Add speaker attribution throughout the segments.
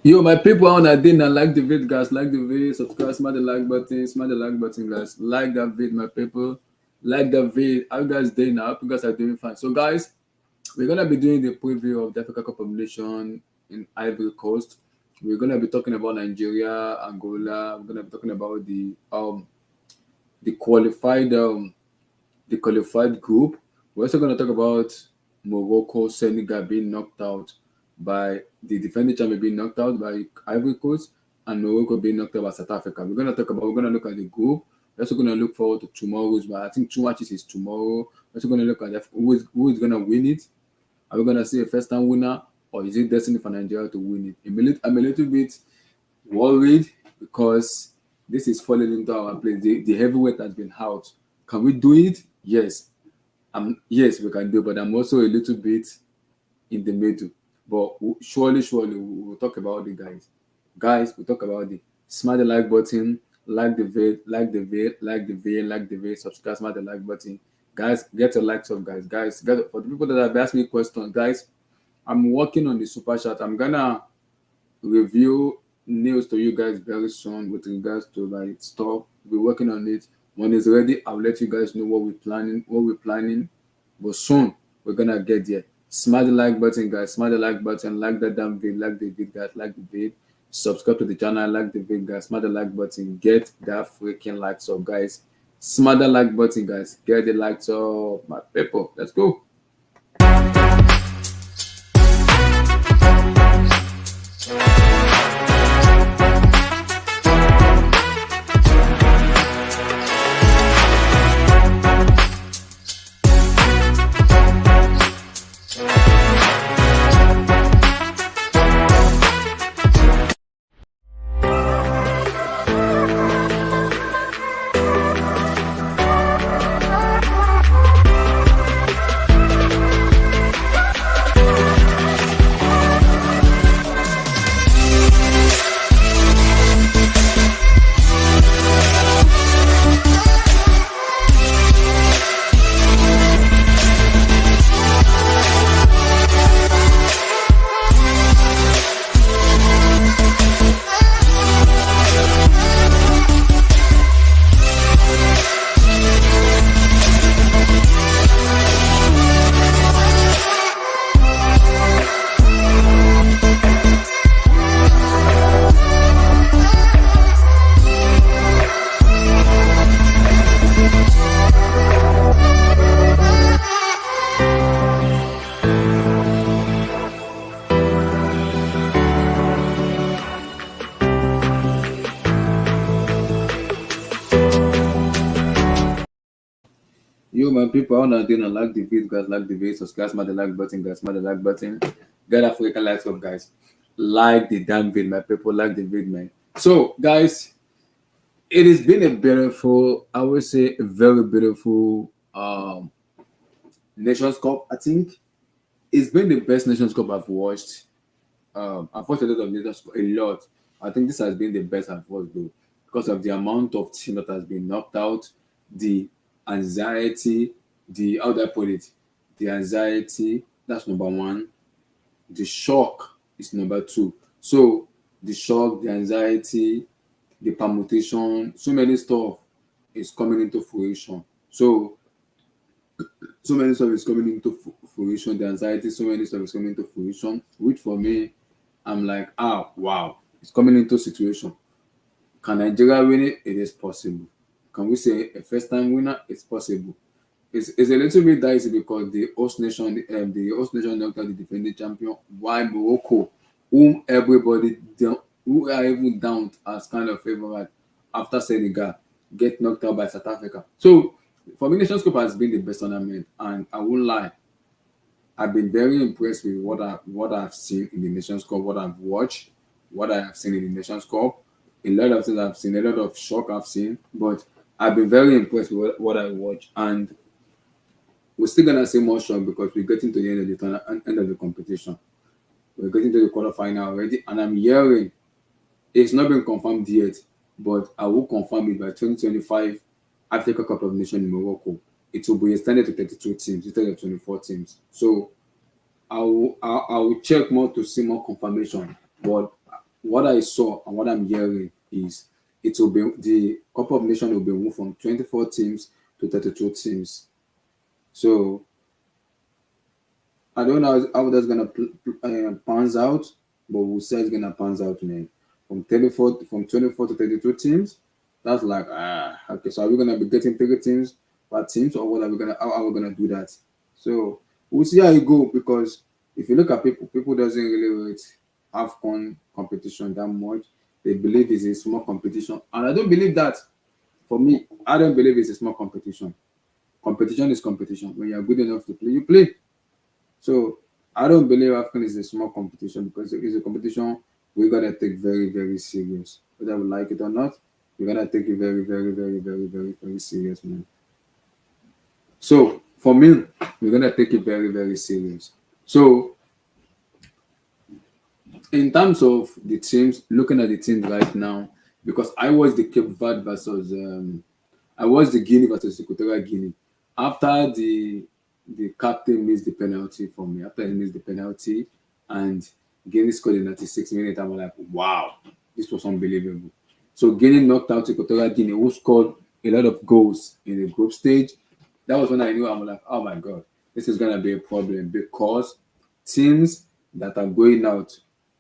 Speaker 1: Yo, my people on that didn't like the vid, guys. Like the video, subscribe, smash the like button, smash the like button, guys. Like that vid, my people. Like that vid. How you guys doing? I hope you guys are doing fine. So, guys, we're gonna be doing the preview of the Africa Cup of Nations in Ivory Coast. We're gonna be talking about Nigeria, Angola. We're gonna be talking about the qualified the qualified group. We're also gonna talk about Morocco, Senegal being knocked out by the defending champion being knocked out by Ivory Coast and Morocco being knocked out by South Africa. We're gonna look at the group. We're also gonna look forward to tomorrow's, but I think two matches is tomorrow. We're also gonna look at who is gonna win it. Are we gonna see a first time winner or is it destiny for Nigeria to win it? I'm a little bit worried because this is falling into our place. The heavyweight has been out. Can we do it? Yes. Yes, we can do, but I'm also a little bit in the middle. But surely, we'll talk about the guys. Guys, we'll talk about the smash the like button, like the video, like the video, subscribe, smash the like button. Guys, get your likes up, guys. For the people that have asked me questions, guys, I'm working on the super chat. I'm gonna review news to you guys very soon with regards to like stuff. We're working on it. When it's ready, I'll let you guys know what we're planning. But soon we're gonna get there. Smash the like button, guys. Smash the like button, like that damn video, like the video, guys, like the video. Subscribe to the channel, like the video, guys. Smash the like button, get that freaking likes up, guys. Smash the like button, guys. Get the likes up, my people. Let's go. Yo, my people, I want to like the video, guys, like the video, subscribe, smash the like button, guys, smash the like button. Get that freaking likes up, guys. Like the damn video, my people, like the video, man. So, guys, it has been a beautiful, I would say, a very beautiful Nations Cup. I think it's been the best Nations Cup I've watched. I've watched a lot of Nations Cup, a lot. I think this has been the best I've watched, though, because of the amount of team that has been knocked out, the anxiety, how do I put it? The anxiety, that's number one. The shock is number two. So the shock, the anxiety, the permutation, so many stuff is coming into fruition. So many stuff is coming into fruition. The anxiety, so many stuff is coming into fruition. Which for me, I'm like, wow, it's coming into situation. Can Nigeria win it? It is possible. Can we say a first-time winner? It's possible. It's a little bit dicey because the host nation knocked out the defending champion. Why Morocco, who are even down as kind of favorite after Senegal, get knocked out by South Africa. So for me, Nations Cup has been the best tournament, and I won't lie, I've been very impressed with what I've seen in the Nations Cup, what I've watched, what I have seen in the Nations Cup. A lot of things I've seen, a lot of shock I've seen, but I've been very impressed with what I watched, and we're still gonna see more shock because we're getting to the end of the competition. We're getting to the quarterfinal already, and I'm hearing it's not been confirmed yet, but I will confirm it by 2025 Africa Cup of Nations in Morocco. It will be extended to 32 teams instead of 24 teams. So I will check more to see more confirmation. But what I saw and what I'm hearing is it will be the Cup of Nations will be moved from 24 teams to 32 teams. So I don't know how that's gonna pans out, but we'll say it's gonna pans out, man. From 24 to 32 teams. That's like okay. So are we gonna be getting 30 teams per teams, or what are we gonna how are we gonna do that? So we'll see how it go, because if you look at people doesn't really rate Afcon competition that much. They believe it's a small competition, and I don't believe that. For me, I don't believe it's a small competition. Competition is competition. When you're good enough to play, you play. So I don't believe Afcon is a small competition, because it's a competition we gotta take very, very serious. Whether we like it or not, we gotta take it very, very, very, very, very, very serious, man. So for me, we're gonna take it very, very serious. So in terms of the teams, looking at the teams right now, because I was the Cape Verde versus I was the Guinea versus Equatorial Guinea. After the captain missed the penalty for me, after he missed the penalty and Guinea scored in 96 minutes, I'm like, wow, this was unbelievable. So Guinea knocked out Equatorial Guinea, who scored a lot of goals in the group stage. That was when I knew, I'm like, oh my god, this is gonna be a problem, because teams that are going out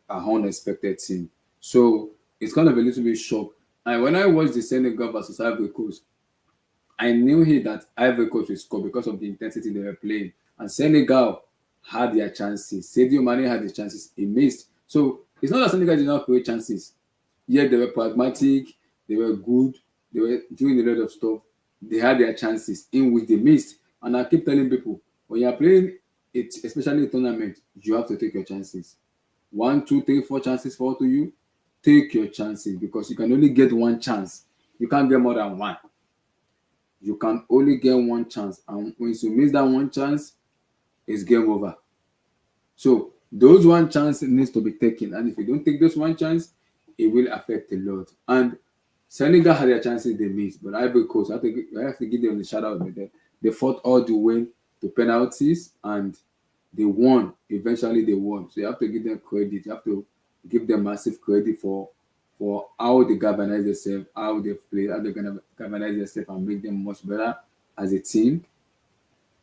Speaker 1: are unexpected team. So it's kind of a little bit shock. And when I watched the Senegal versus Ivory Coast, I knew here that Ivory Coast would score because of the intensity they were playing. And Senegal had their chances. Sadio Mane had the chances. He missed. So it's not that Senegal did not create chances. Yet they were pragmatic, they were good, they were doing a lot of stuff. They had their chances in which they missed. And I keep telling people, when you're playing it, especially a tournament, you have to take your chances. One, two, three, four chances fall to you. Take your chances, because you can only get one chance. You can't get more than one. You can only get one chance, and once you miss that one chance, it's game over. So those one chance needs to be taken, and if you don't take this one chance, it will affect a lot. And Senegal had their chances they missed, but Ivory Coast, I have to give them the shout out. They fought all the way to penalties, and they won. Eventually, they won. So you have to give them credit. You have to give them massive credit for how they galvanize themselves, how they play, how they're gonna galvanize themselves and make them much better as a team.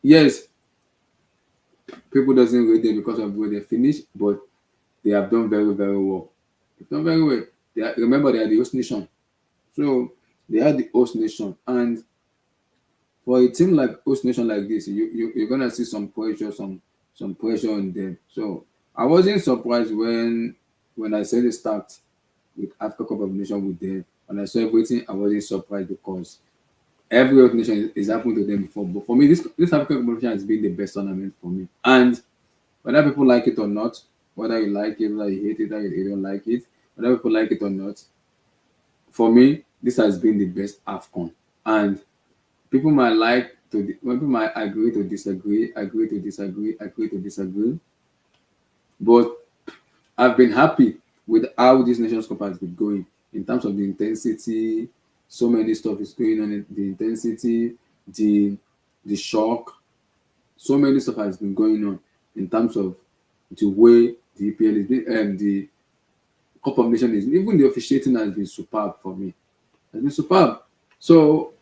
Speaker 1: Yes, people doesn't rate them because of where they finish, but they have done very, very well. They've done very well. Remember, they are the host nation. So they are the host nation. And for a team like host nation like this, you're gonna see some pressure on them. So I wasn't surprised when I saw the start with Africa Cup of Nations with them. When I saw everything, I wasn't surprised, because every other nation is happened to them before. But for me, this Africa Cup of Nations has been the best tournament for me. And whether people like it or not, whether you like it, whether you hate it, whether you don't like it, whether people like it or not, for me, this has been the best Afcon. And people might people might agree to disagree, agree to disagree, agree to disagree. But I've been happy with how this Nations Cup has been going in terms of the intensity. So many stuff is going on in the intensity, the shock. So many stuff has been going on in terms of the way the EPL is being, the Cup of Nations is. Even the officiating has been superb for me. Has been superb. So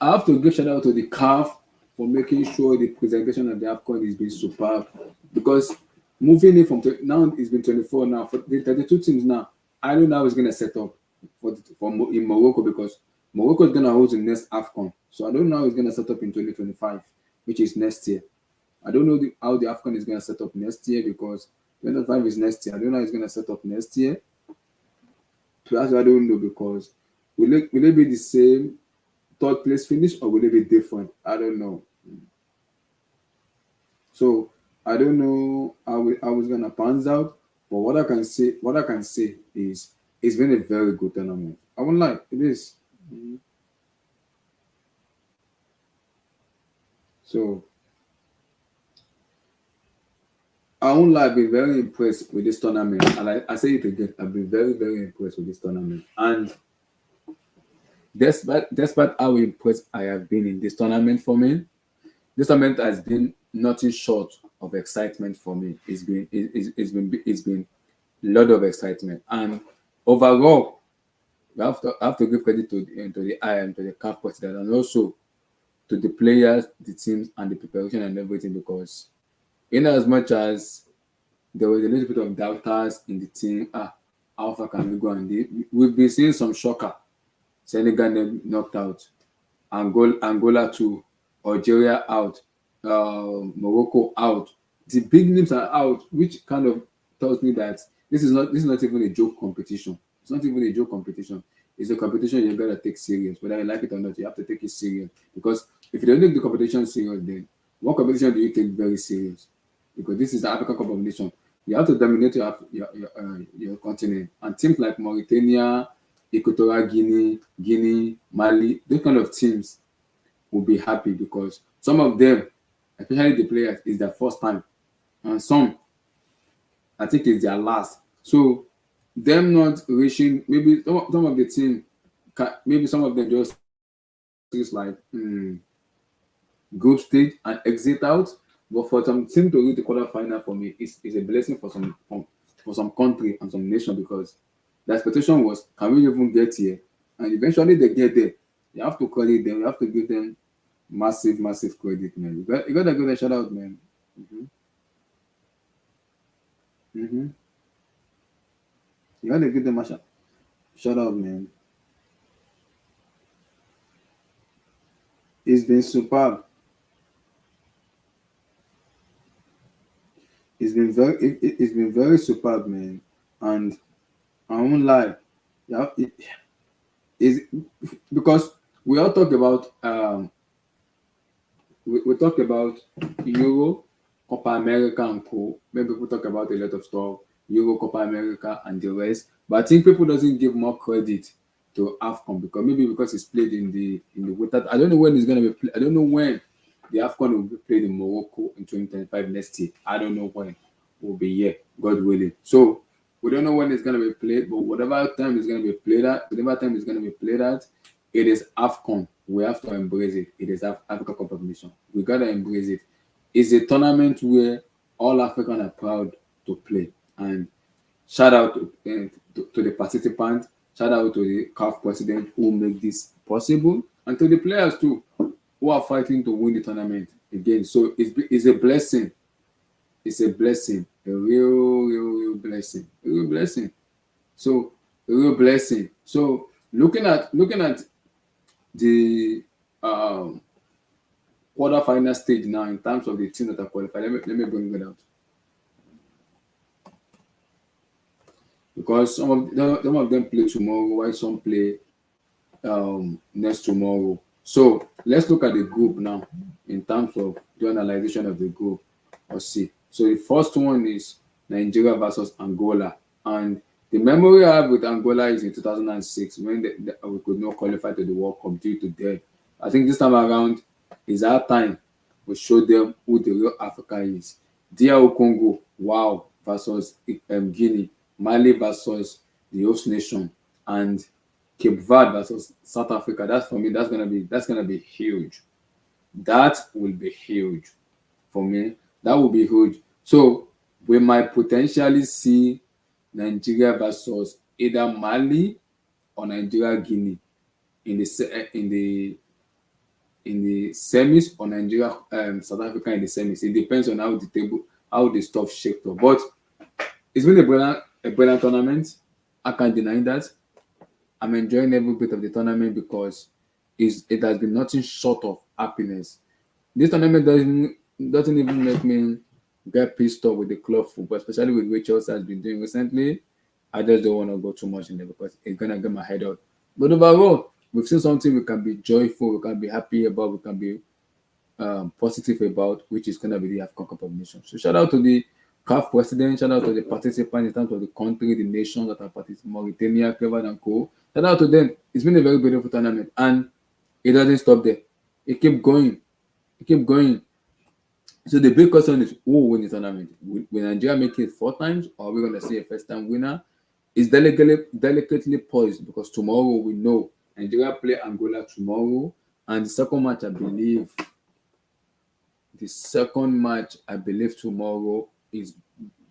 Speaker 1: I have to give shout out to the CAF for making sure the presentation of the Afcon is being superb, because moving in from now it's been 24 now for the 32 teams now. I don't know how it's gonna set up in Morocco, because Morocco is gonna host the next Afcon. So I don't know how it's gonna set up in 2025, which is next year. I don't know how the Afcon is gonna set up next year, because 2025 is next year. I don't know how it's gonna set up next year. That's what I don't know, because will it be the same third place finish, or will it be different? I don't know. So I don't know how it's gonna pans out. But what I can say is it's been a very good tournament. I won't lie, it is. So I won't lie, I've been very impressed with this tournament. And I say it again, I've been very, very impressed with this tournament. And despite how impressed I have been in this tournament for me, this tournament has been nothing short of excitement for me. It's been a lot of excitement. And overall, we have to give credit to the IM, to the CAF president, and also to the players, the teams, and the preparation and everything. Because in as much as there was a little bit of doubters in the team, how far can we go? And we've been seeing some shocker. Senegal knocked out, Angola too, Algeria out, Morocco out. The big names are out, which kind of tells me that this is not even a joke competition. It's not even a joke competition. It's a competition you gotta take serious, whether you like it or not. You have to take it serious, because if you don't take the competition serious, then what competition do you take very serious? Because this is an African competition. You have to dominate your continent, and teams like Mauritania, Equatorial Guinea, Mali, those kind of teams will be happy, because some of them, especially the players, is their first time, and some, I think, it's their last. So them not reaching, maybe some of the team, maybe some of them just is like group stage and exit out. But for some team to reach the quarterfinal, for me, is a blessing for some country and some nation, because the expectation was, can we even get here? And eventually they get there. You have to credit them. You have to give them massive, massive credit, man. You gotta give a shout out, man. hmm hmm You gotta give them a shout out, man. It's been superb. It's been very superb, man. And I won't lie. Yeah, it is, because we all talk about we talk about Euro, Copa America, and Co. Maybe people talk about a lot of stuff, Euro, Copa America, and the rest. But I think people doesn't give more credit to Afcon, because it's played in the winter. I don't know when it's gonna be played. I don't know when the Afcon will be played in Morocco in 2025 next year. I don't know when we'll be here, God willing. So we don't know when it's gonna be played, but whatever time it's gonna be played at, it is Afcon. We have to embrace it. It is Africa Cup of Nations. We gotta embrace it. It's a tournament where all Africans are proud to play. And shout out to the participants. Shout out to the CAF president who make this possible, and to the players too who are fighting to win the tournament again. So it's a blessing. It's a blessing, a real blessing, a real blessing. So a real blessing. So looking at the quarter-final stage now in terms of the team that are qualified. Let me bring it out, because some of them play tomorrow, while some play next tomorrow. So let's look at the group now in terms of the analyzation of the group. Let's see. So the first one is Nigeria versus Angola, and the memory I have with Angola is in 2006, when we could not qualify to the World Cup due to them. I think this time around is our time we show them who the real Africa is. DR Congo, wow, versus Guinea, Mali versus the host nation, and Cape Verde versus South Africa. That's, for me, that's gonna be huge. That will be huge for me. That will be huge. So we might potentially see Nigeria versus either Mali or Nigeria Guinea in the semis, or Nigeria South Africa in the semis. It depends on how the stuff shaped up. But it's been a brilliant tournament. I can't deny that. I'm enjoying every bit of the tournament, because it has been nothing short of happiness. This tournament doesn't even make me get pissed off with the club football, especially with what Chelsea has been doing recently. I just don't want to go too much in there, because it's gonna get my head out. But overall, we've seen something we can be joyful, we can be happy about, we can be positive about, which is gonna be the Afcon Cup of Nations. So shout out to the CAF president, shout out to the participants in terms of the country, the nations that are participating, Mauritania, Cleveland, and Co. Shout out to them. It's been a very beautiful tournament, and it doesn't stop there. It keep going. It keep going. So the big question is, who will win the tournament? Will Nigeria make it 4 times, or are we going to see a first-time winner? It's delicately poised, because tomorrow we know Nigeria play Angola tomorrow, and the second match I believe tomorrow is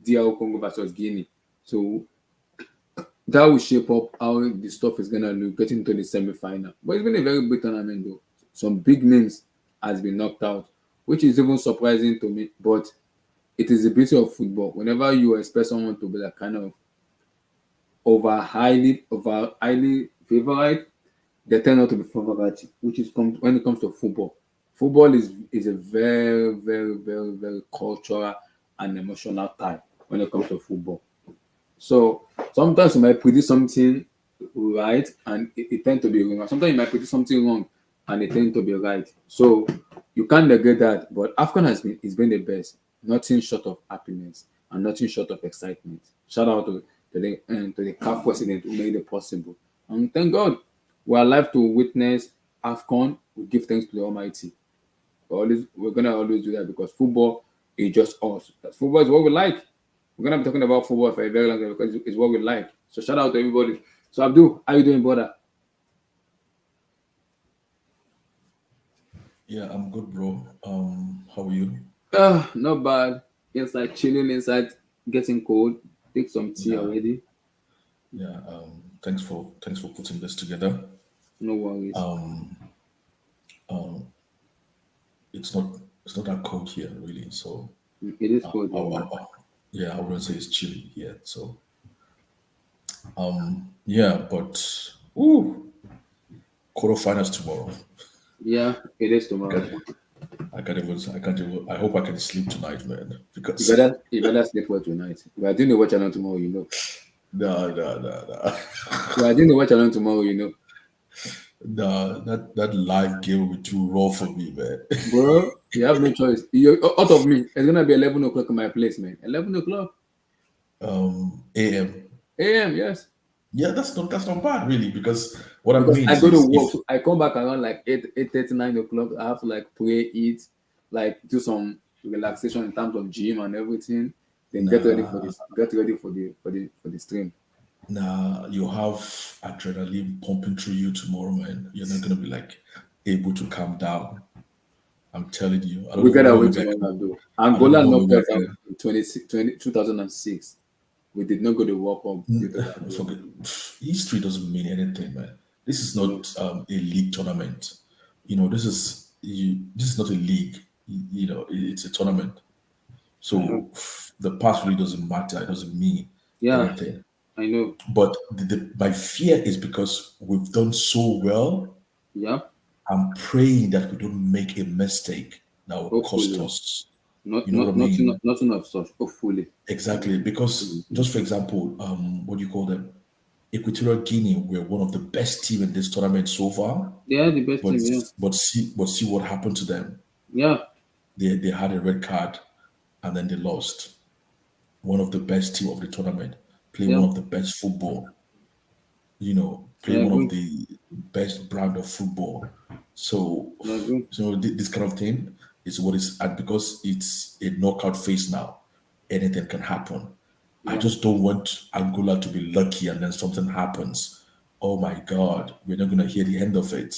Speaker 1: DR Congo versus Guinea. So that will shape up how the stuff is gonna look getting to the semi-final. But it's been a very big tournament though. Some big names has been knocked out, which is even surprising to me. But it is the beauty of football. Whenever you expect someone to be like kind of over highly favorite, they tend not to be favorite, which is when it comes to football. Football is a very, very, very, very cultural and emotional tie when it comes to football. So sometimes you might predict something right and it tends to be wrong. Sometimes you might predict something wrong and it tends to be right. So you can't negate that. But Afcon has been the best. Nothing short of happiness and nothing short of excitement. Shout out to the CAF president who made it possible. And thank God we are alive to witness Afcon. We give thanks to the Almighty. We're gonna always do that because football is just us. Football is what we like. We're gonna be talking about football for a very long time because it's what we like. So shout out to everybody. So Abdul, how you doing, brother?
Speaker 2: Yeah, I'm good, bro. How are you?
Speaker 1: Not bad. Inside chilling inside, getting cold. Take some tea
Speaker 2: Yeah,
Speaker 1: already.
Speaker 2: yeah. Thanks for putting this together.
Speaker 1: No worries.
Speaker 2: Um, it's not it's not that cold here, really. So,
Speaker 1: It is cold
Speaker 2: I,
Speaker 1: here.
Speaker 2: I, I, yeah, I wouldn't say it's chilly here. So, yeah, but ooh, quarterfinals tomorrow.
Speaker 1: Yeah, it is
Speaker 2: I
Speaker 1: tomorrow.
Speaker 2: can't, I can't even. I hope I can sleep tonight, man.
Speaker 1: You
Speaker 2: Because
Speaker 1: better you better sleep well tonight. We are doing the watch along tomorrow, you know.
Speaker 2: no, no, no, no.
Speaker 1: We are doing the watch along tomorrow, you know.
Speaker 2: Nah, that live game will be too raw for me, man.
Speaker 1: Bro, you have no choice. You out of me. It's gonna be 11 o'clock in my place, man. 11 o'clock
Speaker 2: AM.
Speaker 1: a.m. Yes,
Speaker 2: Yeah, that's not bad really because what that
Speaker 1: because I
Speaker 2: means
Speaker 1: go to
Speaker 2: is
Speaker 1: work.
Speaker 2: if
Speaker 1: So I come back around like 8:30, 9 o'clock. I have to like pray, eat, like do some relaxation in terms of gym and everything. Then get ready for
Speaker 2: nah
Speaker 1: this. Get ready for the stream.
Speaker 2: nah you have adrenaline pumping through you tomorrow, man. You're not gonna be like able to calm down. I'm telling you.
Speaker 1: We gotta win tomorrow, though.
Speaker 2: I don't know
Speaker 1: Angola
Speaker 2: what we
Speaker 1: knocked
Speaker 2: were
Speaker 1: us out in 2006. We did not go to World Cup due to that, though.
Speaker 2: forget. History doesn't mean anything, man. This is
Speaker 1: You know,
Speaker 2: not a league tournament. This is not a league. It's a tournament.
Speaker 1: I know.
Speaker 2: So the past really doesn't matter. It doesn't mean
Speaker 1: Yeah,
Speaker 2: anything.
Speaker 1: I know.
Speaker 2: But my fear is because we've done so well.
Speaker 1: Yeah,
Speaker 2: I'm praying that we don't make a mistake that will cost
Speaker 1: hopefully.
Speaker 2: us.
Speaker 1: Not
Speaker 2: You know what
Speaker 1: not
Speaker 2: I
Speaker 1: nothing
Speaker 2: mean?
Speaker 1: nothing of such. Hopefully.
Speaker 2: Exactly. Because just for example, what do you call them? Equatorial Guinea were one of the best team in this tournament so far.
Speaker 1: They are the best
Speaker 2: But
Speaker 1: team. Yeah,
Speaker 2: see what happened to them.
Speaker 1: yeah,
Speaker 2: They had a red card and then they lost. One of the best team of the tournament, playing
Speaker 1: yeah.
Speaker 2: one of the best football.
Speaker 1: I
Speaker 2: Playing one of
Speaker 1: agree.
Speaker 2: the best brand of football. So,
Speaker 1: I agree.
Speaker 2: this kind of thing is what is, and because it's a knockout phase now, anything can happen. I
Speaker 1: Yeah,
Speaker 2: just don't want Angola to be lucky and then something happens. Oh my God, we're not gonna hear the end of it.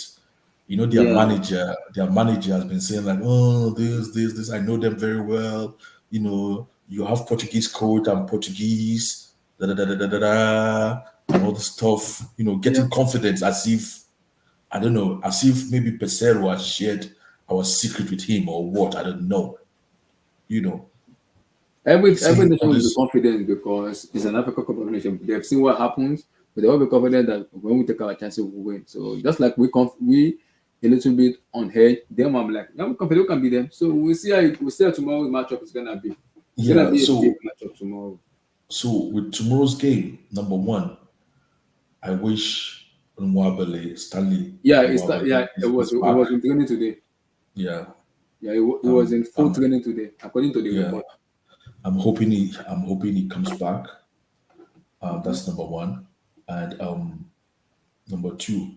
Speaker 1: yeah,
Speaker 2: Their manager has been saying like, oh, this. I know them very well. You have Portuguese coach and Portuguese, da da da da da da, da and all this stuff.
Speaker 1: yeah.
Speaker 2: Getting confidence as if I don't know, as if maybe Pesero has shared our secret with him or what. I don't know. You know,
Speaker 1: Every
Speaker 2: saying
Speaker 1: nation
Speaker 2: all
Speaker 1: will be
Speaker 2: this.
Speaker 1: confident because it's an African Cup of Nations. They've seen what happens, but they will be confident that when we take our chances, we win. So just like we a little bit on edge, them I'm like, yeah, we're confident we can beat them. So we'll see how tomorrow's matchup is gonna be. It's gonna
Speaker 2: Yeah.
Speaker 1: be a big
Speaker 2: So
Speaker 1: matchup tomorrow.
Speaker 2: with tomorrow's game, number one, I wish Nwabele, Stanley
Speaker 1: Yeah,
Speaker 2: Nwabele
Speaker 1: it
Speaker 2: is back.
Speaker 1: was in training today.
Speaker 2: Yeah.
Speaker 1: Yeah, it was
Speaker 2: Um,
Speaker 1: in full
Speaker 2: um,
Speaker 1: training today, according to the
Speaker 2: yeah.
Speaker 1: report.
Speaker 2: I'm hoping he comes back.
Speaker 1: Mhm.
Speaker 2: That's number one. And number two,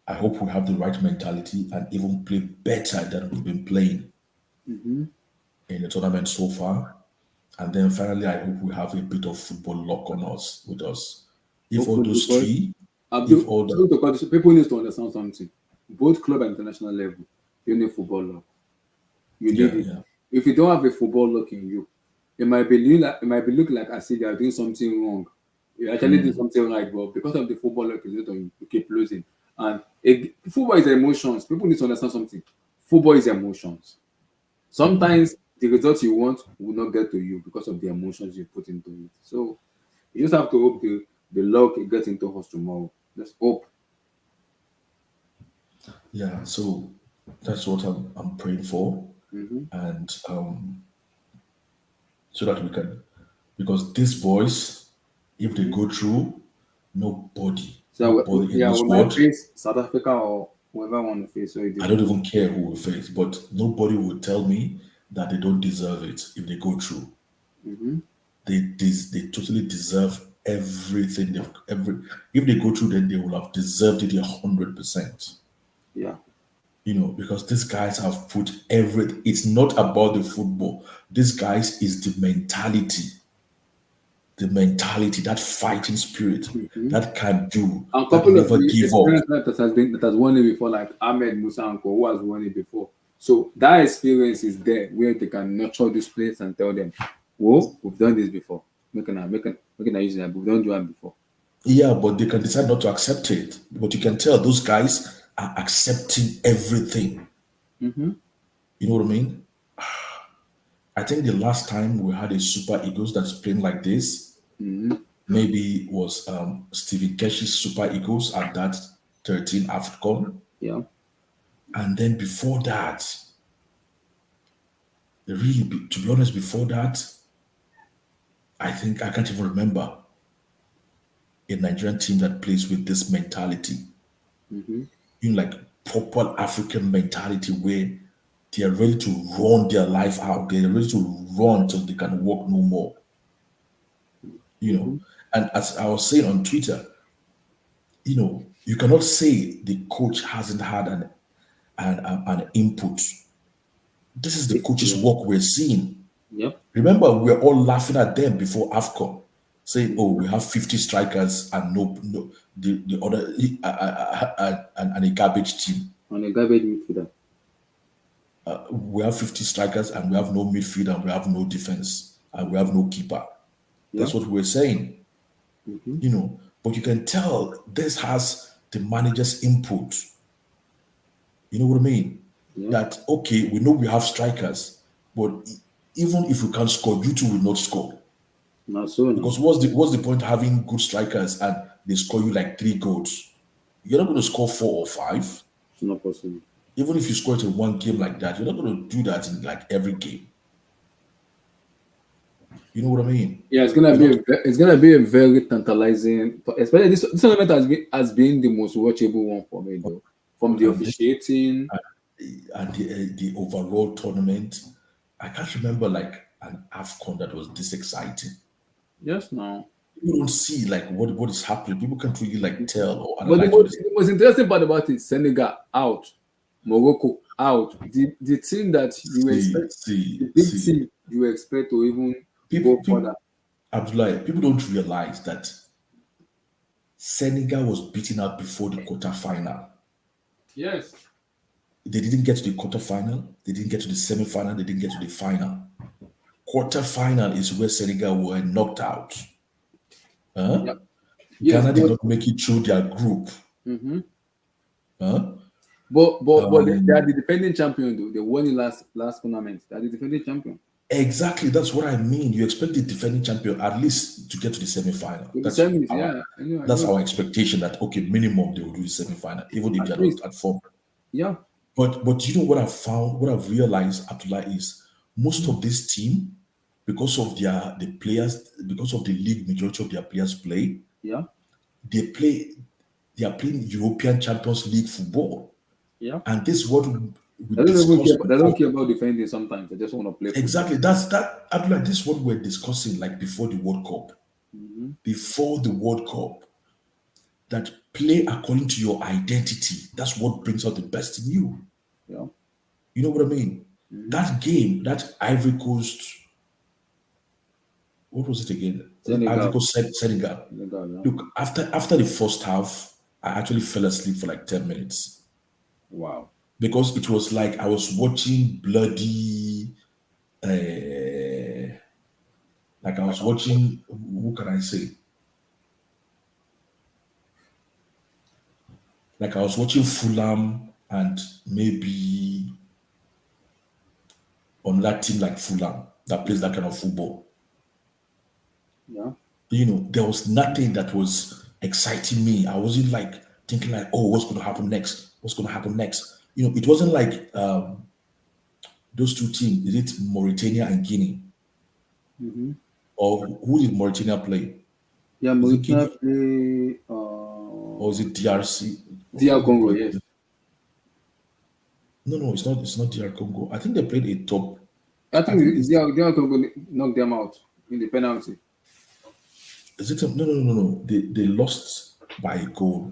Speaker 2: I hope we have the right mentality and even play better than we've been playing
Speaker 1: Mhm.
Speaker 2: in the tournament so far. And then finally, I hope we have a bit of football luck on us with us. If all
Speaker 1: Hopefully,
Speaker 2: those
Speaker 1: because
Speaker 2: three, if
Speaker 1: Abdul,
Speaker 2: all the
Speaker 1: sorry to cut you, people need to understand something. Both club and international level, you need football luck. You need
Speaker 2: yeah,
Speaker 1: it.
Speaker 2: yeah,
Speaker 1: If you don't have a football luck in you, it might be looking like as if you are doing something wrong You actually did something right, but because of the football representative, you keep losing. And football is emotions. People need to understand something. Football is emotions. Sometimes the result you want will not get to you because of the emotions you put into it. So you just have to hope the luck gets into us tomorrow. Just hope.
Speaker 2: Yeah, so that's what I'm praying for,
Speaker 1: Mm-hmm.
Speaker 2: and so that we can, because these boys, if they
Speaker 1: Mm-hmm.
Speaker 2: go through, nobody,
Speaker 1: So
Speaker 2: nobody in
Speaker 1: yeah,
Speaker 2: this
Speaker 1: we might
Speaker 2: world,
Speaker 1: face South Africa or whoever I want to face. So it
Speaker 2: I don't
Speaker 1: depends.
Speaker 2: even care who will face, but nobody will tell me that they don't deserve it if they go through.
Speaker 1: Mm-hmm.
Speaker 2: They totally deserve everything. If they go through, then they will have deserved it 100%.
Speaker 1: Yeah.
Speaker 2: Because these guys have put everything. It's not about the football. These guys is the mentality, that fighting spirit,
Speaker 1: Mm-hmm.
Speaker 2: that can do,
Speaker 1: And a
Speaker 2: that
Speaker 1: couple of
Speaker 2: never
Speaker 1: the
Speaker 2: give up.
Speaker 1: experience that has won it before, like Ahmed Musa Anko, who has won it before. So that experience is there where they can nurture this place and tell them, "Whoa, we've done this before. Making a use that we've done it before."
Speaker 2: Yeah, but they can decide not to accept it. But you can tell those guys are accepting everything.
Speaker 1: Mm-hmm.
Speaker 2: You know what I mean? I think the last time we had a Super Eagles that's playing like this,
Speaker 1: Mm-hmm.
Speaker 2: maybe was Stephen Keshi's Super Eagles at that 13 Afcon.
Speaker 1: Yeah.
Speaker 2: And then before that, to be honest, before that, I think I can't even remember a Nigerian team that plays with this mentality.
Speaker 1: Mm-hmm.
Speaker 2: Like proper African mentality where they are ready to run their life out. They're ready to run till they can walk no more. You
Speaker 1: Mm-hmm.
Speaker 2: know. And as I was saying on Twitter, you cannot say the coach hasn't had an input. This is the coach's
Speaker 1: Yeah.
Speaker 2: work we're seeing.
Speaker 1: Yep.
Speaker 2: Remember, we were all laughing at them before AFCON, saying, "Oh,
Speaker 1: Mm-hmm.
Speaker 2: we have 50 strikers and no the other and a garbage team.
Speaker 1: On a garbage midfielder.
Speaker 2: We have 50 strikers and we have no midfield and we have no defense and we have no keeper."
Speaker 1: Yeah.
Speaker 2: That's what we're saying,
Speaker 1: Mm-hmm.
Speaker 2: But you can tell this has the manager's input. You know what I mean?
Speaker 1: Yeah.
Speaker 2: That okay, we know we have strikers, but even if we can't score, you two will not score.
Speaker 1: Not so now.
Speaker 2: Because what's the point having good strikers and they score you like 3 goals? You're not going to score 4 or 5.
Speaker 1: It's not possible.
Speaker 2: Even if you score it in one game like that, you're not going to do that in like every game. You know what I mean?
Speaker 1: Yeah,
Speaker 2: You're not.
Speaker 1: it's gonna be a very tantalizing, especially this tournament has been the most watchable one for me though. From the
Speaker 2: And
Speaker 1: officiating,
Speaker 2: the overall tournament, I can't remember like an Afcon that was this exciting.
Speaker 1: yes, now.
Speaker 2: You don't see like what is happening. People can't really like tell or
Speaker 1: But
Speaker 2: analyze what is.
Speaker 1: the most interesting part about it, Senegal out, Morocco out. The team that you
Speaker 2: See,
Speaker 1: expect, the
Speaker 2: see,
Speaker 1: big
Speaker 2: see.
Speaker 1: team you expect to even
Speaker 2: People,
Speaker 1: go
Speaker 2: people,
Speaker 1: further.
Speaker 2: Abdullah, people don't realize that Senegal was beaten out before the quarterfinal.
Speaker 1: Yes.
Speaker 2: They didn't get to the quarterfinal. They didn't get to the semi-final. They didn't get to the final. Quarterfinal is where Senegal were knocked out. Huh?
Speaker 1: Yeah. Yes,
Speaker 2: Ghana did not make it through their group.
Speaker 1: mhm.
Speaker 2: Huh?
Speaker 1: But they are
Speaker 2: Um,
Speaker 1: the defending champion though. They won the last tournament. They are the defending champion.
Speaker 2: exactly. That's what I mean. You expect the defending champion at least to get to the semi-final.
Speaker 1: With the
Speaker 2: That's
Speaker 1: semis,
Speaker 2: our
Speaker 1: yeah. I
Speaker 2: that's
Speaker 1: know
Speaker 2: our
Speaker 1: that.
Speaker 2: expectation that okay, minimum they will do the semi-final, even if
Speaker 1: At
Speaker 2: they're not
Speaker 1: least,
Speaker 2: at form.
Speaker 1: yeah.
Speaker 2: But you know what I've found, what I've realized, Abdullah, is most of this team, because of the players, because of the league majority of their players play,
Speaker 1: Yeah.
Speaker 2: they play they are playing European Champions League football.
Speaker 1: Yeah.
Speaker 2: And this is what we
Speaker 1: They don't even care.
Speaker 2: discussed
Speaker 1: They don't
Speaker 2: before.
Speaker 1: care about defending. Sometimes they just want to play football.
Speaker 2: Exactly. That's that Abdullah, this is what we're discussing like before the World Cup.
Speaker 1: Hmm.
Speaker 2: Before the World Cup, that play according to your identity. That's what brings out the best in you.
Speaker 1: Yeah.
Speaker 2: You know what I mean?
Speaker 1: Hmm.
Speaker 2: That game, that Ivory Coast, what was it again? Was it Ivory
Speaker 1: Senegal.
Speaker 2: Coast Senegal?
Speaker 1: Senegal. Yeah.
Speaker 2: Look, after the first half, I actually fell asleep for like 10 minutes
Speaker 1: Wow.
Speaker 2: because it was like I was watching bloody, like I
Speaker 1: Like,
Speaker 2: was watching, who can I say? Like I was watching Fulham and maybe on that team like Fulham that plays that kind of football.
Speaker 1: Yeah.
Speaker 2: There was nothing that was exciting me. I wasn't like thinking like, oh, what's going to happen next? What's going to happen next? It wasn't like those two teams. Is it Mauritania and Guinea?
Speaker 1: Mm-hmm.
Speaker 2: Or who did Mauritania play?
Speaker 1: Yeah,
Speaker 2: Is it
Speaker 1: Mauritania
Speaker 2: Guinea
Speaker 1: play
Speaker 2: or is it DRC?
Speaker 1: DR
Speaker 2: Who did they
Speaker 1: Congo,
Speaker 2: play?
Speaker 1: yes.
Speaker 2: No, no, it's not. It's not DR Congo. I think they played a top.
Speaker 1: I
Speaker 2: I
Speaker 1: think
Speaker 2: think it's.
Speaker 1: DR Congo knocked them out in the penalty.
Speaker 2: Is it? No, no, no, no, no. They lost by a goal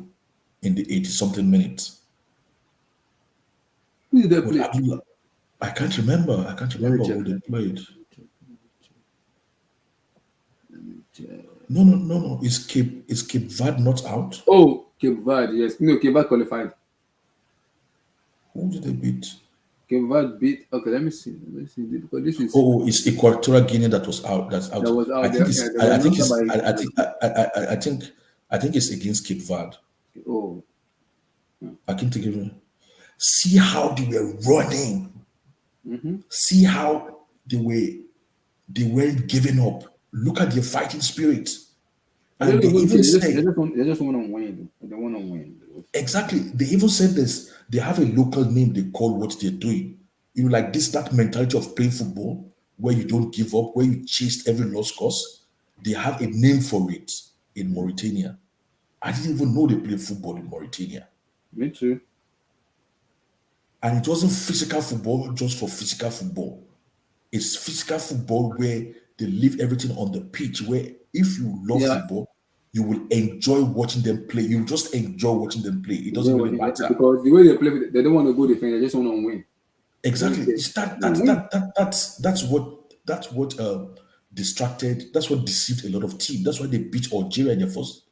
Speaker 2: in the 80 something minutes.
Speaker 1: Who did they
Speaker 2: But
Speaker 1: play?
Speaker 2: I can't remember. I can't
Speaker 1: Let me
Speaker 2: remember
Speaker 1: check.
Speaker 2: who they played.
Speaker 1: Let me check.
Speaker 2: No, no, no, no. Is Cape Verde not out?
Speaker 1: Oh, Cape Verde, yes. No, Cape Verde qualified.
Speaker 2: Who did they beat?
Speaker 1: Cape Verde beat. Okay, let me see. Let me see. Because this is
Speaker 2: It's Equatorial Guinea that was out. That's out.
Speaker 1: that was
Speaker 2: I
Speaker 1: out
Speaker 2: think
Speaker 1: there.
Speaker 2: it's.
Speaker 1: Yeah, they were
Speaker 2: I think
Speaker 1: knocked out
Speaker 2: it's.
Speaker 1: by.
Speaker 2: I think. I think it's against Cape Verde.
Speaker 1: Oh,
Speaker 2: I can't think of it. See how they were running.
Speaker 1: mm-hmm.
Speaker 2: See how they weren't giving up. Look at their fighting spirit.
Speaker 1: I don't
Speaker 2: And they
Speaker 1: even
Speaker 2: even
Speaker 1: see.
Speaker 2: say
Speaker 1: They just want to win. They want to win.
Speaker 2: exactly, they even said this. They have a local name they call what they're doing. Like this, that mentality of playing football where you don't give up, where you chase every lost cause. They have a name for it in Mauritania. I didn't even know they play football in Mauritania.
Speaker 1: Me too.
Speaker 2: And it wasn't physical football just for physical football. It's physical football where they leave everything on the pitch. Where if you love
Speaker 1: Yeah,
Speaker 2: football, you will enjoy watching them play. You just enjoy watching them play. It doesn't really matter.
Speaker 1: because the way they play, they don't want to go defend. They just want to win. They don't
Speaker 2: Exactly.
Speaker 1: care.
Speaker 2: It's that
Speaker 1: No,
Speaker 2: that
Speaker 1: win.
Speaker 2: that that that's what distracted. That's what deceived a lot of teams. That's why they beat Algeria in their first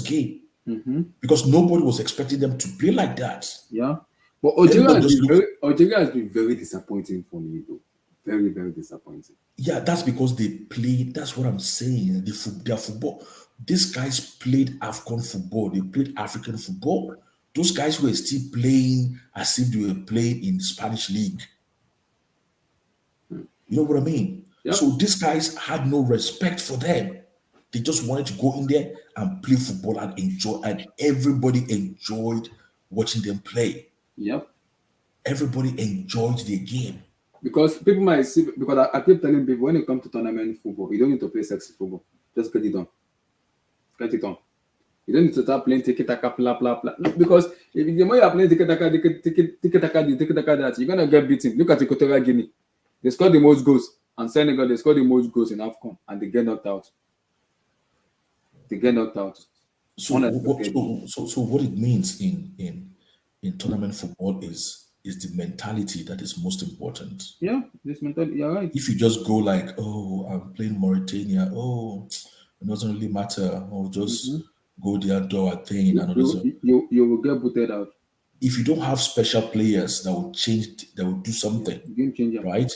Speaker 2: game
Speaker 1: Mm-hmm.
Speaker 2: because nobody was expecting them to play like that.
Speaker 1: Yeah, but
Speaker 2: Everybody just looked.
Speaker 1: Algeria has been very disappointing for me, though. Very, very disappointing.
Speaker 2: Yeah, that's because they played. That's what I'm saying. Their football. These guys played Afcon football. They played African football. Those guys were still playing as if they were playing in Spanish league. You know what I mean?
Speaker 1: Yep.
Speaker 2: So these guys had no respect for them. They just wanted to go in there and play football and enjoy, and everybody enjoyed watching them play.
Speaker 1: Yep.
Speaker 2: Everybody enjoyed the game.
Speaker 1: Because people might see, because I keep telling people when it comes to tournament football, you don't need to play sexy football. Just get it done. Get it done. You don't need to start playing tiki taka, blah, blah, blah. No, because if the more you're playing tiki taka, that, you're going to get beaten. Look at Equatorial Guinea. They scored the most goals. And Senegal, they scored the most goals in Afcon. And they get knocked out. They get knocked out.
Speaker 2: So what it means in tournament football is the mentality that is most important.
Speaker 1: Yeah, this mentality, you're right.
Speaker 2: If you just go like, oh, I'm playing Mauritania, oh, it doesn't really matter. I'll just go there and do our thing and all this.
Speaker 1: You will get booted out.
Speaker 2: If you don't have special players that will change, that will do something,
Speaker 1: Game changer.
Speaker 2: right?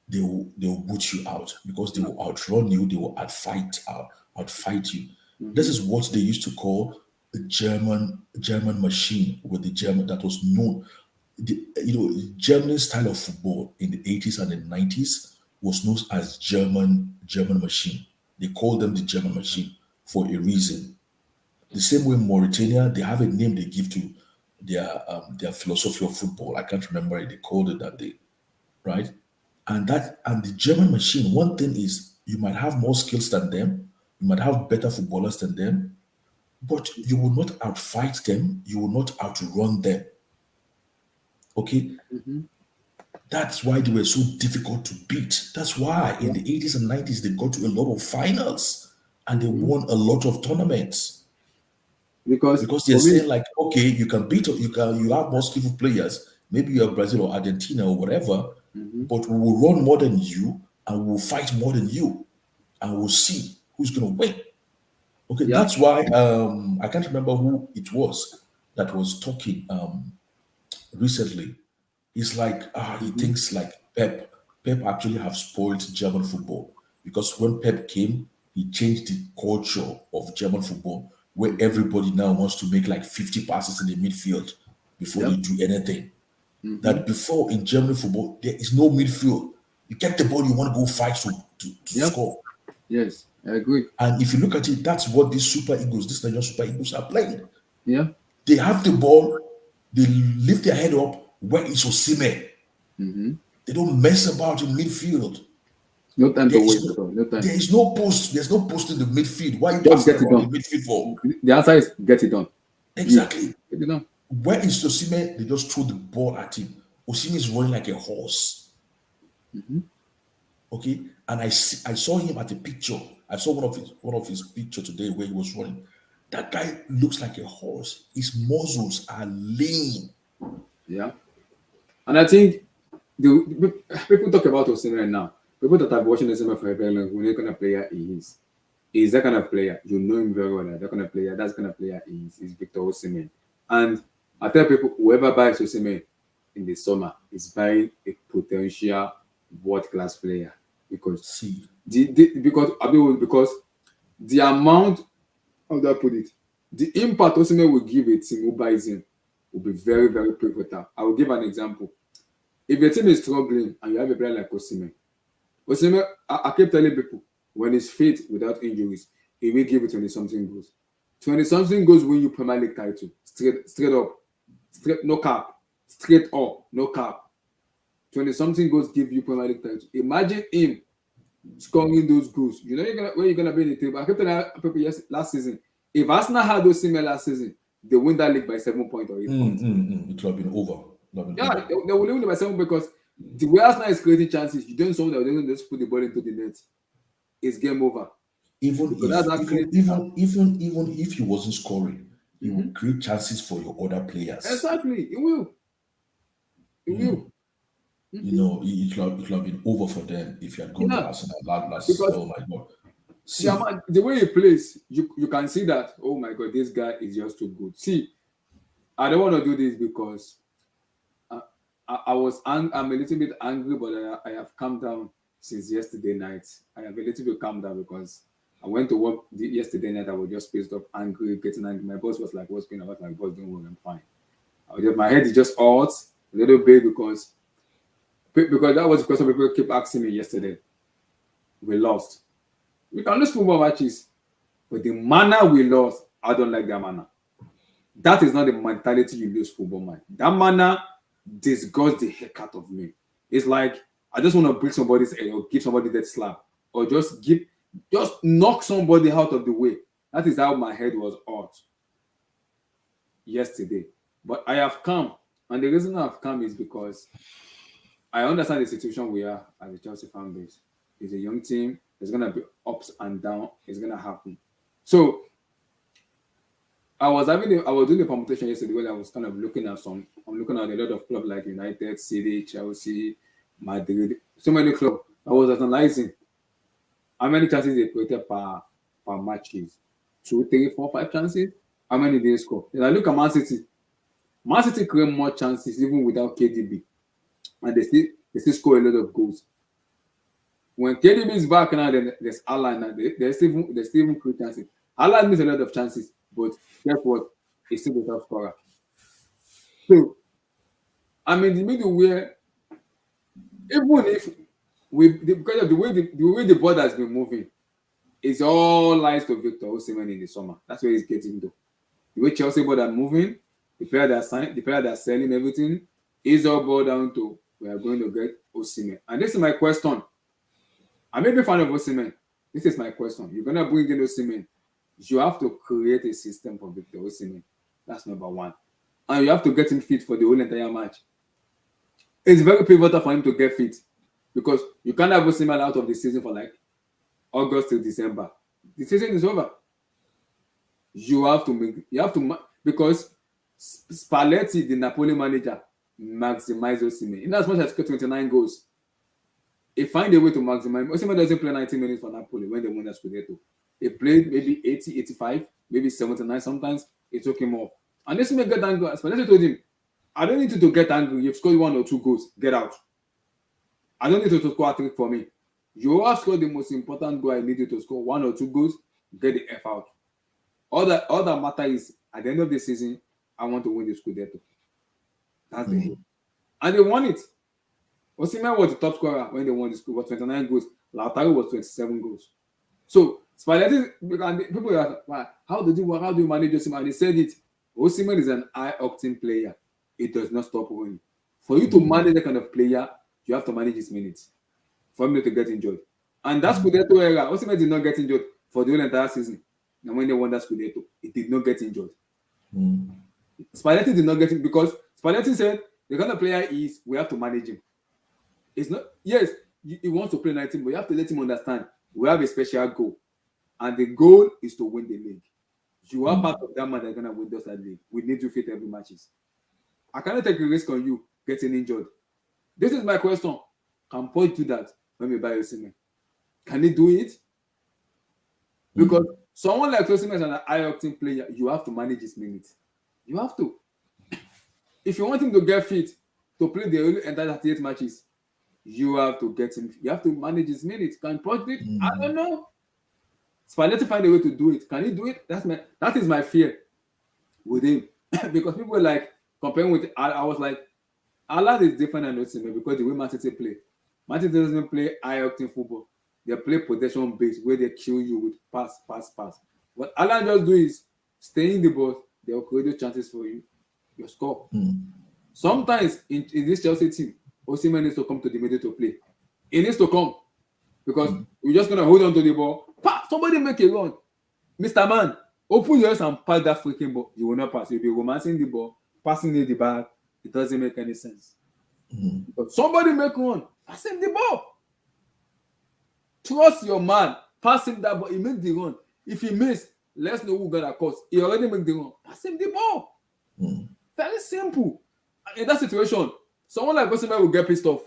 Speaker 2: They will boot you out because they will outrun you, they will outfight you. This is what they used to call the German machine, with the German that was known. German style of football in the 80s and the 90s was known as German machine. They called them the German machine for a reason. The same way Mauritania, they have a name they give to their philosophy of football. I can't remember it. They called it that day, right? And the German machine, one thing is you might have more skills than them, you might have better footballers than them, but you will not outfight them, you will not outrun them. Okay? That's why they were so difficult to beat. That's why in the 80s and 90s they got to a lot of finals and they won a lot of tournaments.
Speaker 1: Because
Speaker 2: They're
Speaker 1: for me,
Speaker 2: saying like, okay, you have more skillful players, maybe you're Brazil or Argentina or whatever, but we will run more than you and we will fight more than you and we'll see who's going to win. Okay,
Speaker 1: yeah,
Speaker 2: that's why I can't remember who it was that was talking recently. He's like, he thinks like Pep actually have spoiled German football because when Pep came, he changed the culture of German football where everybody now wants to make like 50 passes in the midfield before they
Speaker 1: Yep.
Speaker 2: do anything.
Speaker 1: Mm-hmm.
Speaker 2: That before in German football, there is no midfield. You get the ball, you want to go fight to
Speaker 1: Yep.
Speaker 2: score.
Speaker 1: Yes, I agree.
Speaker 2: And if you look at it, that's what these Super Eagles, these Nigerian Super Eagles are playing.
Speaker 1: Yeah.
Speaker 2: They have the ball, they lift their head up. Where is Osimhen?
Speaker 1: Mm-hmm.
Speaker 2: They don't mess about in midfield.
Speaker 1: No time
Speaker 2: There
Speaker 1: to
Speaker 2: is
Speaker 1: waste
Speaker 2: no,
Speaker 1: at all. No time.
Speaker 2: there is no post. There's no post in the midfield. Why are you
Speaker 1: Just
Speaker 2: passing
Speaker 1: get it
Speaker 2: around the
Speaker 1: done.
Speaker 2: midfield for?
Speaker 1: The answer is get it done. Yeah.
Speaker 2: Exactly.
Speaker 1: Get it done.
Speaker 2: Where is Osimhen? They just throw the ball at him. Osimhen is running like a horse.
Speaker 1: Mm-hmm.
Speaker 2: Okay, and I saw him at a picture. I saw one of his picture today where he was running. That guy looks like a horse. His muscles are lean.
Speaker 1: Yeah. And I think the people talk about Osimhen now. People that have watching Osimhen for a very long, we know what kind of player he is. He's that kind of player. You know him very well. That kind of player. That's the kind of player he is. He's Victor Osimhen. And I tell people, whoever buys Osimhen in the summer is buying a potential world-class player because
Speaker 2: See,
Speaker 1: because the amount, how do I put it, the impact Osimhen will give a team who buys him will be very, very pivotal. I will give an example. If a team is struggling and you have a player like Osimhen, I keep telling people when he's fit without injuries, he will give it 20 something goals. 20 something goals win you Premier League title. Straight up. Straight no cap. Straight up, no cap. 20 something goals give you Premier League title. Imagine him scoring those goals. You know where you're gonna be in the table. I kept telling people last season. If Arsenal had those similar last season, they win that league by 7 points or 8 points.
Speaker 2: it will have been over.
Speaker 1: Yeah, they will win by 7 because the way Arsenal is creating chances, you don't someone that doesn't just put the ball into the net. It's game over.
Speaker 2: Even if he wasn't scoring, he will create chances for your other players.
Speaker 1: Exactly, it will. It will.
Speaker 2: You know, it could have been over for them if he had gone to Arsenal last.
Speaker 1: Because
Speaker 2: Oh my God! See,
Speaker 1: the way he plays, you can see that. Oh my God, this guy is just too good. See, I don't want to do this because I'm a little bit angry, but I have calmed down since yesterday night. I have a little bit calmed down because I went to work yesterday night. I was just pissed off, angry, getting angry. My boss was like, "What's going on?" I was like, "Boss, don't worry, I'm fine." My head is just hot a little bit because that was the question people keep asking me yesterday. We lost. We can lose football matches, but the manner we lost, I don't like that manner. That is not the mentality you lose football, man. That manner disgusts the heck out of me. It's like I just want to break somebody's head or give somebody that slap or just knock somebody out of the way. That is how my head was hot yesterday. But I have come, and the reason I have come is because I understand the situation we are as a Chelsea fan base. It's a young team. There's gonna be ups and downs. It's gonna happen. So I was doing the permutation yesterday when I was kind of looking at I'm looking at a lot of clubs like United, City, Chelsea, Madrid, so many clubs. I was analyzing how many chances they created per matches. 2, 3, 4, 5 chances. How many they score? Then I look at Man City. Man City create more chances even without KDB. And they still score a lot of goals. When KDB is back now, then there's Haaland now. They still even create chances. Haaland makes a lot of chances, but guess what? He's still the top scorer. So I'm in the middle where even if because of the way the board has been moving, it's all lies to Victor Osimhen in the summer. That's where he's getting to. The way Chelsea board are moving, the player that signed, the player that's selling everything, is all boiled down to we are going to get Osimhen. And this is my question. I may be a fan of Osimhen. This is my question. You're gonna bring in Osimhen. You have to create a system for Victor Osimhen. That's number one. And you have to get him fit for the whole entire match. It's very pivotal for him to get fit because you can't have Osimhen out of the season for like August till December. The season is over. You have to because Spalletti, the Napoli manager, maximize Osimhen. In as much as he got 29 goals, he find a way to maximize. Osimhen doesn't play 90 minutes for Napoli when they won the Scudetto. He played maybe 80, 85, maybe 79 sometimes. It took him off. And Osimhen got angry. Spalletti told him, I don't need you to get angry. You've scored 1 or 2 goals. Get out. I don't need you to score a trick for me. You have scored the most important goal. I need you to score 1 or 2 goals. Get the F out. All that matter is at the end of the season, I want to win the Scudetto. That's the aim. And they won it. Osimhen was the top scorer when they won the Scudetto, was 29 goals. Lautaro was 27 goals. So Spalletti, people are like, why? How do you manage Osimhen? And they said it. Osimhen is an high-octane player. It does not stop winning. For you to manage that kind of player, you have to manage his minutes for him not to get injured. And that Scudetto era, Osimhen did not get injured for the whole entire season. And when they won that Scudetto, it did not get injured. Spalletti did not get it because Spalletti said the kind of player he is, we have to manage him. It's not, yes, he wants to play 19, but you have to let him understand we have a special goal. And the goal is to win the league. You are part of that man that's going to win that league. We need to fit every matches. I cannot take a risk on you getting injured. This is my question. Can Paul do that when we buy Osimhen? Can he do it? Because someone like Osimhen is an high-octane player, you have to manage his minutes. You have to. If you want him to get fit to play the entire 38 matches, you have to get him. You have to manage his minutes. Can Paul do it? I don't know. Spalletti find a way to do it. Can he do it? That is my fear with him. Because people were like comparing with I was like, Allard is different than Osimhen because the way Man City play. Man City doesn't play high-octane football. They play possession based where they kill you with pass. What Allard just do is stay in the box. They will create chances for you. You score. Sometimes in this Chelsea team, Osimhen needs to come to the middle to play. He needs to come because we're just gonna hold on to the ball. Somebody make a run. Mr. Man, open your ears and pass that freaking ball. You will not pass. You'll be romancing the ball, passing it the back. It doesn't make any sense. But somebody make one. Pass him the ball. Trust your man. Pass him that ball. He make the run. If he miss, let's know who got a course. He already make the run. Pass him the ball. Very simple. In that situation, someone like Osimhen will get pissed off.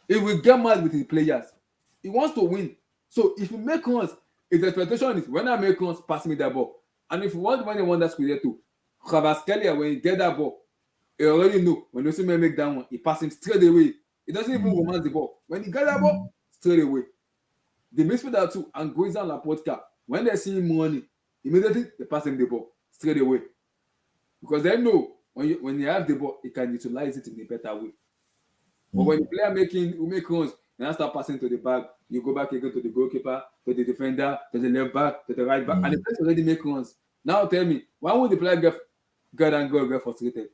Speaker 1: He will get mad with his players. He wants to win. So if you make runs, his expectation is when I make runs, pass me that ball. And if you want when you want that square too, Kvaratskhelia, when you get that ball, he already know when Osimhen make that one, he pass him straight away. He doesn't even romance the ball. When he get that ball, straight away. The midfielder too, and Guiza and Laporte, when they see him running, immediately they pass him the ball straight away. Because they know when you have the ball, you can utilize it in a better way. But when the player make runs, and I start passing to the back, you go back again to the goalkeeper, to the defender, to the left back, to the right back, and the player already make runs. Now tell me, why would the player get frustrated?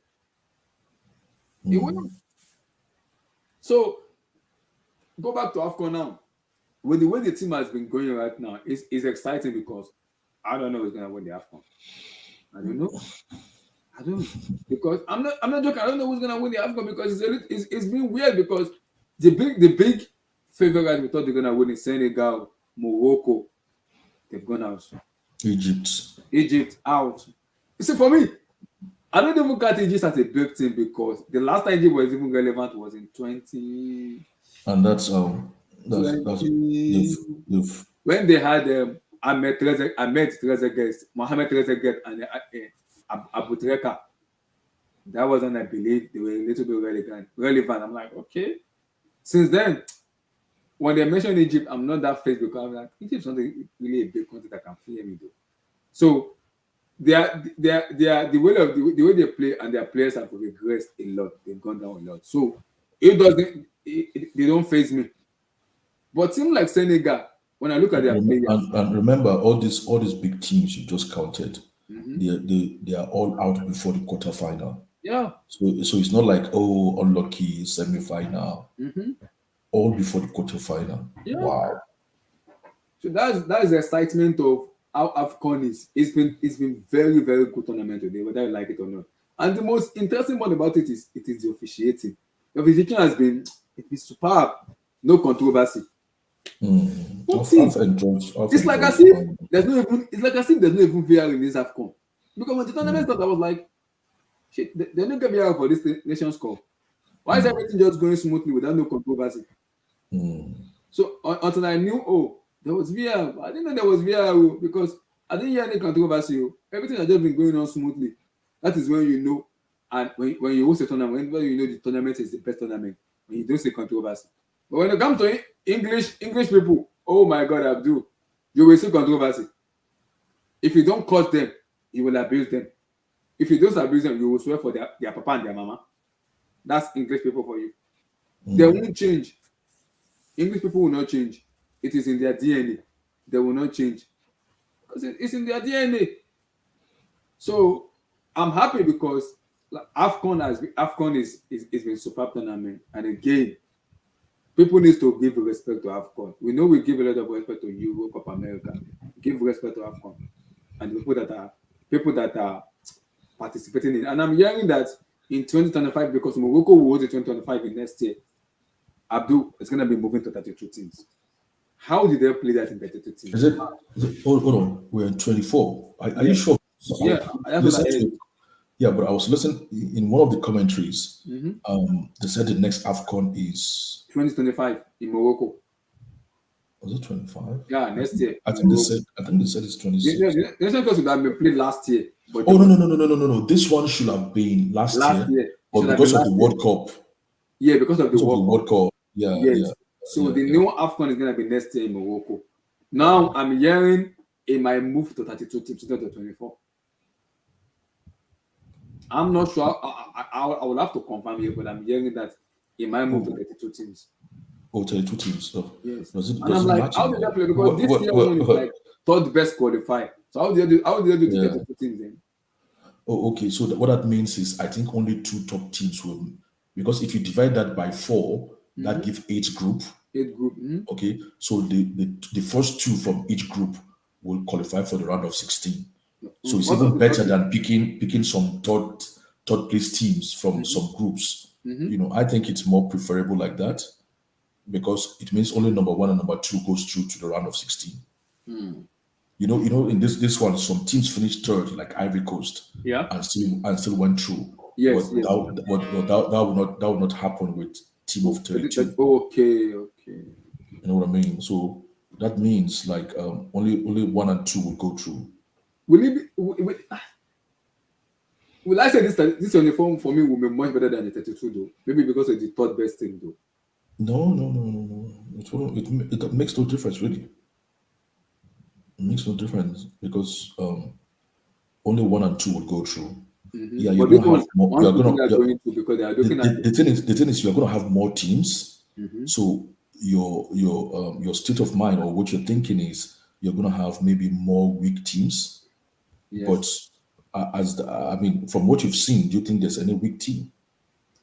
Speaker 1: He wouldn't. So go back to Afcon now. With the way the team has been going right now, it's exciting because I don't know who's gonna win the Afcon. I don't know. Because I'm not joking. I don't know who's gonna win the Afcon because it's been weird because the big favorite we thought they're gonna win is Senegal, Morocco. They've gone out. Egypt out. You see, for me, I don't even count Egypt as a big team because the last time Egypt was even relevant was in 20.
Speaker 2: And that's
Speaker 1: when they had Mohamed Trezeguet and Abu Treka. That was when I believe they were a little bit relevant. I'm like, okay. Since then, when they mention Egypt, I'm not that phased because I'm like, Egypt's not really a big country that can fear me though. So the way they play and their players have regressed a lot. They've gone down a lot. So they don't phase me. But teams like Senegal, when I look at their players,
Speaker 2: and remember all these big teams you just counted, they are all out before the quarterfinal.
Speaker 1: Yeah.
Speaker 2: So it's not like unlucky semi-final. All before the quarterfinal. Yeah. Wow.
Speaker 1: So that's the excitement of how Afcon is. It's been very, very good tournament today, whether you like it or not. And the most interesting part about it is the officiating. The officiating has been superb. No controversy. It's like as if there's no even VR in this Afcon. Because when the tournament started, I was like, shit, they don't get VR for this Nations Cup. Why is everything just going smoothly without no controversy? So until I knew, there was VR. I didn't know there was VR because I didn't hear any controversy. Everything has just been going on smoothly. That is when you know, and when you host a tournament, when you know the tournament is the best tournament, when you don't see controversy. But when it comes to English people, oh my God, Abdul, you will see controversy. If you don't curse them, you will abuse them. If you don't abuse them, you will swear for their papa and their mama. That's English people for you. They won't change. English people will not change. It is in their DNA. They will not change because it's in their DNA. So I'm happy because Afcon is been superb tournament, and again, people need to give respect to Afcon. We know we give a lot of respect to Euro, Copa America. Give respect to Afcon and the people that are participating in. And I'm hearing that in 2025, because Morocco will hold the 2025 in next year, Abdul is going to be moving to 32 teams. How did they play that in 32 teams?
Speaker 2: Hold on, we're in 24. Are you sure?
Speaker 1: Yeah, that's what I heard.
Speaker 2: Yeah, but I was listening in one of the commentaries. They said the next Afcon is
Speaker 1: 2025 in Morocco.
Speaker 2: Was it 25?
Speaker 1: Yeah, next year.
Speaker 2: I think they said it's 26.
Speaker 1: The next one should have been played last year. But
Speaker 2: no. This one should have been last year. But because of the World Cup.
Speaker 1: Yeah, because of the
Speaker 2: World Cup. Yeah,
Speaker 1: yes.
Speaker 2: Yeah.
Speaker 1: So the new Afcon is going to be next year in Morocco. Now I'm hearing it might move to 32 teams instead of 24. I'm not sure. I will have to confirm here, but I'm hearing that it might move to 32 teams.
Speaker 2: Oh, 32 teams. Oh.
Speaker 1: Yes.
Speaker 2: And I'm
Speaker 1: like, how did they play? Because this year one is like third best qualified. So how did they do 32 teams then?
Speaker 2: Oh, okay. So what that means is I think only 2 top teams will, because if you divide that by 4, that gives 8 group.
Speaker 1: 8 group.
Speaker 2: Okay. So the first 2 from each group will qualify for the round of 16. So it's even better than picking some third place teams from some groups. I think it's more preferable like that, because it means only number 1 and number 2 goes through to the round of 16. In this one, some teams finished third, like Ivory Coast, and still went through.
Speaker 1: Yes,
Speaker 2: that would not happen with team of 32.
Speaker 1: Okay.
Speaker 2: You know what I mean? So that means like only 1 and 2 will go through.
Speaker 1: Will I say this uniform for me will be much better than the 32 though? Maybe because of the third best team though.
Speaker 2: No. It makes no difference really. It makes no difference because only 1 and 2 will go through. Yeah, you're going to have more. The thing is, you're going to have more teams. So your state of mind or what you're thinking is you're going to have maybe more weak teams. Yes. But from what you've seen, do you think there's any weak team?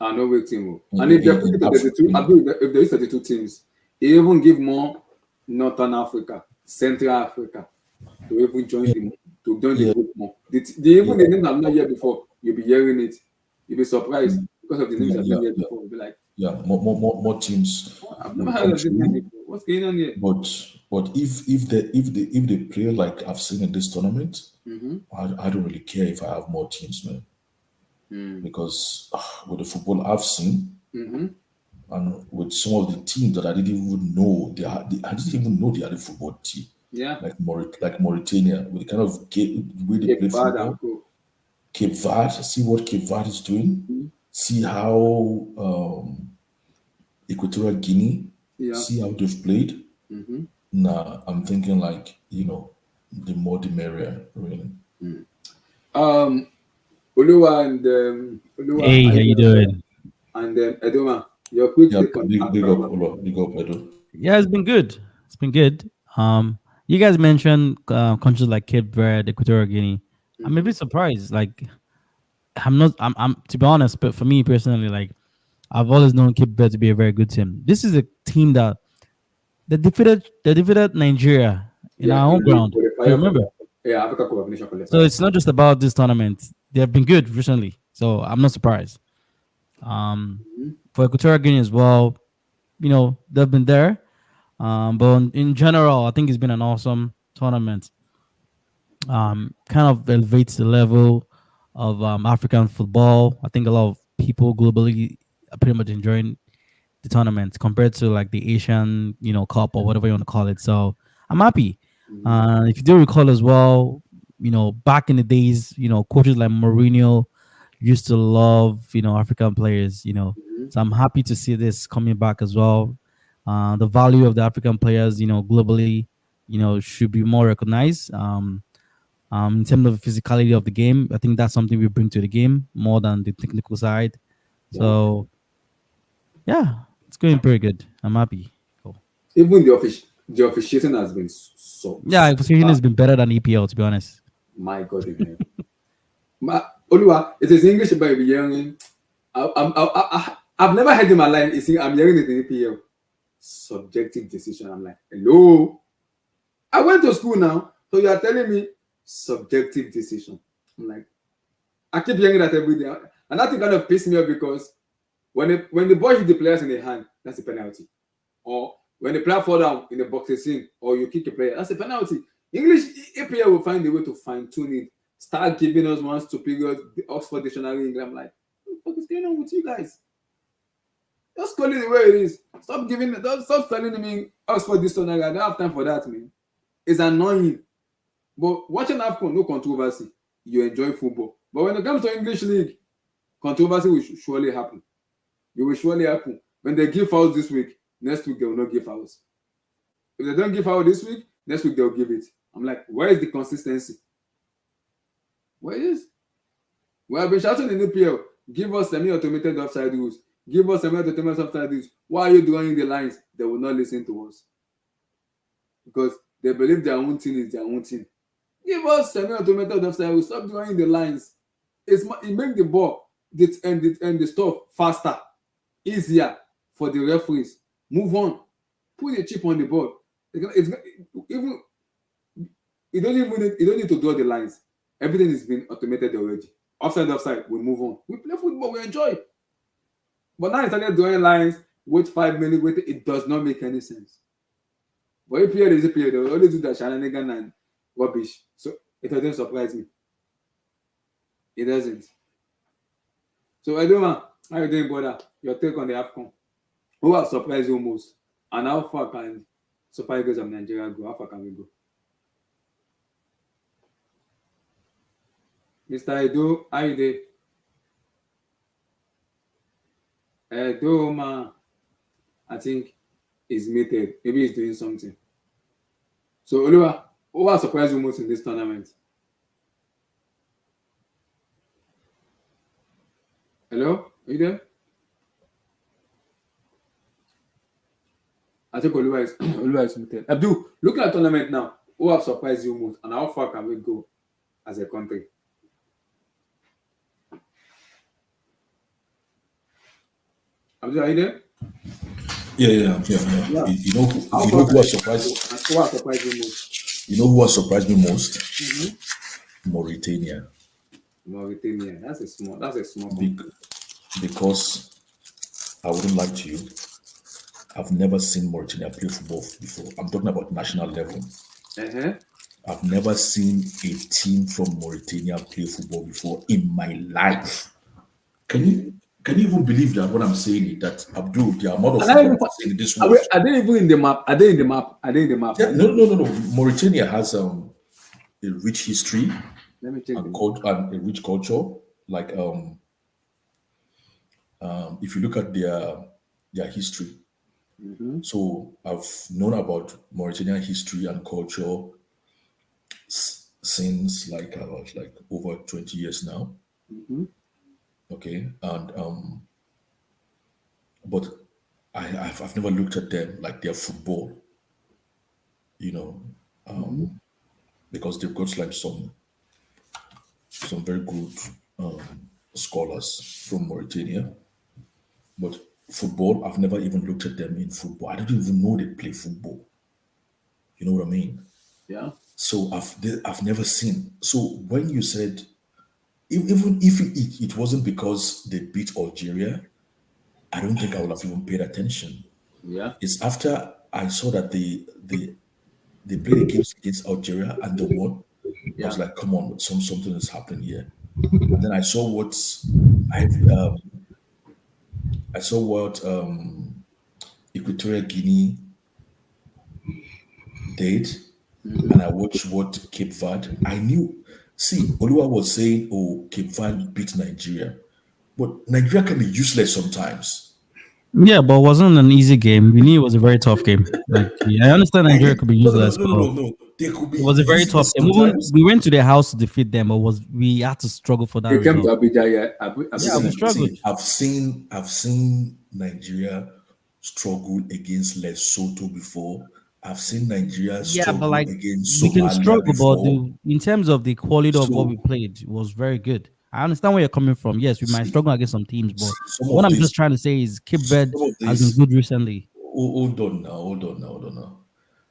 Speaker 1: No weak team. And if there is 32 teams, they even give more Northern Africa, Central Africa to even join the group more. The names I'm not here before, you'll be hearing it. You'll be surprised because of the names I've been here before. You'll be like,
Speaker 2: more teams.
Speaker 1: I've never heard of this name before. What's going on here?
Speaker 2: But if they play like I've seen in this tournament, I don't really care if I have more teams, man. Because with the football I've seen, and with some of the teams that I didn't even know they had a football team.
Speaker 1: Yeah,
Speaker 2: like Mauritania, with the kind of way they play football. Cape Verde, see what Cape Verde is doing. See how Equatorial Guinea, see how they've played. Nah, I'm thinking like the more the merrier, really.
Speaker 1: Oluwa and
Speaker 3: hey, how you doing?
Speaker 1: And Edoma, your quick take on
Speaker 2: big up, Edo.
Speaker 3: Yeah, it's been good. You guys mentioned countries like Cape Verde, Equatorial Guinea. I'm a bit surprised. Like, I'm to be honest, but for me personally, like, I've always known Cape Verde to be a very good team. This is a team that they defeated Nigeria in our own ground. Remember?
Speaker 1: Yeah, Africa Cup of Nations.
Speaker 3: So it's not just about this tournament. They have been good recently, so I'm not surprised. For Equatorial Guinea as well, they've been there. But in general, I think it's been an awesome tournament. Kind of elevates the level of African football. I think a lot of people globally are pretty much enjoying the tournament compared to like the Asian, Cup or whatever you want to call it. So I'm happy. If you do recall as well, back in the days, coaches like Mourinho used to love, African players, So I'm happy to see this coming back as well. The value of the African players, globally, should be more recognized. In terms of physicality of the game, I think that's something we bring to the game more than the technical side. So yeah, it's going pretty good. I'm happy. Cool.
Speaker 1: Even the officiating has been
Speaker 3: Yeah, officiating
Speaker 1: bad.
Speaker 3: has been better than EPL, to be honest.
Speaker 1: My God in heaven. Oluwa, it is English by hearing. I've never heard in my life. I'm hearing it in EPL. Subjective decision. I'm like, hello. I went to school now, so you are telling me subjective decision. I'm like, I keep hearing that every day, and that thing kind of pissed me off because when the ball hit the players in the hand, that's a penalty. Or when the player fall down in the boxing scene, or you kick a player, that's a penalty. English APL will find a way to fine tune it. Start giving us one stupid the Oxford Dictionary English. I'm like, what is going on with you guys? Just call it the way it is. Stop telling me Oxford Dictionary. I don't have time for that, man. It's annoying. But watching Afcon, no controversy. You enjoy football. But when it comes to English League, controversy will surely happen. It will surely happen. When they give fouls this week, next week they will not give fouls. If they don't give foul this week, next week they'll give it. I'm like, where is the consistency? Where is? We have been shouting in EPL, give us semi-automated offside rules. Give us semi-automated offside rules. Why are you drawing the lines? They will not listen to us. Because they believe their own thing is their own thing. Give us semi-automated offside rules. Stop drawing the lines. It makes the ball and the stuff faster, easier for the referees. Move on. Put a chip on the ball. You don't need to draw the lines. Everything is been automated already. Offside, we move on. We play football, we enjoy. But now instead of drawing lines, wait 5 minutes, it does not make any sense. But EPL is EPL, they will always do that shenanigan and rubbish. So it doesn't surprise me. It doesn't. So Edoma, how are you doing, brother? Your take on the Afcon. Who has surprised you most? And how far can Super Eagles of Nigeria go? How far can we go? Mr. Edo, how you doing? Edoma, I think is muted. Maybe he's doing something. So Oluwa, who has surprised you most in this tournament? Hello? Are you there? I think Oluwa is muted. Abdul, look at the tournament now. Who have surprised you most and how far can we go as a country? Abdul, are you there?
Speaker 2: Yeah. You know who has surprised?
Speaker 1: Who has surprised you most?
Speaker 2: You know who has surprised me most?
Speaker 1: Mm-hmm.
Speaker 2: Mauritania.
Speaker 1: That's a small country.
Speaker 2: Because I wouldn't lie to you, I've never seen Mauritania play football before. I'm talking about national level. I've never seen a team from Mauritania play football before in my life. Can you even believe that what I'm saying is that Abdul, the amount of football I'm saying in this world?
Speaker 1: Are they even in the map? Are they in the map?
Speaker 2: Yeah, no. Mauritania has a rich history
Speaker 1: Let me check
Speaker 2: and a rich culture. Like if you look at their history.
Speaker 1: Mm-hmm.
Speaker 2: So I've known about Mauritanian history and culture since about over 20 years now.
Speaker 1: Mm-hmm.
Speaker 2: Okay, and but I've never looked at them like their football, because they've got like some very good scholars from Mauritania, but football, I've never even looked at them in football. I don't even know they play football. You know what I mean?
Speaker 1: Yeah.
Speaker 2: So I've never seen. So when you said, even if it wasn't because they beat Algeria, I don't think I would have even paid attention.
Speaker 1: Yeah.
Speaker 2: It's after I saw that they played a game against Algeria and they won. I was like, come on, something is happening here. And then I saw what Equatorial Guinea did, and I watched what Cape Verde. I knew. See, Oluwa was saying, "Oh, Cape Verde beat Nigeria," but Nigeria can be useless sometimes.
Speaker 3: Yeah, but it wasn't an easy game. We knew it was a very tough game. I understand Nigeria could be useless,
Speaker 2: No. There could be
Speaker 3: It was a very
Speaker 2: easily
Speaker 3: tough game. Even
Speaker 2: sometimes.
Speaker 3: we went to their house to defeat them, but we had to struggle for that
Speaker 1: They came to
Speaker 3: result.
Speaker 1: Abuja, yeah.
Speaker 3: Yeah, we
Speaker 1: Abuja.
Speaker 3: struggled.
Speaker 2: I've seen Nigeria struggle against Lesotho before. I've seen Nigeria
Speaker 3: Yeah, but
Speaker 2: struggle
Speaker 3: like
Speaker 2: against
Speaker 3: we can
Speaker 2: Somalia
Speaker 3: struggle, but
Speaker 2: before.
Speaker 3: in terms of the quality of what we
Speaker 2: So
Speaker 3: played, it was very good. I understand where you're coming from. Yes, we might
Speaker 2: see,
Speaker 3: struggle against some teams, but
Speaker 2: some
Speaker 3: what
Speaker 2: of
Speaker 3: I'm
Speaker 2: this,
Speaker 3: just trying to say is Cape Verde
Speaker 2: some of
Speaker 3: has been
Speaker 2: this.
Speaker 3: good recently.
Speaker 2: Hold on now.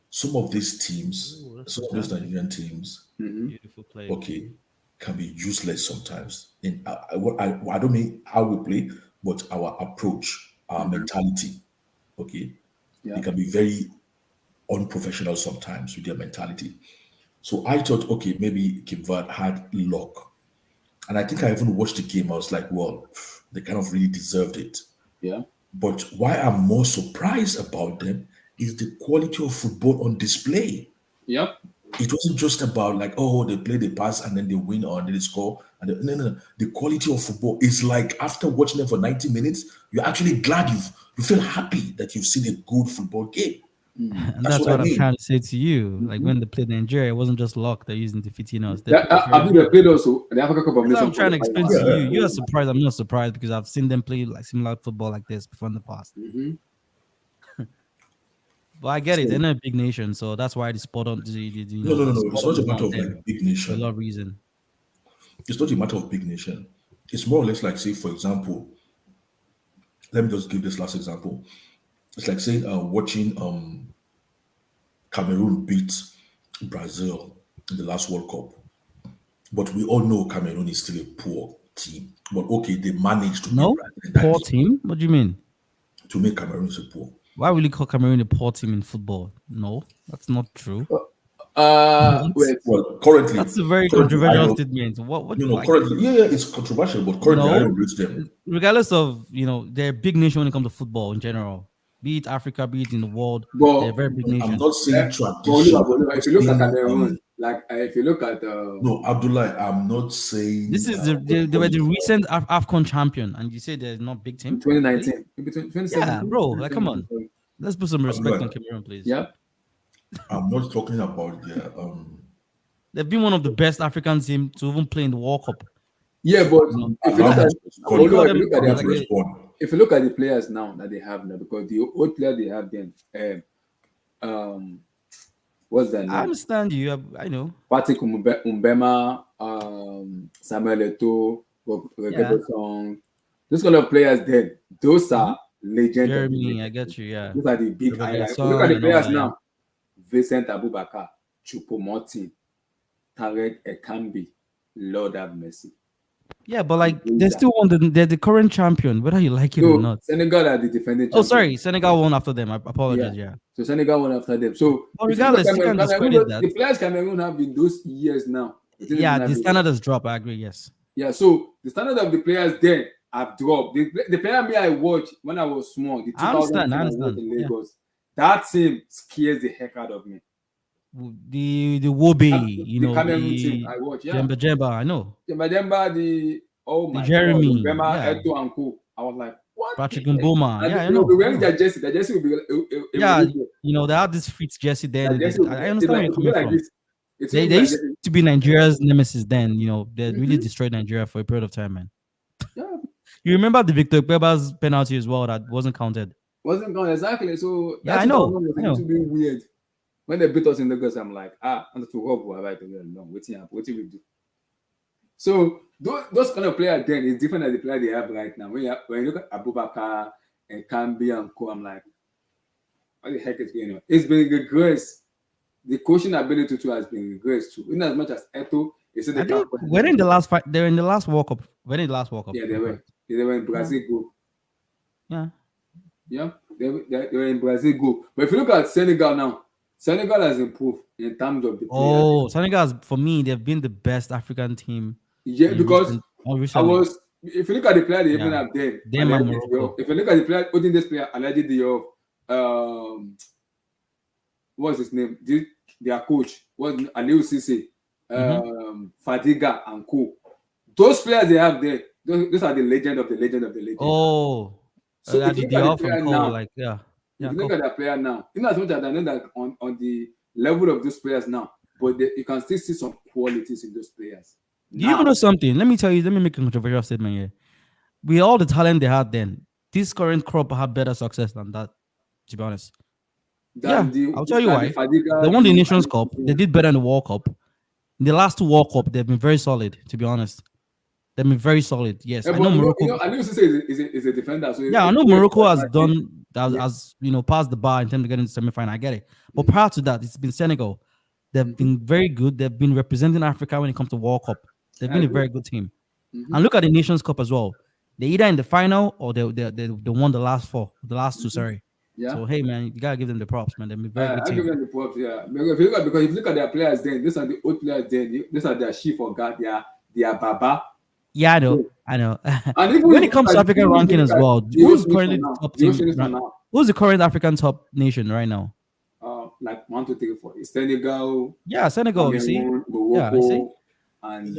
Speaker 2: Some of these teams,
Speaker 3: Oh, that's
Speaker 2: some of these
Speaker 3: fantastic.
Speaker 2: Nigerian teams,
Speaker 3: Beautiful play.
Speaker 2: okay, can be useless sometimes. In I don't mean how we play, but our approach, our mentality. Okay, they
Speaker 1: Yeah.
Speaker 2: can be very unprofessional sometimes with their mentality. So I thought, okay, maybe Cape Verde had luck, and I think I even watched the game. I was like, well, they kind of really deserved it.
Speaker 1: Yeah.
Speaker 2: But why I'm more surprised about them is the quality of football on display.
Speaker 1: Yep.
Speaker 2: It wasn't just about like, oh, they play the pass and then they win or they score. And no. The quality of football is like after watching them for 90 minutes, you're actually glad you feel happy that you've seen a good football game.
Speaker 3: And
Speaker 2: That's
Speaker 3: that's
Speaker 2: what I
Speaker 3: what I'm
Speaker 2: mean.
Speaker 3: trying to say to you. Like when they played Nigeria, it wasn't just luck they're using defeating us. They
Speaker 1: That,
Speaker 3: played very
Speaker 1: I think they
Speaker 3: well.
Speaker 1: played also the Africa Cup of
Speaker 3: That's what I'm
Speaker 1: Nations
Speaker 3: trying to
Speaker 1: qualifying
Speaker 3: explain to
Speaker 1: match.
Speaker 3: you.
Speaker 2: Yeah.
Speaker 3: You are surprised. I'm not surprised because I've seen them play like similar football like this before in the past. But I get it. They're
Speaker 2: So
Speaker 3: not a big nation, so that's why the sport on the
Speaker 2: no. It's
Speaker 3: sport
Speaker 2: not a
Speaker 3: is
Speaker 2: matter
Speaker 3: on
Speaker 2: of
Speaker 3: them
Speaker 2: like big
Speaker 3: for a lot
Speaker 2: nation.
Speaker 3: of reason.
Speaker 2: It's not a matter of big nation. It's more or less like, say, for example, let me just give this last example. It's like saying watching Cameroon beat Brazil in the last World Cup. But we all know Cameroon is still a poor team. But okay, they managed to beat
Speaker 3: No,
Speaker 2: Brazil in that
Speaker 3: poor
Speaker 2: game
Speaker 3: team. What do you mean?
Speaker 2: to make Cameroon so poor.
Speaker 3: Why will you call Cameroon a poor team in football? No, that's not true. What?
Speaker 1: Wait.
Speaker 2: Well,
Speaker 3: That's a very
Speaker 2: currently I
Speaker 3: controversial
Speaker 2: don't.
Speaker 3: statement. What
Speaker 2: No,
Speaker 3: like
Speaker 2: currently, it's controversial, but currently I
Speaker 3: no?
Speaker 2: don't rate them.
Speaker 3: Regardless of they're a big nation when it comes to football in general. Be it Africa, be it in the world, they're a
Speaker 1: But
Speaker 3: very big
Speaker 2: I'm
Speaker 3: nation.
Speaker 2: not saying
Speaker 1: Oliver,
Speaker 2: tradition. I'm
Speaker 1: Oliver,
Speaker 2: not
Speaker 1: if you look at
Speaker 2: saying
Speaker 1: Cameroon, like if you look at
Speaker 2: no, Abdullah. I'm not
Speaker 3: This
Speaker 2: saying
Speaker 3: is
Speaker 2: what you
Speaker 3: they
Speaker 2: call
Speaker 3: were
Speaker 2: it.
Speaker 3: the recent Afcon champion, and you say they're not big
Speaker 1: in
Speaker 3: team, really?
Speaker 1: 2019, between
Speaker 3: Yeah,
Speaker 1: 2017,
Speaker 3: bro. Like, come on. Let's put some respect
Speaker 2: Abdullah,
Speaker 3: on Cameroon, please.
Speaker 1: Yeah.
Speaker 2: I'm not talking about their
Speaker 3: They've been one of the best African team to even play in the World Cup.
Speaker 1: Yeah, but
Speaker 3: You know,
Speaker 1: if you
Speaker 2: allow
Speaker 1: look
Speaker 2: me
Speaker 1: at
Speaker 2: to
Speaker 3: I wouldn't
Speaker 2: respond.
Speaker 3: call
Speaker 1: Oliver, if you
Speaker 3: them
Speaker 1: look at
Speaker 2: Allow me
Speaker 1: their
Speaker 2: to
Speaker 3: like
Speaker 2: respond.
Speaker 1: if you look at the players now that they have now, because the old player they have then, what's their
Speaker 3: I
Speaker 1: name?
Speaker 3: understand you. I know.
Speaker 1: Patrick Umbema, Samuel Eto'o,
Speaker 3: Yeah,
Speaker 1: Regebe Song, those kind of players then, those
Speaker 3: hmm
Speaker 1: are legend of the
Speaker 3: Jeremy, I
Speaker 1: legend.
Speaker 3: get you. Yeah,
Speaker 1: Those are the big
Speaker 3: Rebecca
Speaker 1: highlights. If you look at
Speaker 3: Song
Speaker 1: the
Speaker 3: and all
Speaker 1: players
Speaker 3: that. Yeah,
Speaker 1: now, Vincent Abubakar, Chupo Martin, Tarek Ekambi, Lord have mercy.
Speaker 3: yeah, but like they're
Speaker 1: Windsor.
Speaker 3: still they're the current champion, whether you like it or
Speaker 1: No,
Speaker 3: not.
Speaker 1: Senegal are the defending
Speaker 3: Oh,
Speaker 1: champion.
Speaker 3: sorry, Senegal won after them. I
Speaker 1: Yeah.
Speaker 3: apologize. Yeah,
Speaker 1: So Senegal won after them. So
Speaker 3: but
Speaker 1: if you look at
Speaker 3: regardless, you
Speaker 1: Cameroon,
Speaker 3: can discredit that.
Speaker 1: the players Cameroon have in those years now, the thing is
Speaker 3: Yeah,
Speaker 1: not
Speaker 3: the
Speaker 1: big.
Speaker 3: standard has dropped. I agree. Yes.
Speaker 1: Yeah, so the standard of the players then have dropped. The player me I watched when I was small, the
Speaker 3: I
Speaker 1: 2000
Speaker 3: understand. I
Speaker 1: team I watched
Speaker 3: understand.
Speaker 1: in
Speaker 3: Yeah.
Speaker 1: Lagos, that team scares the heck out of me.
Speaker 3: The Wobe,
Speaker 1: The Cameroon team I watched, yeah.
Speaker 3: Jemba. I know.
Speaker 1: Remember oh
Speaker 3: The
Speaker 1: my God,
Speaker 3: Jeremy.
Speaker 1: Mbema,
Speaker 3: Yeah.
Speaker 1: Eto and Co. I was like, what
Speaker 3: Patrick
Speaker 1: the heck?
Speaker 3: Mboma.
Speaker 1: And
Speaker 3: Yeah, I
Speaker 1: they will
Speaker 3: know.
Speaker 1: be
Speaker 3: I
Speaker 1: wearing
Speaker 3: know.
Speaker 1: their jersey. Their jersey will be
Speaker 3: Yeah,
Speaker 1: a
Speaker 3: they have this Fritz Jesse then.
Speaker 1: their jersey will be
Speaker 3: I understand where
Speaker 1: like,
Speaker 3: you're
Speaker 1: it will be
Speaker 3: coming
Speaker 1: like
Speaker 3: from.
Speaker 1: this. It will be
Speaker 3: They
Speaker 1: like
Speaker 3: used
Speaker 1: this.
Speaker 3: to be Nigeria's nemesis then. They really
Speaker 1: Mhm.
Speaker 3: destroyed Nigeria for a period of time, man.
Speaker 1: Yeah.
Speaker 3: You remember the Victor Beba's penalty as well that wasn't counted.
Speaker 1: Wasn't gone exactly. So
Speaker 3: Yeah,
Speaker 1: that
Speaker 3: I know.
Speaker 1: 2000 was
Speaker 3: I
Speaker 1: a
Speaker 3: know.
Speaker 1: little bit weird. When they beat us in Lagos, I'm like, I'm to hope we're right again. No, what we do? So those kind of players then is different than the player they have right now. When you look at Abubakar and Kambi and Co, I'm like, what the heck is going on? It's been regressed. The coaching ability too has been regressed too. In as much as Eto is in the
Speaker 3: I think
Speaker 1: camp.
Speaker 3: we're in the last fight. They're in the last World Cup. We're in the last World Cup.
Speaker 1: Yeah, they were. They were in Brazil go.
Speaker 3: Yeah.
Speaker 1: Yeah, they were in Brazil go. But if you look at Senegal now, Senegal has improved in terms of the players.
Speaker 3: Oh, Senegal, for me, they've been the best African team.
Speaker 1: Yeah, because
Speaker 3: recently.
Speaker 1: if you look at the player they even
Speaker 3: Yeah.
Speaker 1: have there,
Speaker 3: Them and Morocco.
Speaker 1: if you look at the player, putting this player, Alhaji Diop, what's his name? Their coach, was Aliou Cisse, Fadiga and Co. Those players they have there, those are the legend of the legend of the legend.
Speaker 3: Oh,
Speaker 1: so if you look at the player now,
Speaker 3: like
Speaker 1: if you look at that player now, in as much as I know that on the level of those players now, but you can still see some qualities in those players.
Speaker 3: Do you even know something? Let me tell you. Let me make a controversial statement here. With all the talent they had then, this current crop had better success than that. To be honest, I'll tell you why. They won the Nations Cup. They did better in the World Cup. In the last two World Cup, they've been very solid. To be honest, they've been very solid. Yes, I know Morocco.
Speaker 1: I know you say is a defender. So
Speaker 3: I know Morocco has done as passed the bar in terms of getting to semi-final. I get it. But prior to that, it's been Senegal. They've been very good. They've been representing Africa when it comes to World Cup. They've been a very good team. And look at the Nations Cup as well. They're either in the final or they won the last two. Sorry.
Speaker 1: Yeah.
Speaker 3: So hey man, you gotta give them the props, man. They're a very good
Speaker 1: I
Speaker 3: team.
Speaker 1: give them the props, yeah. Because if you look at their players, then these are the old players. Then these are their chief or guard. They are Baba.
Speaker 3: Yeah, I know. And when it comes to African ranking as well, who's currently top team? Who's the current African top nation right now?
Speaker 1: Like 1, 2, 3, 4. It's Senegal.
Speaker 3: Yeah, Senegal.
Speaker 1: Cameroon,
Speaker 3: you see,
Speaker 1: Morocco,
Speaker 3: you see.
Speaker 1: And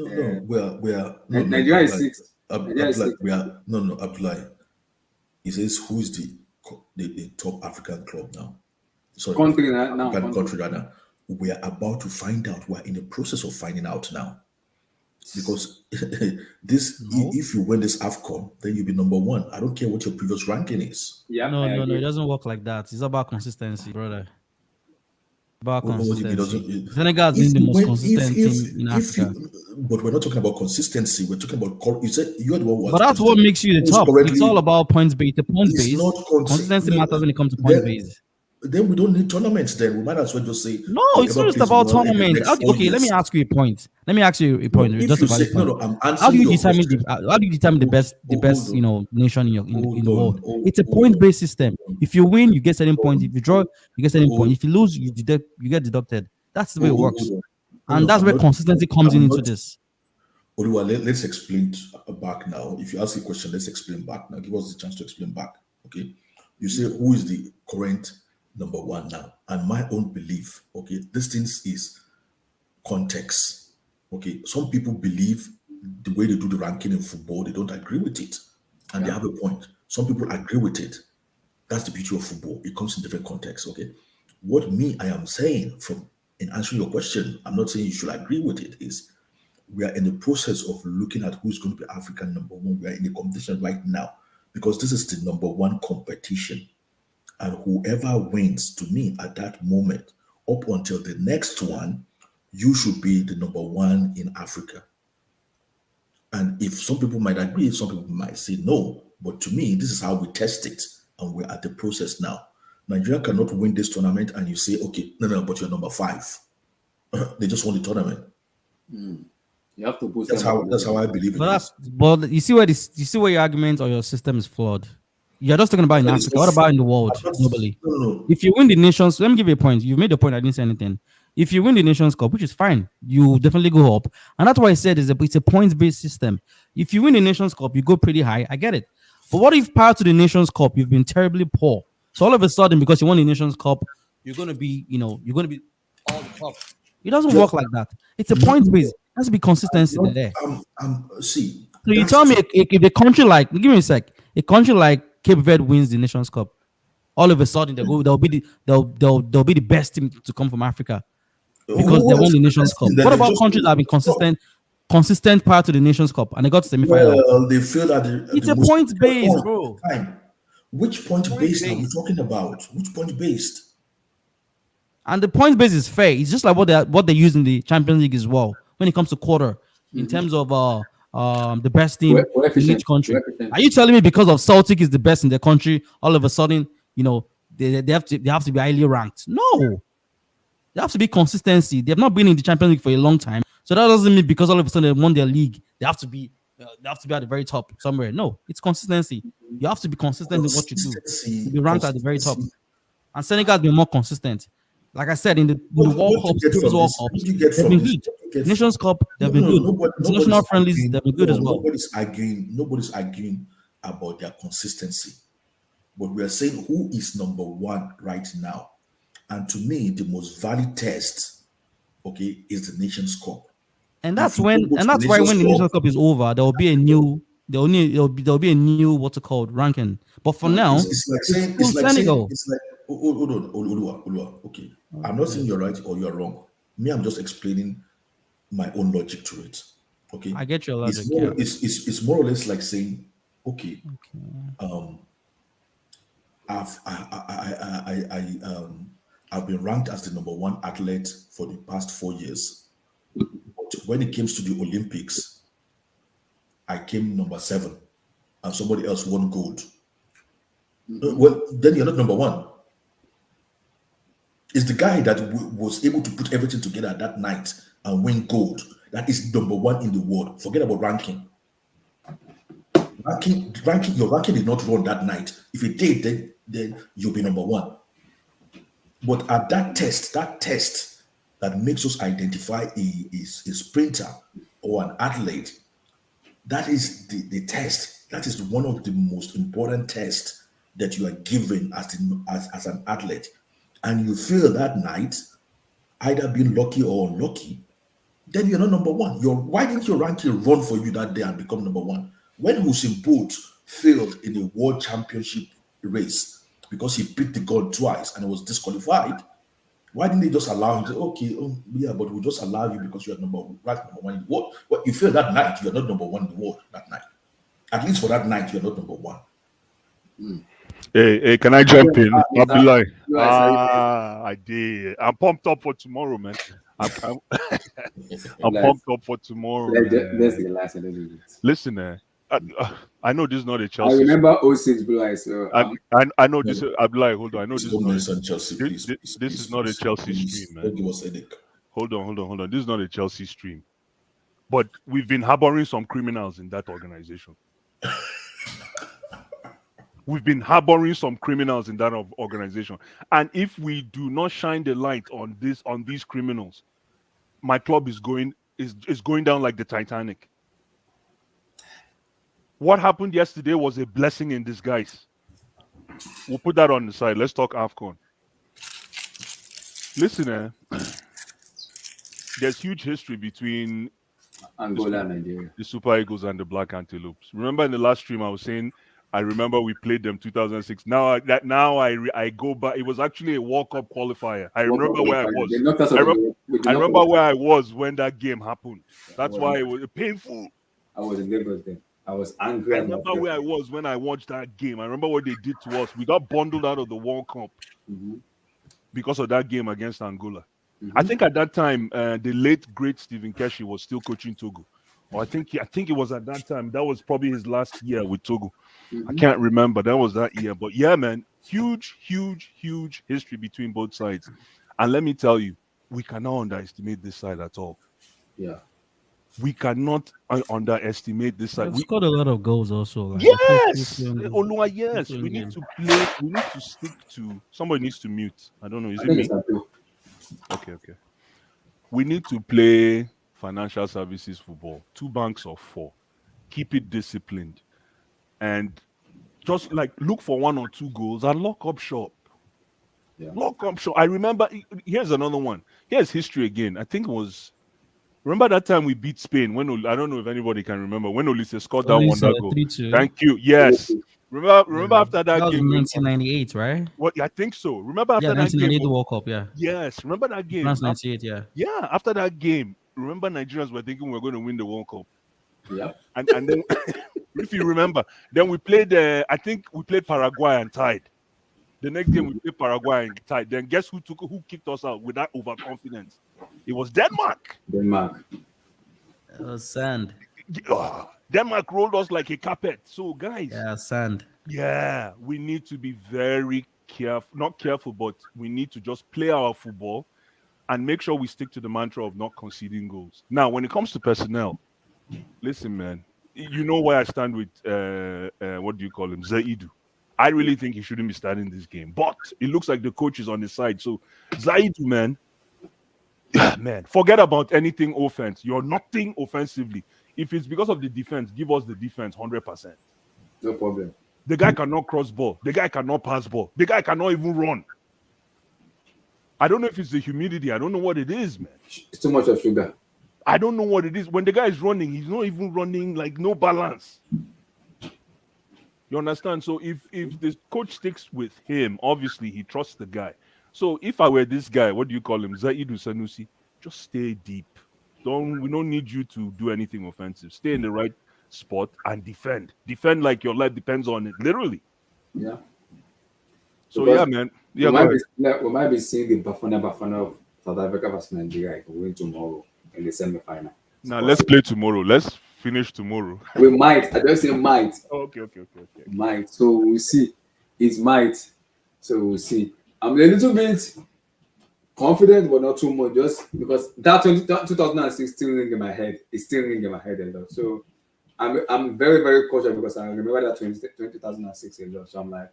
Speaker 1: Nigeria is 6.
Speaker 2: Abdullah. He says who is the top African club now? Sorry,
Speaker 1: country right now.
Speaker 2: Country right now. We are about to find out. We're in the process of finding out now. Because if you win this Afcon, then you'll be number 1. I don't care what your previous ranking is.
Speaker 1: Yeah,
Speaker 3: no, it doesn't work like that. It's about consistency, brother. About consistency. Senegal is the most consistent team in Africa.
Speaker 2: But we're not talking about consistency. We're talking about you said you're the one.
Speaker 3: But that's what makes you the top. It's all about points based. The points based. Consistency matters when it comes to points based.
Speaker 2: Then we don't need tournaments. Then we might as well just say
Speaker 3: no. It's not just about tournaments. Okay, let me ask you a point. Just a valid point. How do you determine the best nation in the world? It's a point based system. If you win, you get certain points. If you draw, you get certain points. If you lose, you get deducted. That's the way it works, and that's where consistency comes into this.
Speaker 2: Oluwa, let's explain back now. If you ask a question, let's explain back now. Give us the chance to explain back. Okay, you say who is the current number 1 now, and my own belief, okay, this thing is context. Okay, some people believe the way they do the ranking in football, they don't agree with it, and they have a point. Some people agree with it. That's the beauty of football. It comes in different contexts. Okay, what I am saying in answering your question, I'm not saying you should agree with it, is we are in the process of looking at who's going to be African number 1. We are in the competition right now because this is the number 1 competition. And whoever wins, to me, at that moment, up until the next one, you should be the number 1 in Africa. And if some people might agree, some people might say no. But to me, this is how we test it. And we're at the process now. Nigeria cannot win this tournament and you say, okay, no, but you're number 5. They just won the tournament.
Speaker 1: You have to boost.
Speaker 2: That's how I believe it.
Speaker 3: But you see where your argument or your system is flawed. You're just talking about in Africa. What about in the world globally?
Speaker 2: No.
Speaker 3: If you win the Nations, let me give you a point. You made the point. I didn't say anything. If you win the Nations Cup, which is fine, you definitely go up. And that's why I said it's a points-based system. If you win the Nations Cup, you go pretty high. I get it. But what if prior to the Nations Cup, you've been terribly poor? So all of a sudden, because you won the Nations Cup, you're going to be all the top. It doesn't work like that. It's a points-based. It has to be consistency there.
Speaker 2: See.
Speaker 3: So you tell me if a country like, give me a sec, a country like Cape Verde wins the Nations Cup, all of a sudden they'll be the best team to come from Africa because they won the Nations Cup. What about countries that have been consistent prior to the Nations Cup and they got to semi-final?
Speaker 2: Well, they feel that
Speaker 3: it's a point based, bro.
Speaker 2: Which point based are we talking about? Which point based?
Speaker 3: And the point base is fair. It's just like what they use in the Champions League as well when it comes to quarter in terms of the best team in each country. Are you telling me because of Celtic is the best in their country, all of a sudden, they have to be highly ranked? No, there have to be consistency. They have not been in the Champions League for a long time, so that doesn't mean because all of a sudden they won their league, they have to be at the very top somewhere. No, it's consistency. You have to be consistent in what you do to be ranked at the very top. And Senegal has been more consistent. Like I said, in the World Cups, previous World Cups, they've been good. Nations Cup, they've been good. International friendlies, they've been good as well.
Speaker 2: Nobody's arguing about their consistency. But we are saying who is number 1 right now. And to me, the most valid test, okay, is the Nations Cup.
Speaker 3: And that's why when the Nations Cup is over, there will be a new what's it called ranking. But for now,
Speaker 2: it's like Senegal. Hold on, Olua. Okay. I'm not saying
Speaker 3: Okay.
Speaker 2: you're right or you're wrong. Me, I'm just explaining my own logic to it. Okay,
Speaker 3: I get your
Speaker 2: it's
Speaker 3: logic,
Speaker 2: more
Speaker 3: yeah.
Speaker 2: it's more or less like saying, okay,
Speaker 3: Okay.
Speaker 2: I've been ranked as the number one athlete for the past 4 years. But when it comes to the Olympics, I came number seven, and somebody else won gold. Well, then you're not number one. It's the guy that was able to put everything together that night and win gold. That is number one in the world. Forget about ranking. Your ranking did not run that night. If it did, then you'll be number one. But at that test that makes us identify a sprinter or an athlete, that is the test. That is one of the most important tests that you are given as an athlete. And you fail that night, either being lucky or unlucky, then you're not number one. Why didn't your ranking run for you that day and become number one? When Usain Bolt failed in a world championship race because he picked the gun twice and was disqualified, why didn't they just allow him to say, okay, oh, yeah, but we'll just allow you because you're number one in the world? Well, you failed that night, you're not number one in the world that night. At least for that night, you're not number one.
Speaker 4: Hey, can I jump in? I'll be like,
Speaker 1: Yes,
Speaker 4: I did. I'm pumped up for tomorrow, man. I'm
Speaker 1: Like,
Speaker 4: pumped up for tomorrow,
Speaker 1: that's
Speaker 4: man.
Speaker 1: the last of it.
Speaker 4: Listen, I know this is not a
Speaker 1: I
Speaker 4: Chelsea.
Speaker 1: remember 06 Blue so
Speaker 4: I know this. I'm like, hold on. I know this is
Speaker 2: Don't
Speaker 4: not.
Speaker 2: mention Chelsea, please.
Speaker 4: This is not a Chelsea stream, man.
Speaker 2: Don't give us a headache.
Speaker 4: Hold on. This is not a Chelsea stream. But we've been harboring some criminals in that organization. We've been harboring some criminals in that organization. And if we do not shine the light on these criminals, my club is going down like the Titanic. What happened yesterday was a blessing in disguise. We'll put that on the side. Let's talk Afcon. Listen, there's huge history between
Speaker 1: Angola and Nigeria.
Speaker 4: the Super Eagles and the Black Antelopes. Remember in the last stream I was saying I remember we played them 2006. Now I go back. It was actually a World Cup qualifier. I remember where I was. I remember where I was when that game happened. That's why it was painful.
Speaker 1: I was in Lagos then. I was angry.
Speaker 4: I remember where I was when I watched that game. I remember what they did to us. We got bundled out of the World Cup because of that game against Angola. I think at that time, the late great Stephen Keshi was still coaching Togo. Or I think it was at that time. That was probably his last year with Togo. I can't remember. That was that year. But yeah, man, huge history between both sides. And let me tell you, we cannot underestimate this side at all.
Speaker 1: Yeah.
Speaker 4: We cannot underestimate this side.
Speaker 3: We scored a lot of goals also. Like,
Speaker 4: yes, Olua, yes. We need to play. We need to stick to. Somebody needs to mute. I don't know. Is it me? Okay. We need to play financial services football. 2 banks of 4. Keep it disciplined, and just like look for 1 or 2 goals and lock up shop.
Speaker 1: Yeah.
Speaker 4: Lock up shop. I remember. Here's another one. Here's history again. I think it was. Remember that time we beat Spain when I don't know if anybody can remember when Olise scored that wonder goal.
Speaker 3: 3-2.
Speaker 4: Thank you. Yes. Remember after that game?
Speaker 3: 1998, right?
Speaker 4: What I think so. Remember after that
Speaker 3: 1998
Speaker 4: game?
Speaker 3: World Cup, yeah.
Speaker 4: Yes. Remember that game?
Speaker 3: France 98, yeah.
Speaker 4: Yeah. After that game, remember Nigerians were thinking we were going to win the World Cup.
Speaker 1: Yeah.
Speaker 4: And then, if you remember, then we played. I think we played Paraguay and tied. The next game we played Paraguay and tied. Then guess who kicked us out with that overconfidence? It was Denmark.
Speaker 3: Sand.
Speaker 4: Denmark rolled us like a carpet. So guys,
Speaker 3: Yeah, sand.
Speaker 4: yeah, we need to be very careful. Not careful, but we need to just play our football and make sure we stick to the mantra of not conceding goals. Now, when it comes to personnel, listen, man, you know where I stand with what do you call him, Zaidu. I really think he shouldn't be starting this game, but it looks like the coach is on his side. So Zaidu, man, forget about anything offense. You're nothing offensively. If it's because of the defense, give us the defense 100%.
Speaker 1: No problem.
Speaker 4: The guy cannot cross ball. The guy cannot pass ball. The guy cannot even run. I don't know if it's the humidity. I don't know what it is, man.
Speaker 1: It's too much of sugar.
Speaker 4: I don't know what it is. When the guy is running, he's not even running, like no balance. You understand? So if the coach sticks with him, obviously he trusts the guy. So if I were this guy, what do you call him? Zaidu Sanusi, just stay deep. We don't need you to do anything offensive. Stay in the right spot and defend. Defend like your life depends on it, literally.
Speaker 1: Yeah.
Speaker 4: So
Speaker 1: Because
Speaker 4: yeah, man. Yeah, go ahead.
Speaker 1: we might be seeing the Bafana of South Africa versus Nigeria if we win tomorrow in the semi-final.
Speaker 4: Now let's play tomorrow. Let's finish tomorrow.
Speaker 1: We might. I just say might.
Speaker 4: Okay.
Speaker 1: Might. So we'll see. It's might. So we'll see. I'm a little bit confident, but not too much. Just because that 2006 still ring in my head. It's still ringing in my head a lot. So I'm very, very cautious because I remember that 2006 a lot. So I'm like,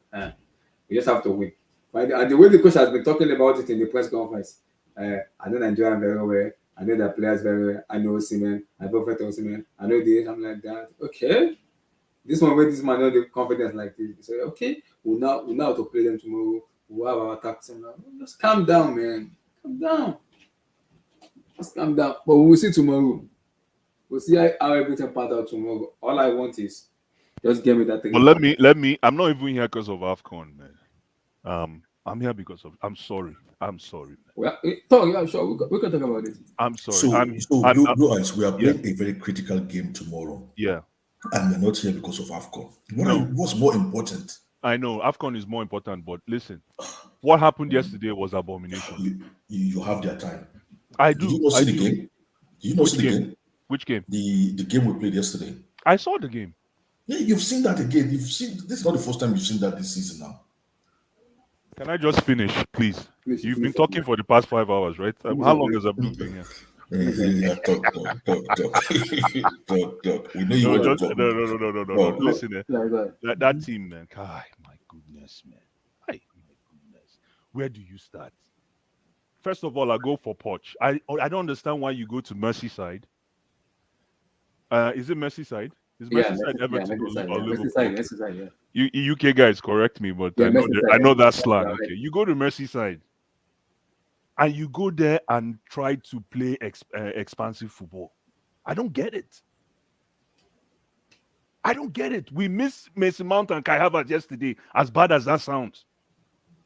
Speaker 1: we just have to win. And the way the coach has been talking about it in the press conference, I know Nigeria very well. I know the players very well. I know Osimhen. I know Verde Osimhen. I know this. I'm like that. Okay. This one, where this man know the confidence like this. He said, okay, we'll now have to play them tomorrow. We'll have our tactics. Just calm down, man. Calm down. Just calm down. But we'll see tomorrow. We'll see how everything pans out tomorrow. All I want is just give me that thing.
Speaker 4: But let me. I'm not even here because of Afcon, man. I'm here because of. I'm sorry. Man.
Speaker 1: Well, yeah, sure. We can talk about it.
Speaker 4: I'm sorry.
Speaker 2: So we are playing a very critical game tomorrow.
Speaker 4: Yeah.
Speaker 2: And we're not here because of Afcon. What's more important?
Speaker 4: I know Afcon is more important, but listen, what happened yesterday was abomination.
Speaker 2: You have their time.
Speaker 4: I do.
Speaker 2: Did you not see the game? Did you not see the game?
Speaker 4: Which game?
Speaker 2: The game we played yesterday.
Speaker 4: I saw the game.
Speaker 2: Yeah, you've seen that again. This is not the first time you've seen that this season now.
Speaker 4: Can I just finish, please? You've been talking for the past 5 hours, right? How long has Abdul been here?
Speaker 2: Talk. We know you want to talk.
Speaker 4: No. Listen, that team, man. My goodness, man. My goodness. Where do you start? First of all, I go for Poch. I don't understand why you go to Merseyside. Is it Merseyside? Is Merseyside Everton or Liverpool?
Speaker 1: Merseyside, yeah.
Speaker 4: You UK guys correct me, but
Speaker 1: Yeah,
Speaker 4: I know that slang.
Speaker 1: Yeah,
Speaker 4: Okay, you go to Merseyside. And you go there and try to play expansive football. I don't get it. We missed Mason Mount and Kai Havertz yesterday, as bad as that sounds.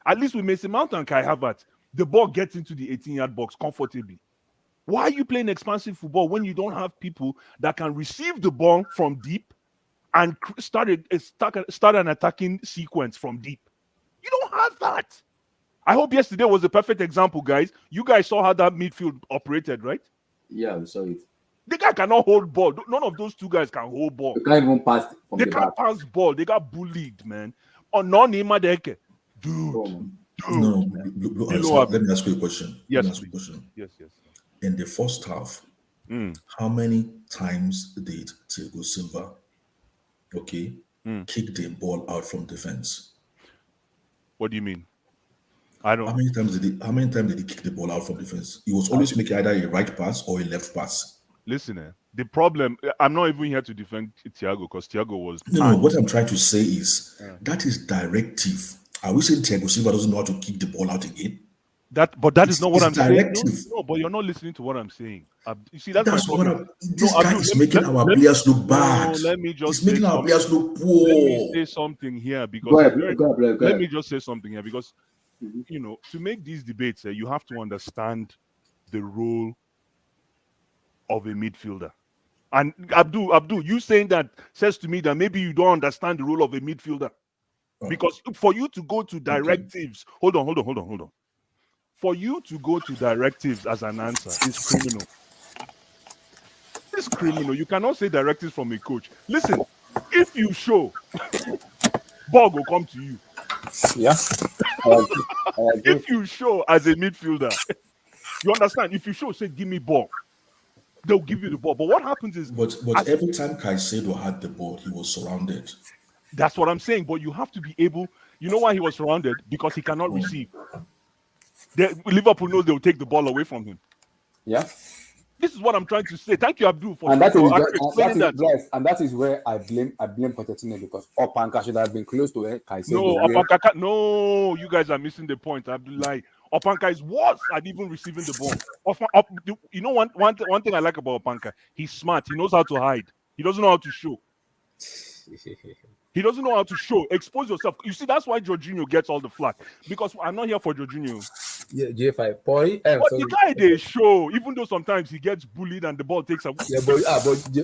Speaker 4: At least with Mason Mount and Kai Havertz, the ball gets into the 18-yard box comfortably. Why are you playing expansive football when you don't have people that can receive the ball from deep and start an attacking sequence from deep? You don't have that. I hope yesterday was a perfect example, guys. You guys saw how that midfield operated, right?
Speaker 1: Yeah, we saw it.
Speaker 4: The guy cannot hold ball. None of those two guys can hold ball.
Speaker 1: They can't even pass from
Speaker 4: They
Speaker 1: the
Speaker 4: can't
Speaker 1: back.
Speaker 4: pass ball. They got bullied, man. Dude.
Speaker 2: No, let me ask you a question.
Speaker 4: Yes,
Speaker 2: Let me ask you a question.
Speaker 4: Yes.
Speaker 2: In the first half, how many times did Thiago Silva, kick the ball out from defense?
Speaker 4: What do you mean? I don't.
Speaker 2: How many times did he kick the ball out from defense? He was always making either a right pass or a left pass.
Speaker 4: Listen, the problem. I'm not even here to defend Thiago because Thiago was.
Speaker 2: No. What I'm trying to say is that is directive. Are we saying Thiago Silva doesn't know how to kick the ball out again?
Speaker 4: That is not what I'm
Speaker 2: directive.
Speaker 4: saying. No, but you're not listening to what I'm saying. You see, that's
Speaker 2: what
Speaker 4: problem.
Speaker 2: This guy is making our players look bad.
Speaker 4: Let me just.
Speaker 2: He's making our players look poor.
Speaker 4: Let me say something here because.
Speaker 1: Go ahead.
Speaker 4: Let me just say something here because. To make these debates, you have to understand the role of a midfielder. And Abdul, you saying that says to me that maybe you don't understand the role of a midfielder. Because for you to go to directives, hold on. For you to go to directives as an answer is criminal. It's criminal. You cannot say directives from a coach. Listen, if you show, ball will come to you.
Speaker 1: Yeah.
Speaker 4: If you show as a midfielder, you understand? If you show, say, give me ball, they'll give you the ball. But what happens is...
Speaker 2: But every time Caicedo had the ball, he was surrounded.
Speaker 4: That's what I'm saying. But you have to be able... You know why he was surrounded? Because he cannot receive. Liverpool knows they'll take the ball away from him.
Speaker 1: Yeah.
Speaker 4: This is what I'm trying to say. Thank you, Abdul, for
Speaker 1: explaining that. And that is where I blame Pochettino because Opanka should have been close to Caicedo.
Speaker 4: No, you guys are missing the point, Abdullah. Opanka is worse at even receiving the ball. You know one thing I like about Opanka? He's smart. He knows how to hide. He doesn't know how to show. He doesn't know how to show. Expose yourself. You see, that's why Jorginho gets all the flack. Because I'm not here for Jorginho.
Speaker 1: Yeah, J5. Boy,
Speaker 4: But
Speaker 1: sorry.
Speaker 4: the guy they show, even though sometimes he gets bullied and the ball takes away.
Speaker 1: Yeah, but J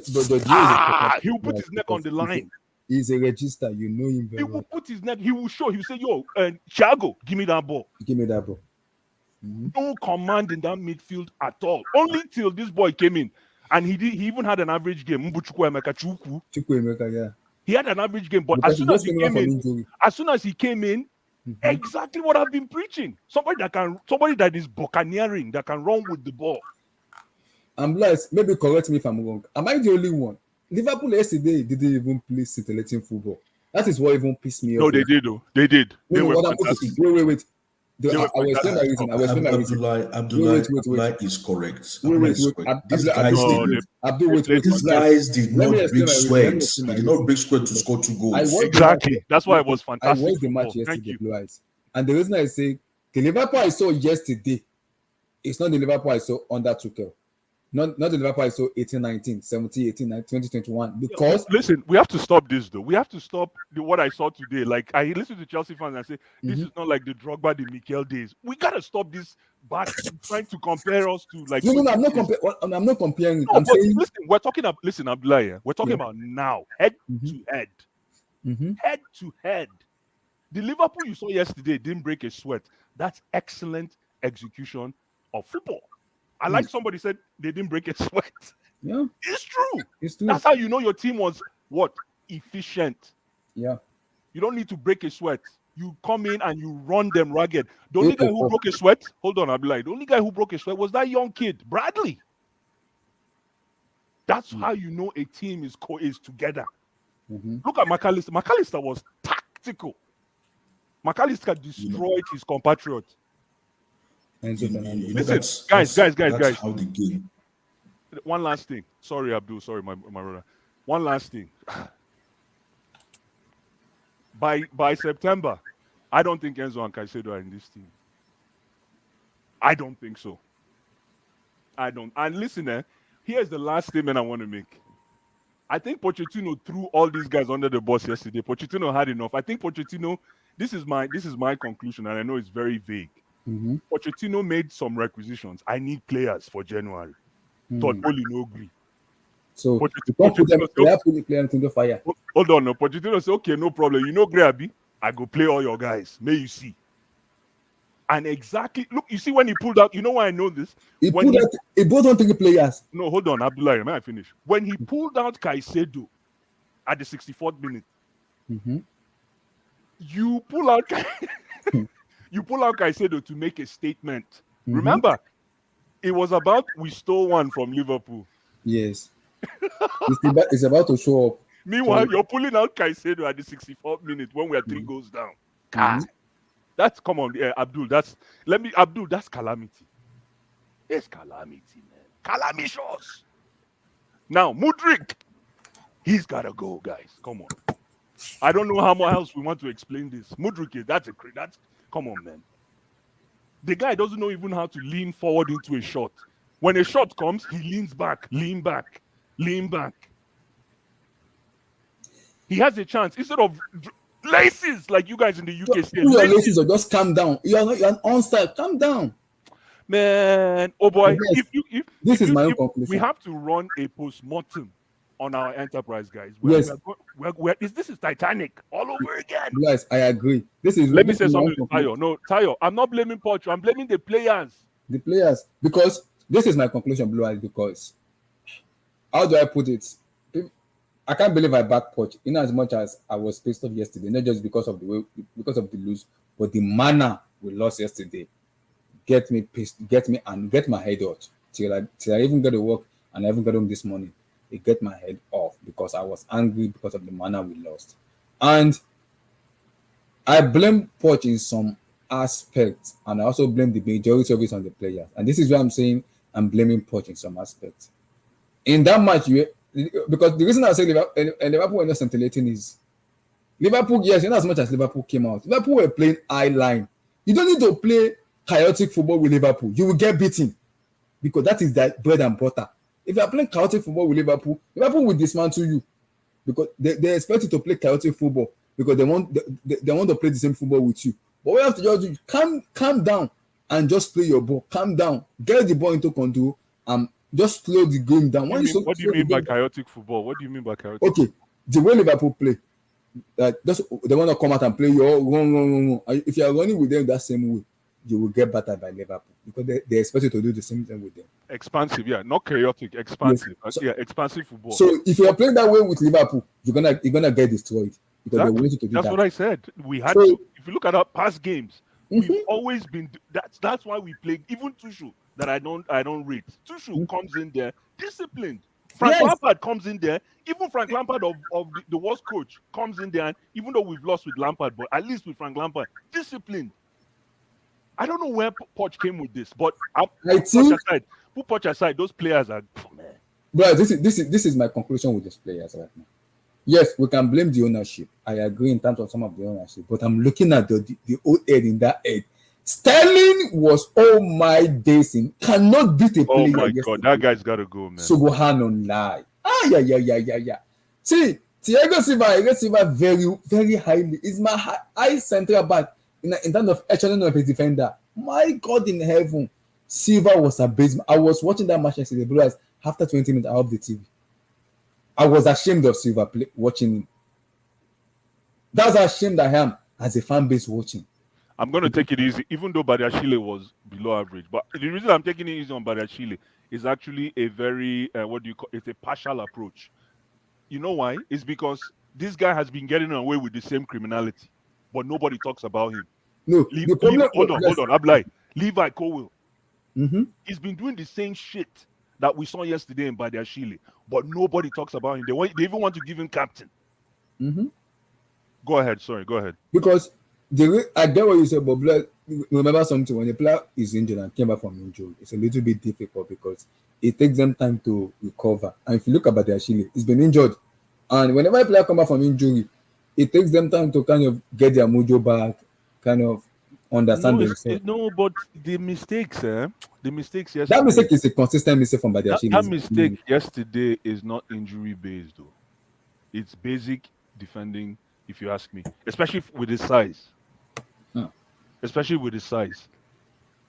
Speaker 4: He'll put his neck on the line.
Speaker 1: He's a register. You know him
Speaker 4: He
Speaker 1: very
Speaker 4: will
Speaker 1: well.
Speaker 4: put his neck. He will show. He will say, "Yo, Thiago, give me that ball."
Speaker 1: Give me that ball.
Speaker 4: No command in that midfield at all. Only till this boy came in, and he even had an average game.
Speaker 1: Chukwuemeka, yeah.
Speaker 4: He had an average game, but
Speaker 1: Because
Speaker 4: as soon as he came in,
Speaker 1: injury.
Speaker 4: exactly what I've been preaching. Somebody that is buccaneering, that can run with the ball.
Speaker 1: I'm blessed. Maybe correct me if I'm wrong. Am I the only one? Liverpool yesterday didn't even play scintillating football. That is what even pissed me off.
Speaker 4: No, they did, though. They did. They were fantastic.
Speaker 1: Wait.
Speaker 4: They
Speaker 1: I
Speaker 4: were
Speaker 1: will explain my reason.
Speaker 2: Abdullah is correct. These guys did not bring sweat. They did not bring sweat to score 2 goals.
Speaker 4: Exactly. That's why it was fantastic.
Speaker 1: I watched the match yesterday, Blue Eyes. And the reason I say the Liverpool I saw yesterday is not the Liverpool I saw under Tuchel. Not the Liverpool I saw 18-19, 17-18, 2021. Because
Speaker 4: listen, we have to stop this though. We have to stop what I saw today. Like I listen to Chelsea fans and say, this is not like the Drogba, the Mikel days. We gotta stop this trying to compare us to like.
Speaker 1: No, I'm not comparing.
Speaker 4: No,
Speaker 1: I'm saying
Speaker 4: listen, we're talking about Abdullah. We're talking about now, head to head. Head to head. The Liverpool you saw yesterday didn't break a sweat. That's excellent execution of football. I like somebody said they didn't break a sweat.
Speaker 1: Yeah.
Speaker 4: It's true.
Speaker 1: It's true.
Speaker 4: That's how you know your team was what? Efficient.
Speaker 1: Yeah.
Speaker 4: You don't need to break a sweat. You come in and you run them ragged. The only guy who broke a sweat, hold on, Abdullah. The only guy who broke a sweat was that young kid, Bradley. That's how you know a team is together. Look at McAllister. McAllister was tactical. McAllister destroyed his compatriot. Listen, guys.
Speaker 2: How the game.
Speaker 4: One last thing. Sorry, Abdul. Sorry, my brother. One last thing. By September, I don't think Enzo and Caicedo are in this team. I don't think so. I don't. And listen, here's the last statement I want to make. I think Pochettino threw all these guys under the bus yesterday. Pochettino had enough. I think Pochettino. This is my conclusion, and I know it's very vague. Pochettino made some requisitions. I need players for January. Todd Bowley no agree.
Speaker 1: So Pochettino put the player into the fire.
Speaker 4: Hold on, no. Pochettino said, okay, no problem. You know, Graby, I go play all your guys. May you see. And exactly, look, you see when he pulled out, you know why I know this?
Speaker 1: He brought on 3 players.
Speaker 4: No, hold on, Abdullah, may I finish? When he pulled out Caicedo at the 64th minute, you pull out Caicedo to make a statement. Remember, it was about we stole one from Liverpool.
Speaker 1: Yes. It's about to show up.
Speaker 4: Meanwhile, you're pulling out Caicedo at the 64th minute when we are 3 goals down. That's come on, Abdul. That's calamity. It's calamity, man. Calamicious. Now, Mudryk, he's gotta go, guys. Come on. I don't know how much else we want to explain this. Mudryk, that's come on, man. The guy doesn't know even how to lean forward into a shot. When a shot comes, he leans back, lean back. He has a chance instead of laces like you guys in the UK say.
Speaker 1: Your laces or just calm down. You're an onside. Calm down,
Speaker 4: man. Oh boy,
Speaker 1: this is my own conclusion.
Speaker 4: We have to run a post-mortem on our enterprise, guys. This is Titanic all over again.
Speaker 1: Yes, I agree.
Speaker 4: Let me say something to Tayo. No, Tayo, I'm not blaming Poch. I'm blaming the players.
Speaker 1: The players, because this is my conclusion, Blue Eyes. Because how do I put it? I can't believe I backed Poch in as much as I was pissed off yesterday, not just because of the lose, but the manner we lost yesterday. Get me pissed, get my head out till I even got to work and I even got home this morning. It get my head off because I was angry because of the manner we lost. And I blame Poch in some aspects, and I also blame the majority of it on the players. And this is why I'm saying I'm blaming Poch in some aspects. In that match, because the reason I say Liverpool were not scintillating is Liverpool, yes, as much as Liverpool came out, Liverpool were playing high line. You don't need to play chaotic football with Liverpool. You will get beaten because that is their bread and butter. If you are playing chaotic football with Liverpool will dismantle you because they expect you to play chaotic football because they want to play the same football with you. But we have to just do calm down and just play your ball. Calm down, get the ball into control, and just slow the game down.
Speaker 4: What do you mean by chaotic football? What do you mean by chaotic?
Speaker 1: Okay, the way Liverpool play, just they want to come out and play your run. If you are running with them that same way, you will get battered by Liverpool because they expect you to do the same thing with them.
Speaker 4: Expansive, yeah, not chaotic, expansive. Yes. Yeah, expansive football.
Speaker 1: So if you are playing that way with Liverpool, you're gonna get destroyed because they want you to do that.
Speaker 4: That's what I said. We had to. If you look at our past games, we've always been. That's why we played. Even Tuchel, that I don't rate. Tuchel comes in there disciplined. Frank Lampard comes in there. Even Frank Lampard of the worst coach comes in there. And even though we've lost with Lampard, but at least with Frank Lampard, disciplined. I don't know where Poch came with this, but put Poch aside, those players are.
Speaker 1: Bro, this is my conclusion with these players right now. Yes, we can blame the ownership. I agree in terms of some of the ownership, but I'm looking at the old head in that head. Sterling was all my days in cannot beat a player.
Speaker 4: Oh my God, that guy's got to go, man.
Speaker 1: Subhanallah. Yeah. See, Thiago Silva very, very highly. Is my high central back in terms of echelon of a defender. My God in heaven, Silva was abysmal. I was watching that match yesterday, bro. After 20 minutes, I off the TV. I was ashamed of Silva watching him. That's how ashamed I am as a fan base watching.
Speaker 4: I'm going to take it easy, even though Badiashile was below average. But the reason I'm taking it easy on Badiashile is actually a very, it's a partial approach. You know why? It's because this guy has been getting away with the same criminality, but nobody talks about him.
Speaker 1: No,
Speaker 4: hold on, Ablai. Levi Cowell. He's been doing the same shit that we saw yesterday in Badiashile, but nobody talks about him. They even want to give him captain. Go ahead. Sorry, go ahead.
Speaker 1: Because I get what you said, but remember something. When a player is injured and came back from injury, it's a little bit difficult because it takes them time to recover. And if you look at Badiashile, he's been injured. And whenever a player comes back from injury, it takes them time to kind of get their mojo back, kind of understand themselves.
Speaker 4: No, but the mistakes yesterday.
Speaker 1: That mistake is a consistent mistake from Badiashile.
Speaker 4: That mistake yesterday is not injury based, though. It's basic defending, if you ask me, especially with his size. Especially with his size.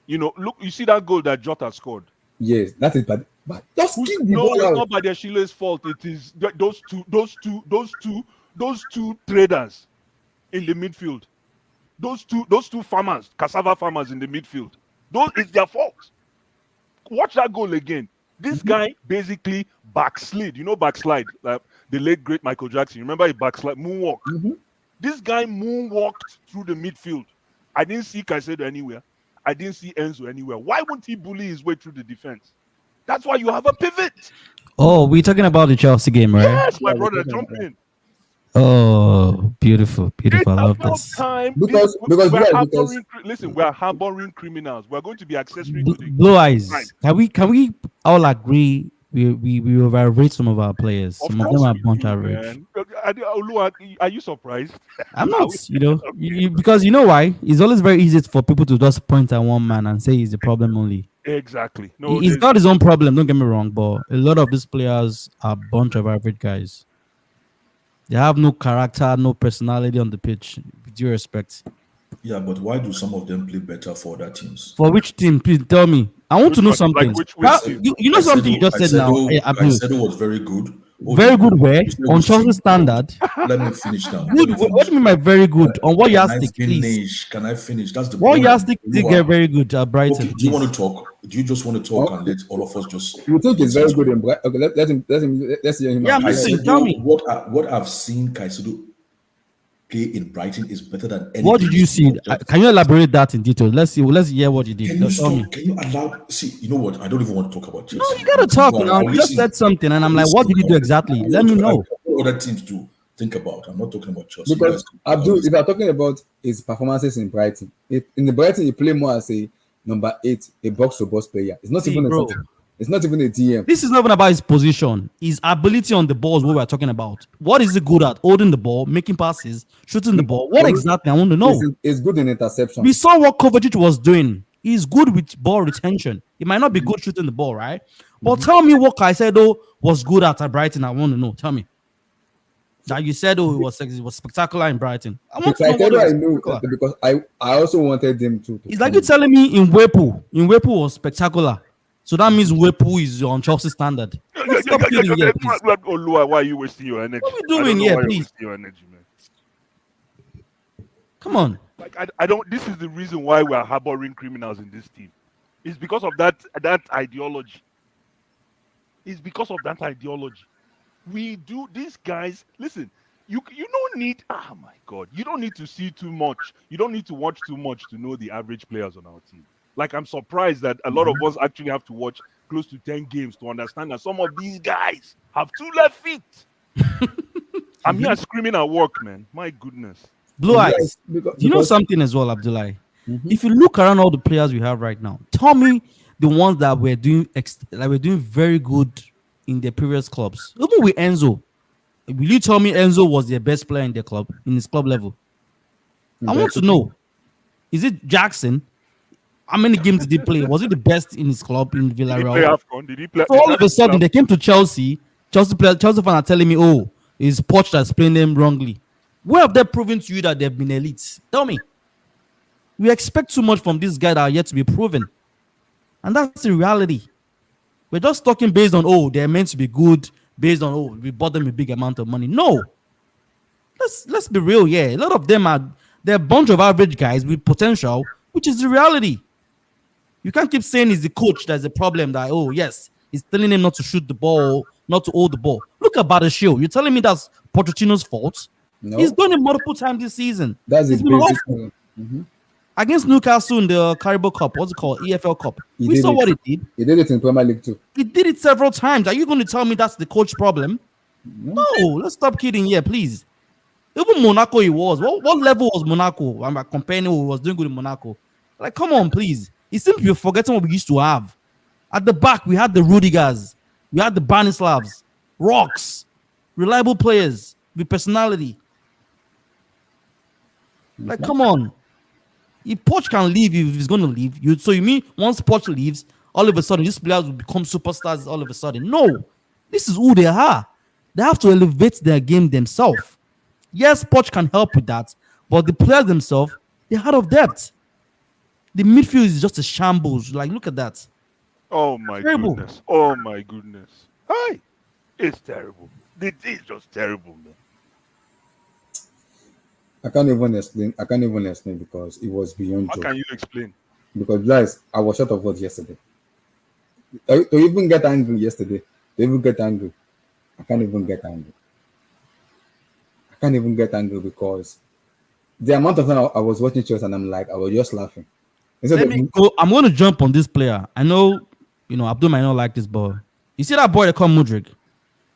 Speaker 4: You know, look, you see that goal that Jota scored.
Speaker 1: Yes, that is bad. But just
Speaker 4: it's not Badiashile's fault. It is those two traders in the midfield. Those two farmers, cassava farmers in the midfield. It's their fault. Watch that goal again. This guy basically backslid. You know, backslide. Like the late great Michael Jackson. Remember he backslide, moonwalk. This guy moonwalked through the midfield. I didn't see Caicedo anywhere. I didn't see Enzo anywhere. Why wouldn't he bully his way through the defense? That's why you have a pivot.
Speaker 3: Oh, we're talking about the Chelsea game, right?
Speaker 4: Yes, my brother, jump in.
Speaker 3: Oh, beautiful. I love this.
Speaker 1: Because
Speaker 4: we're harboring criminals. We're going to be accessory to the
Speaker 3: Blue Eyes. Right. Can we all agree we overrate some of our players? Some of them are bunch average.
Speaker 4: Are you surprised?
Speaker 3: I'm not. Because you know why? It's always very easy for people to just point at one man and say he's the problem only.
Speaker 4: Exactly. No,
Speaker 3: he's got his own problem. Don't get me wrong, but a lot of these players are a bunch of average guys. They have no character, no personality on the pitch. With due respect.
Speaker 2: Yeah, but why do some of them play better for other teams?
Speaker 3: For which team? Please tell me. I want to know something. You know something you just said now.
Speaker 2: Caicedo was very good.
Speaker 3: Very good where? On Chelsea standard.
Speaker 2: Let me finish now.
Speaker 3: What do you mean by very good? On what yardstick, please?
Speaker 2: Can I finish? That's the
Speaker 3: what yardstick did get very good at Brighton?
Speaker 2: Okay, do you want to talk? Do you just want to talk and let all of us just?
Speaker 1: You think it's very good in Brighton? Okay, let's hear him.
Speaker 3: Yeah, I'm listening. Tell me.
Speaker 2: What I've seen Caicedo play in Brighton is better than anything.
Speaker 3: What did you see? Can you elaborate that in detail? Let's hear what you did.
Speaker 2: Can you allow? See, you know what? I don't even want to talk about Chelsea.
Speaker 3: No, you gotta talk now. You just said something, and I'm like, what did you do exactly? Let me know.
Speaker 2: Other teams to think about. I'm not talking about Chelsea.
Speaker 1: Because Abdul, if you're talking about his performances in Brighton, in the Brighton, he play more as a number 8, a box-to-box player. It's not even a It's not even a DM.
Speaker 3: This is not even about his position. His ability on the ball is what we're talking about. What is he good at? Holding the ball, making passes, shooting the ball. What exactly? I want to know.
Speaker 1: It's good in interception.
Speaker 3: We saw what Kovacic was doing. He's good with ball retention. He might not be good shooting the ball, right? But tell me what Caicedo was good at Brighton. I want to know. Tell me. That you said, oh, it was spectacular in Brighton. I want to know what
Speaker 1: Caicedo,
Speaker 3: was
Speaker 1: I knew
Speaker 3: spectacular.
Speaker 1: because I also wanted him to
Speaker 3: It's like
Speaker 1: come
Speaker 3: you
Speaker 1: in.
Speaker 3: telling me in Wepu was spectacular. So that means Wepu is on Chelsea standard. Let's stop kidding here, please.
Speaker 4: Olua, why are you wasting your energy?
Speaker 3: What are we
Speaker 4: I don't
Speaker 3: doing
Speaker 4: know
Speaker 3: here,
Speaker 4: why you're
Speaker 3: please?
Speaker 4: wasting your energy, man.
Speaker 3: Come on.
Speaker 4: Like I don't. This is the reason why we are harboring criminals in this team. It's because of that ideology. It's because of that ideology. We do these guys. Listen, you don't need. Oh my God, you don't need to see too much. You don't need to watch too much to know the average players on our team. Like I'm surprised that a lot of us actually have to watch close to 10 games to understand that some of these guys have 2 left feet. I'm here screaming at work, man. My goodness.
Speaker 3: Blue eyes.
Speaker 1: Because,
Speaker 3: Do you know something as well, Abdullah?
Speaker 1: Mhm.
Speaker 3: If you look around all the players we have right now, tell me the ones that we're doing very good in their previous clubs. Even with Enzo, will you tell me Enzo was their best player in their club, in his club level? I want to know. Is it Jackson? How many games did he play? Was he the best in his club in
Speaker 4: Did he play
Speaker 3: Villarreal?
Speaker 4: Afcon? Did he play?
Speaker 3: So all of a sudden they came to Chelsea. Chelsea fans are telling me, "Oh, it's Poch that's playing them wrongly." Where have they proven to you that they've been elites? Tell me. We expect too much from these guys that are yet to be proven, and that's the reality. We're just talking based on they're meant to be good, based on we bought them a big amount of money. No, let's be real. Yeah, a lot of them they're a bunch of average guys with potential, which is the reality. You can't keep saying it's the coach that's the problem. That yes, he's telling him not to shoot the ball, not to hold the ball. Look about the show. You're telling me that's Pochettino's fault?
Speaker 1: No,
Speaker 3: He's done it multiple times this season.
Speaker 1: that's
Speaker 3: It's
Speaker 1: his
Speaker 3: been
Speaker 1: basic.
Speaker 3: awful. Against Newcastle in the Carabao Cup. What's it called? EFL Cup. We saw what he did.
Speaker 1: He did it in Premier League too.
Speaker 3: He did it several times. Are you going to tell me that's the coach problem?
Speaker 1: No.
Speaker 3: No, let's stop kidding here, please. Even Monaco, he was. What level was Monaco? I'm comparing who was doing good in Monaco. Like, come on, please. It seems you're forgetting what we used to have. At the back, we had the Rudigers, we had the Banislavs, rocks, reliable players with personality. Like, come on. If Poch can leave, if he's going to leave, you mean once Poch leaves, all of a sudden these players will become superstars all of a sudden? No. This is who they are. They have to elevate their game themselves. Yes, Poch can help with that, but the players themselves, they're out of depth. The midfield is just a shambles. Like, look at that.
Speaker 4: Oh my
Speaker 3: Terrible.
Speaker 4: goodness. Oh my goodness. Hi. It's terrible. It is just terrible, man.
Speaker 1: I can't even explain because it was beyond
Speaker 4: How
Speaker 1: joke.
Speaker 4: can you explain?
Speaker 1: Because guys, I was short of words yesterday. To even get angry yesterday, I can't even get angry. I can't even get angry because the amount of time I was watching Chelsea and I was just laughing.
Speaker 3: Let me go. I'm going to jump on this player. I know, Abdul might not like this, but you see that boy that called Mudryk?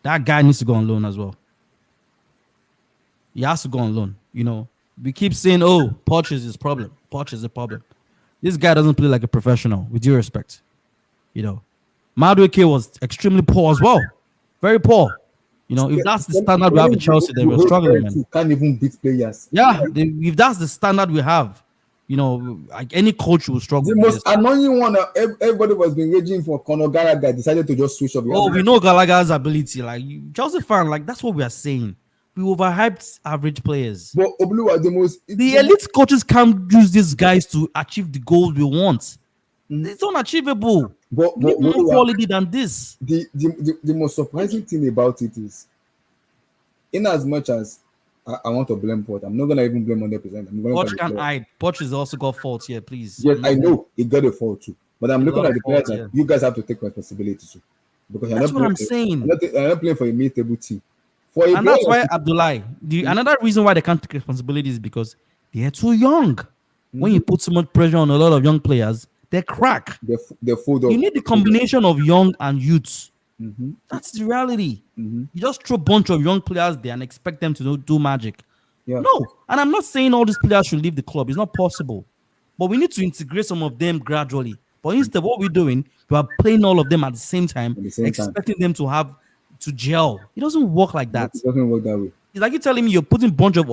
Speaker 3: That guy needs to go on loan as well. He has to go on loan. We keep saying, Poch is his problem. Poch is the problem. This guy doesn't play like a professional, with due respect. Madueke was extremely poor as well. Very poor. If that's the standard we have in Chelsea, then we're struggling, man.
Speaker 1: You can't even beat players.
Speaker 3: Yeah, if that's the standard we have, like any coach will struggle.
Speaker 1: The most annoying one, everybody was been raging for Conor Gallagher decided to just switch off.
Speaker 3: We know Gallagher's ability. Like, Chelsea fan, like, that's what we are saying. We overhyped average players.
Speaker 1: But Oblu was the most.
Speaker 3: The elite coaches can't use these guys to achieve the goals we want. It's unachievable. We need more quality than this.
Speaker 1: The most surprising thing about it is, in as much as I want to blame Poch, I'm not gonna even blame 100%.
Speaker 3: Poch can't hide. Poch has also got faults here, please.
Speaker 1: Yes, I know he got a fault too, but I'm looking at the players that you guys have to take responsibility too, because
Speaker 3: that's what I'm saying.
Speaker 1: You're not playing for a mid-table team.
Speaker 3: And that's why Abdullah. Another reason why they can't take responsibility is because they are too young. When you put so much pressure on a lot of young players, they crack.
Speaker 1: They're full of.
Speaker 3: You need the combination of young and youths. That's the reality. You just throw a bunch of young players there and expect them to do magic.
Speaker 1: Yeah.
Speaker 3: No, and I'm not saying all these players should leave the club. It's not possible. But we need to integrate some of them gradually. But instead, what we're doing, we are playing all of them at the same time, expecting them to gel. It doesn't work like that.
Speaker 1: It doesn't work that way.
Speaker 3: It's like you're telling me you're putting a bunch of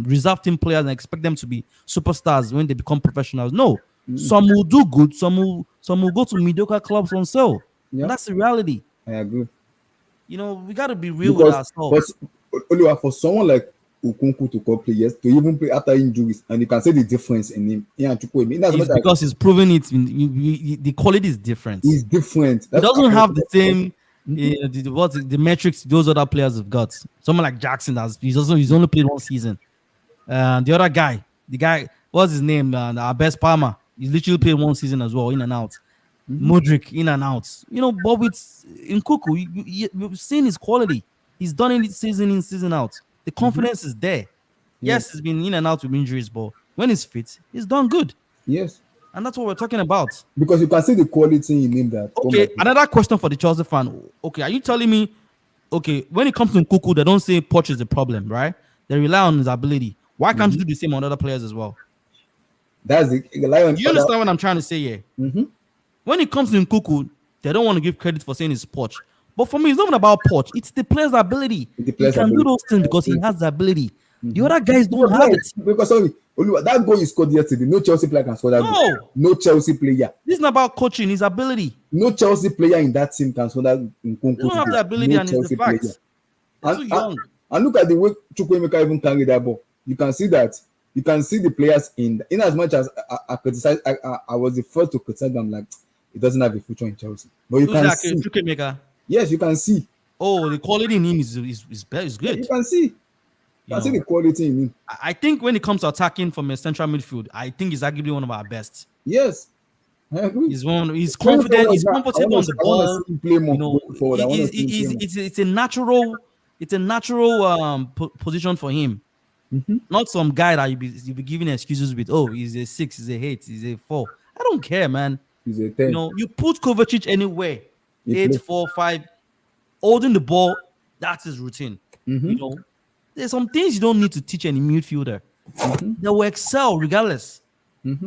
Speaker 3: reserve team players and expect them to be superstars when they become professionals. No, some will do good, some will go to mediocre clubs on sale. Yeah. And that's the reality.
Speaker 1: I agree.
Speaker 3: We got to be real with ourselves.
Speaker 1: But Oliver, for someone like Okonkwo to come play, yes, to even play after injuries, and you can see the difference in him.
Speaker 3: It's because he's proven it. The quality is different.
Speaker 1: He's different.
Speaker 3: He doesn't have the same the metrics those other players have got. Someone like Jackson he's only played one season. The other guy, what's his name? Our best Palmer. He's literally played one season as well, in and out. Modric, in and out. But with Nkuku, you've seen his quality. He's done it season in, season out. The confidence is there. Yes, he's been in and out with injuries, but when he's fit, he's done good.
Speaker 1: Yes.
Speaker 3: And that's what we're talking about.
Speaker 1: Because you can see the quality in him that.
Speaker 3: Okay, another question for the Chelsea fan. Okay, are you telling me, when it comes to Nkuku, they don't say Poch is the problem, right? They rely on his ability. Why can't you do the same on other players as well?
Speaker 1: That's the
Speaker 3: Do you understand what I'm trying to say here? When it comes to Nkuku, they don't want to give credit for saying it's Poch. But for me, it's not even about Poch. It's the player's ability. He can do those things because he has the ability. The other guys don't have it.
Speaker 1: Because that goal you scored yesterday, no Chelsea player can score that goal. No Chelsea player.
Speaker 3: This is not about coaching, his ability.
Speaker 1: No Chelsea player in that team can score that.
Speaker 3: They don't have the ability, and it's the fact. They're too young.
Speaker 1: And look at the way Chukwuemeka even carried that ball. You can see that. You can see the players in as much as I criticized. I was the first to criticize them, like it doesn't have a future in Chelsea. But you can see.
Speaker 3: Chukwuemeka?
Speaker 1: Yes, you can see.
Speaker 3: Oh, the quality in him is good.
Speaker 1: Yeah, you can see. You can see the quality in him.
Speaker 3: I think when it comes to attacking from a central midfield, I think he's arguably one of our best.
Speaker 1: Yes, I agree.
Speaker 3: He's confident. He's comfortable on the ball. It's a natural position for him. Not some guy that you be giving excuses with. Oh, he's a 6, he's a 8, he's a 4. I don't care, man.
Speaker 1: He's a 10.
Speaker 3: You put Kovacic anywhere. 8, 4, 5, holding the ball. That's his routine. There's some things you don't need to teach any midfielder. They will excel regardless.
Speaker 1: That's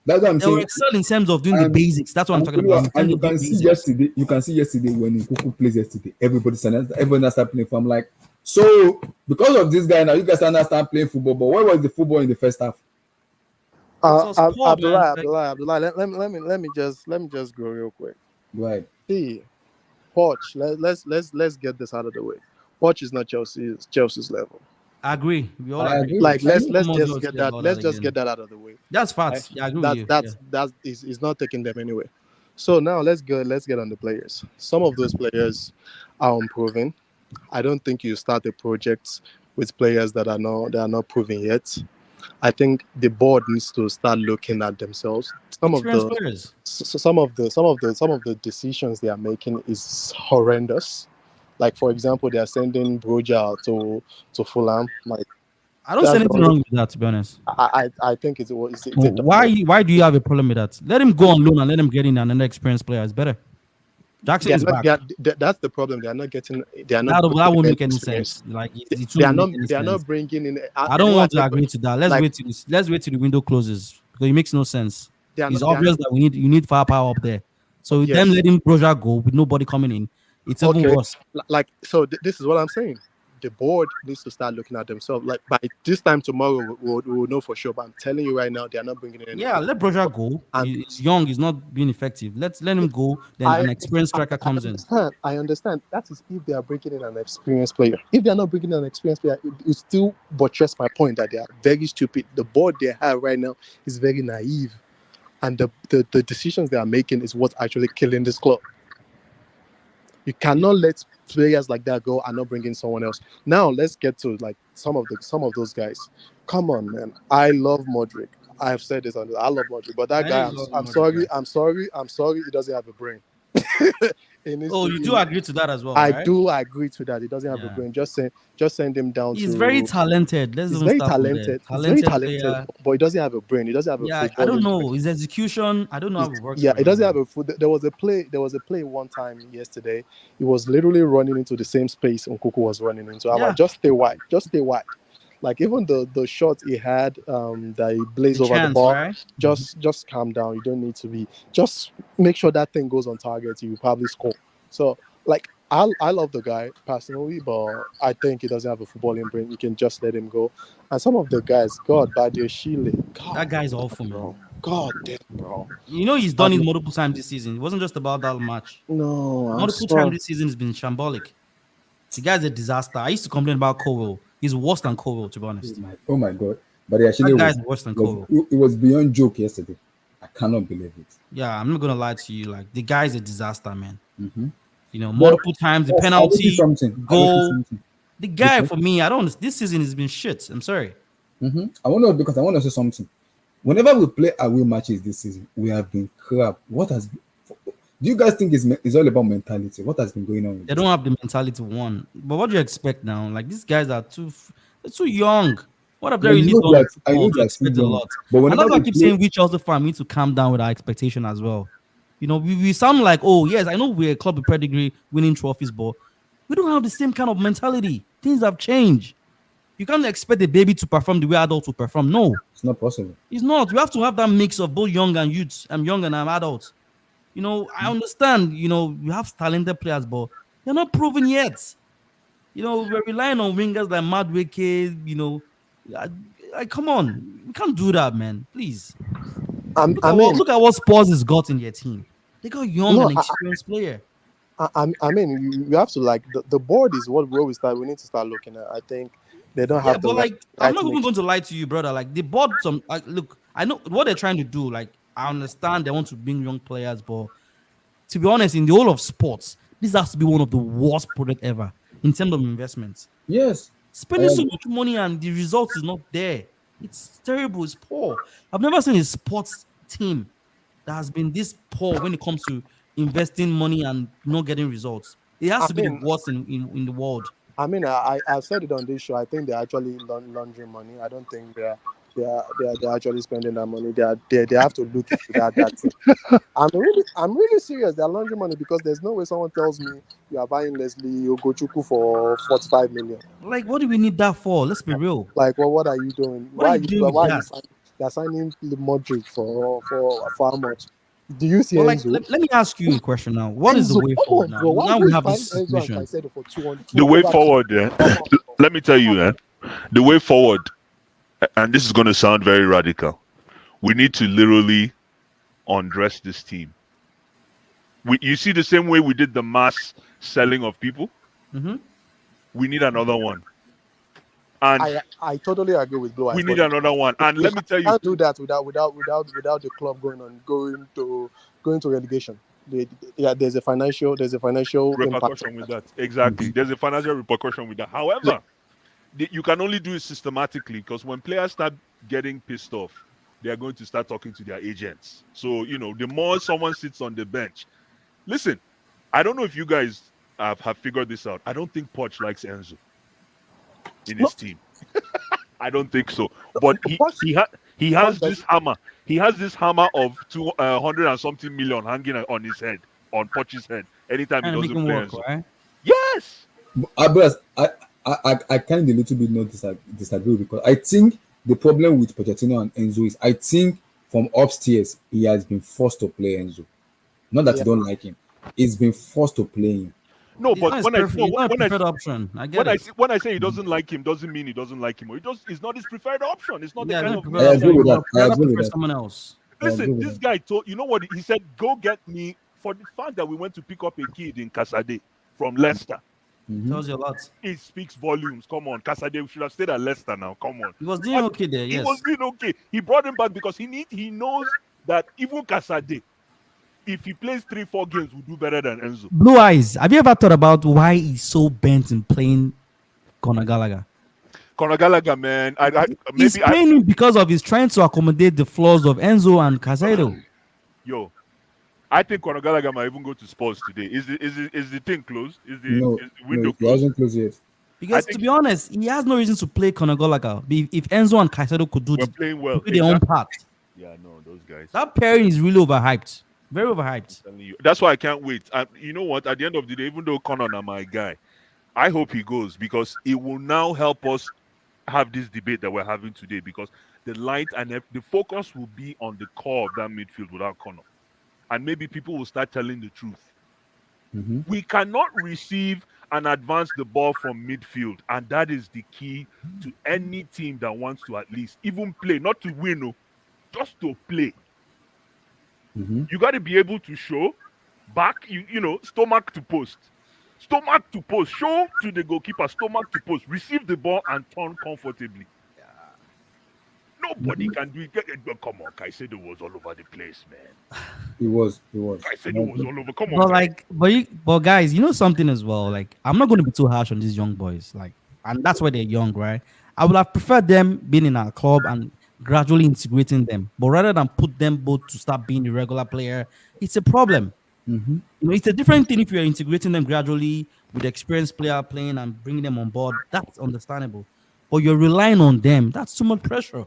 Speaker 1: what I'm saying.
Speaker 3: They will excel in terms of doing the basics. That's what I'm talking about.
Speaker 1: And you can see yesterday when Nkuku plays yesterday, everybody started playing. I'm like, so because of this guy now, you guys understand playing football. But where was the football in the first half?
Speaker 5: Abdullah, let me just go real quick.
Speaker 1: Right.
Speaker 5: See, Poch, let's get this out of the way. Poch is not Chelsea's level.
Speaker 3: I agree. We all
Speaker 1: agree.
Speaker 5: Like let's just get that. Let's just get that out of the way.
Speaker 3: That's facts. I agree with you.
Speaker 5: That is not taking them anywhere. So now let's get on the players. Some of those players are unproven. I don't think you start a project with players that are not proven yet. I think the board needs to start looking at themselves. Some of the decisions they are making is horrendous. Like, for example, they are sending Broja to Fulham. Like,
Speaker 3: I don't see anything wrong with that, to be honest.
Speaker 5: I think it's
Speaker 3: why do you have a problem with that? Let him go on loan and let him get in another experienced player. It's better. Jackson is back.
Speaker 5: That's the problem. They are not getting.
Speaker 3: That won't make any sense. Like
Speaker 5: they are not bringing in.
Speaker 3: I don't want to agree to that. Let's wait till the window closes because it makes no sense. It's obvious that you need firepower up there. So then letting Broja go with nobody coming in, it's even worse.
Speaker 5: Like this is what I'm saying. The board needs to start looking at themselves. Like by this time tomorrow, we'll know for sure. But I'm telling you right now, they are not bringing in.
Speaker 3: Yeah, let Broja go. He's young. He's not being effective. Let him go. Then an experienced striker comes in.
Speaker 5: I understand. That is if they are bringing in an experienced player. If they are not bringing in an experienced player, it still buttress my point that they are very stupid. The board they have right now is very naive, and the decisions they are making is what's actually killing this club. You cannot let players like that go and not bring in someone else. Now let's get to like some of those guys. Come on, man. I love Modric. I have said this on this. I love Modric, but that guy, I'm sorry. He doesn't have a brain.
Speaker 3: You do agree to that as well?
Speaker 5: I do agree to that. He doesn't have a brain. Just send him down.
Speaker 3: He's very talented.
Speaker 5: He's very talented. But he doesn't have a brain. He doesn't have a.
Speaker 3: Yeah, I don't know his execution. I don't know how it works.
Speaker 5: Yeah, he doesn't have a foot. There was a play one time yesterday. He was literally running into the same space Nkuku was running into. I'm like, just stay wide. Like even the shot he had that he blazed over the ball, right? Just calm down. You don't need to be. Just make sure that thing goes on target. You will probably score. So like I love the guy personally, but I think he doesn't have a footballing brain. You can just let him go. And some of the guys, God, Badia Shile,
Speaker 3: that guy's awful,
Speaker 5: bro. God damn, bro.
Speaker 3: You know he's done it multiple times this season. It wasn't just about that match.
Speaker 5: No,
Speaker 3: multiple times this season has been shambolic. The guy's a disaster. I used to complain about Cowell. He's worse than Cowell, to be honest.
Speaker 1: Oh my God! But actually,
Speaker 3: That guy's worse than Cowell.
Speaker 1: it was beyond joke yesterday. I cannot believe it.
Speaker 3: Yeah, I'm not gonna lie to you. Like the guy's a disaster, man. You know,
Speaker 1: But
Speaker 3: multiple times the
Speaker 1: I noticed
Speaker 3: penalty,
Speaker 1: something. I noticed
Speaker 3: goal.
Speaker 1: something.
Speaker 3: The guy for me, I don't. This season has been shit. I'm sorry.
Speaker 1: I want to because I want to say something. Whenever we play away matches this season, we have been crap. What has? Do you guys think it's all about mentality? What has been going on?
Speaker 3: They don't have the mentality one. But what do you expect now? Like these guys are they're too young. What have they really done in
Speaker 1: I
Speaker 3: football
Speaker 1: know
Speaker 3: to
Speaker 1: they are still
Speaker 3: expect a
Speaker 1: young,
Speaker 3: lot?
Speaker 1: but
Speaker 3: And
Speaker 1: whenever
Speaker 3: that's why I
Speaker 1: we
Speaker 3: keep
Speaker 1: play,
Speaker 3: saying we Chelsea fan need to calm down with our expectation as well. You know, we sound like, oh yes, I know we're a club with pedigree winning trophies, but we don't have the same kind of mentality. Things have changed. You can't expect a baby to perform the way adults will perform. No,
Speaker 1: it's not possible.
Speaker 3: it's not. You have to have that mix of both young and youths. I'm young and I'm adult. You know, I understand, you know, you have talented players, but they're not proven yet. You know, we're relying on wingers like Madueke, you know. Come on. We can't do that, man. Please.
Speaker 5: I mean,
Speaker 3: Look at what Spurs has got in their team. They got young
Speaker 5: no,
Speaker 3: and experienced player.
Speaker 5: I mean, you have to like the board is where we start. We need to start looking at. I think they don't
Speaker 3: Yeah,
Speaker 5: have the
Speaker 3: but like, I'm
Speaker 5: right
Speaker 3: not even
Speaker 5: mix.
Speaker 3: going to lie to you, brother. Like, they bought some. Like, look, I know what they're trying to do. Like, I understand they want to bring young players, but to be honest, in the whole of sports, this has to be one of the worst product ever in terms of investments.
Speaker 1: Yes, I
Speaker 3: Spending so
Speaker 1: agree.
Speaker 3: much money and the result is not there. It's terrible. It's poor. I've never seen a sports team that has been this poor when it comes to investing money and not getting results. It has
Speaker 5: I
Speaker 3: to be the
Speaker 5: mean,
Speaker 3: worst in the world.
Speaker 5: I've said it on this show. I think they're actually laundering money. I don't think they're actually spending that money. They have to look into that thing. I'm really serious. They're laundering money because there's no way someone tells me you are buying Leslie Ogochukwu for 45 million.
Speaker 3: Like, what do we need that for? Let's be real.
Speaker 5: Like, well, what are you doing?
Speaker 3: What are you doing with
Speaker 5: Why are you
Speaker 3: that?
Speaker 5: signing? They're signing Modric for how much? Do you see
Speaker 3: But like,
Speaker 5: Enzo?
Speaker 3: let me ask you a question now. What is the
Speaker 5: Enzo,
Speaker 3: way
Speaker 5: come
Speaker 3: forward
Speaker 5: on,
Speaker 3: now?
Speaker 5: bro. Why
Speaker 3: Now
Speaker 5: do
Speaker 3: we
Speaker 5: you
Speaker 3: have
Speaker 5: find
Speaker 3: this
Speaker 5: Enzo and
Speaker 3: situation.
Speaker 5: Caicedo for 200?
Speaker 4: The way
Speaker 5: over
Speaker 4: forward,
Speaker 5: Come on, bro.
Speaker 4: let me tell you, the way forward, and this is going to sound very radical. We need to literally undress this team. You see the same way we did the mass selling of people.
Speaker 3: Mhm.
Speaker 4: We need another one, and
Speaker 5: I totally agree with Blue Eyes,
Speaker 4: we need
Speaker 5: but
Speaker 4: another one. And let me tell
Speaker 5: you
Speaker 4: you,
Speaker 5: can't do that without the club going to relegation. There's a financial impact.
Speaker 4: repercussion with that. Exactly. There's a financial repercussion with that. However, you can only do it systematically because when players start getting pissed off, they are going to start talking to their agents. So, the more someone sits on the bench, listen, I don't know if you guys have figured this out. I don't think Poch likes Enzo in his team. I don't think so. But he has this hammer. He has this hammer of 200 and something million hanging on his head, on Poch's head, anytime he
Speaker 3: Trying to make
Speaker 4: doesn't
Speaker 3: him
Speaker 4: play
Speaker 3: work,
Speaker 4: Enzo.
Speaker 3: right?
Speaker 4: Yes.
Speaker 1: But I kind of a little bit not disagree because I think the problem with Pochettino and Enzo is I think from upstairs he has been forced to play Enzo. Not that
Speaker 5: Yeah.
Speaker 1: you don't like him, he's been forced to play him.
Speaker 4: No,
Speaker 3: It's
Speaker 4: but
Speaker 3: not his
Speaker 4: when I
Speaker 3: preferred,
Speaker 4: no,
Speaker 3: it's not a
Speaker 4: when I
Speaker 3: preferred option. I get it.
Speaker 4: when I say he doesn't like him, doesn't mean he doesn't like him. It's not his preferred option. It's not the
Speaker 3: Yeah,
Speaker 4: kind
Speaker 3: it's
Speaker 4: of
Speaker 3: not
Speaker 1: I
Speaker 3: preferred
Speaker 4: manager
Speaker 1: agree
Speaker 3: option.
Speaker 1: with
Speaker 4: he
Speaker 1: that.
Speaker 4: is.
Speaker 1: I
Speaker 3: Rather
Speaker 1: agree with
Speaker 3: prefer
Speaker 1: that.
Speaker 3: someone else.
Speaker 1: I agree
Speaker 4: Listen,
Speaker 1: with
Speaker 4: this
Speaker 1: that.
Speaker 4: guy told you know what he said. Go get me for the fact that we went to pick up a kid in Casade from Leicester.
Speaker 3: Tells you a lot.
Speaker 4: It speaks volumes. Come on, Casade should have stayed at Leicester now. Come on,
Speaker 3: He was doing okay there,
Speaker 4: he was
Speaker 3: yes.
Speaker 4: doing okay. He brought him back because he knows that even Casade, if he plays 3-4 games, will do better than Enzo.
Speaker 3: Blue Eyes, have you ever thought about why he's so bent in playing Conor Gallagher?
Speaker 4: Conor Gallagher, man,
Speaker 3: He's playing him because of he's trying to accommodate the flaws of Enzo and Caicedo.
Speaker 4: yo, I think Conor Gallagher might even go to Spurs today. Is the thing closed? Is the
Speaker 1: No,
Speaker 4: window
Speaker 1: he
Speaker 4: closed?
Speaker 1: hasn't closed yet.
Speaker 3: Because
Speaker 4: think-
Speaker 3: to be honest, he has no reason to play Conor Gallagher if Enzo and Caicedo could do,
Speaker 4: We're playing well.
Speaker 3: do their own part.
Speaker 4: Yeah, no, those guys.
Speaker 3: That pairing is really overhyped. Very overhyped.
Speaker 4: Telling you. That's why I can't wait. And you know what? At the end of the day, even though Conor is my guy, I hope he goes because it will now help us have this debate that we're having today because the light and the focus will be on the core of that midfield without Conor. And maybe people will start telling the truth. We cannot receive and advance the ball from midfield. And that is the key to any team that wants to at least even play, not to win, no, just to play. You got to be able to show back, stomach to post. Stomach to post. Show to the goalkeeper. Stomach to post. Receive the ball and turn comfortably. Nobody can do it. Come on, Caicedo was all over the place, man.
Speaker 1: He was.
Speaker 4: Caicedo was all over. Come on,
Speaker 3: But
Speaker 4: guys.
Speaker 3: like, but guys, you know something as well. Like, I'm not going to be too harsh on these young boys. Like, and that's why they're young, right? I would have preferred them being in our club and gradually integrating them. But rather than put them both to start being a regular player, it's a problem.
Speaker 1: Mm-hmm.
Speaker 3: You know, it's a different thing if you're integrating them gradually with experienced player playing and bringing them on board. That's understandable. But you're relying on them. That's too much pressure.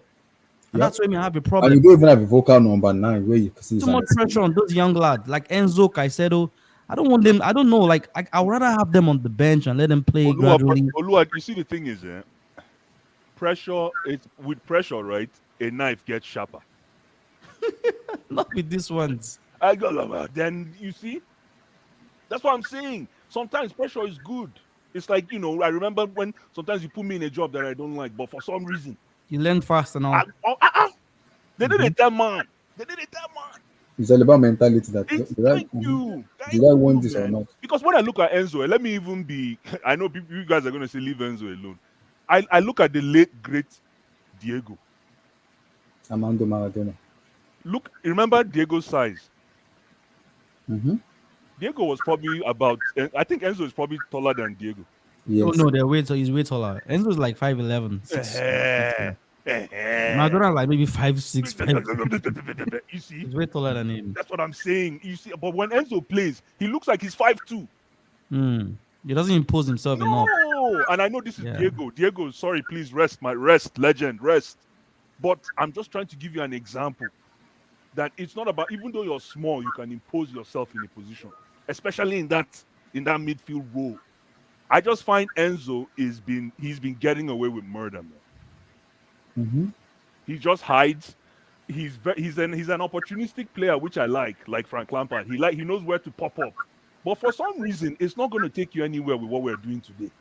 Speaker 3: And
Speaker 1: Yep.
Speaker 3: that's why we have a
Speaker 1: And
Speaker 3: problem.
Speaker 1: you don't even have a vocal number 9 where you can see
Speaker 3: Too much pressure on those young lads like Enzo, Caicedo. I don't want them. I don't know. Like, I'd rather have them on the bench and let them play gradually.
Speaker 4: Olua, you see the thing is, pressure. It's with pressure, right? A knife gets sharper.
Speaker 3: Not with these ones.
Speaker 4: Then you see, that's what I'm saying. Sometimes pressure is good. It's like, I remember when sometimes you put me in a job that I don't like, but for some reason,
Speaker 3: You learn fast and all.
Speaker 4: they didn't tell man. They didn't tell man.
Speaker 1: It's all about mentality. That
Speaker 4: It's
Speaker 1: did I,
Speaker 4: thank you. Thank
Speaker 1: did I want
Speaker 4: you,
Speaker 1: this or
Speaker 4: man.
Speaker 1: not?
Speaker 4: Because when I look at Enzo, let me even be. I know you guys are going to say leave Enzo alone. I look at the late great Diego.
Speaker 1: Armando Maradona.
Speaker 4: Look, remember Diego's size.
Speaker 1: Mm-hmm.
Speaker 4: Diego was probably about. I think Enzo is probably taller than Diego.
Speaker 1: Yes.
Speaker 3: Oh no, they're way so he's way taller. Enzo's like 5'11". Maradona like maybe 5'6", 5'6".
Speaker 4: You see,
Speaker 3: He's way taller than him.
Speaker 4: that's what I'm saying. You see, but when Enzo plays, he looks like he's 5'2".
Speaker 3: He doesn't impose himself enough.
Speaker 4: No, and I know this is
Speaker 3: Yeah.
Speaker 4: Diego. Diego, sorry, please rest, legend, rest. But I'm just trying to give you an example that it's not about, even though you're small, you can impose yourself in a position, especially in that midfield role. I just find Enzo he's been getting away with murder, man.
Speaker 1: Mm-hmm.
Speaker 4: He just hides. He's an opportunistic player, which I like Frank Lampard. He knows where to pop up. But for some reason, it's not going to take you anywhere with what we're doing today.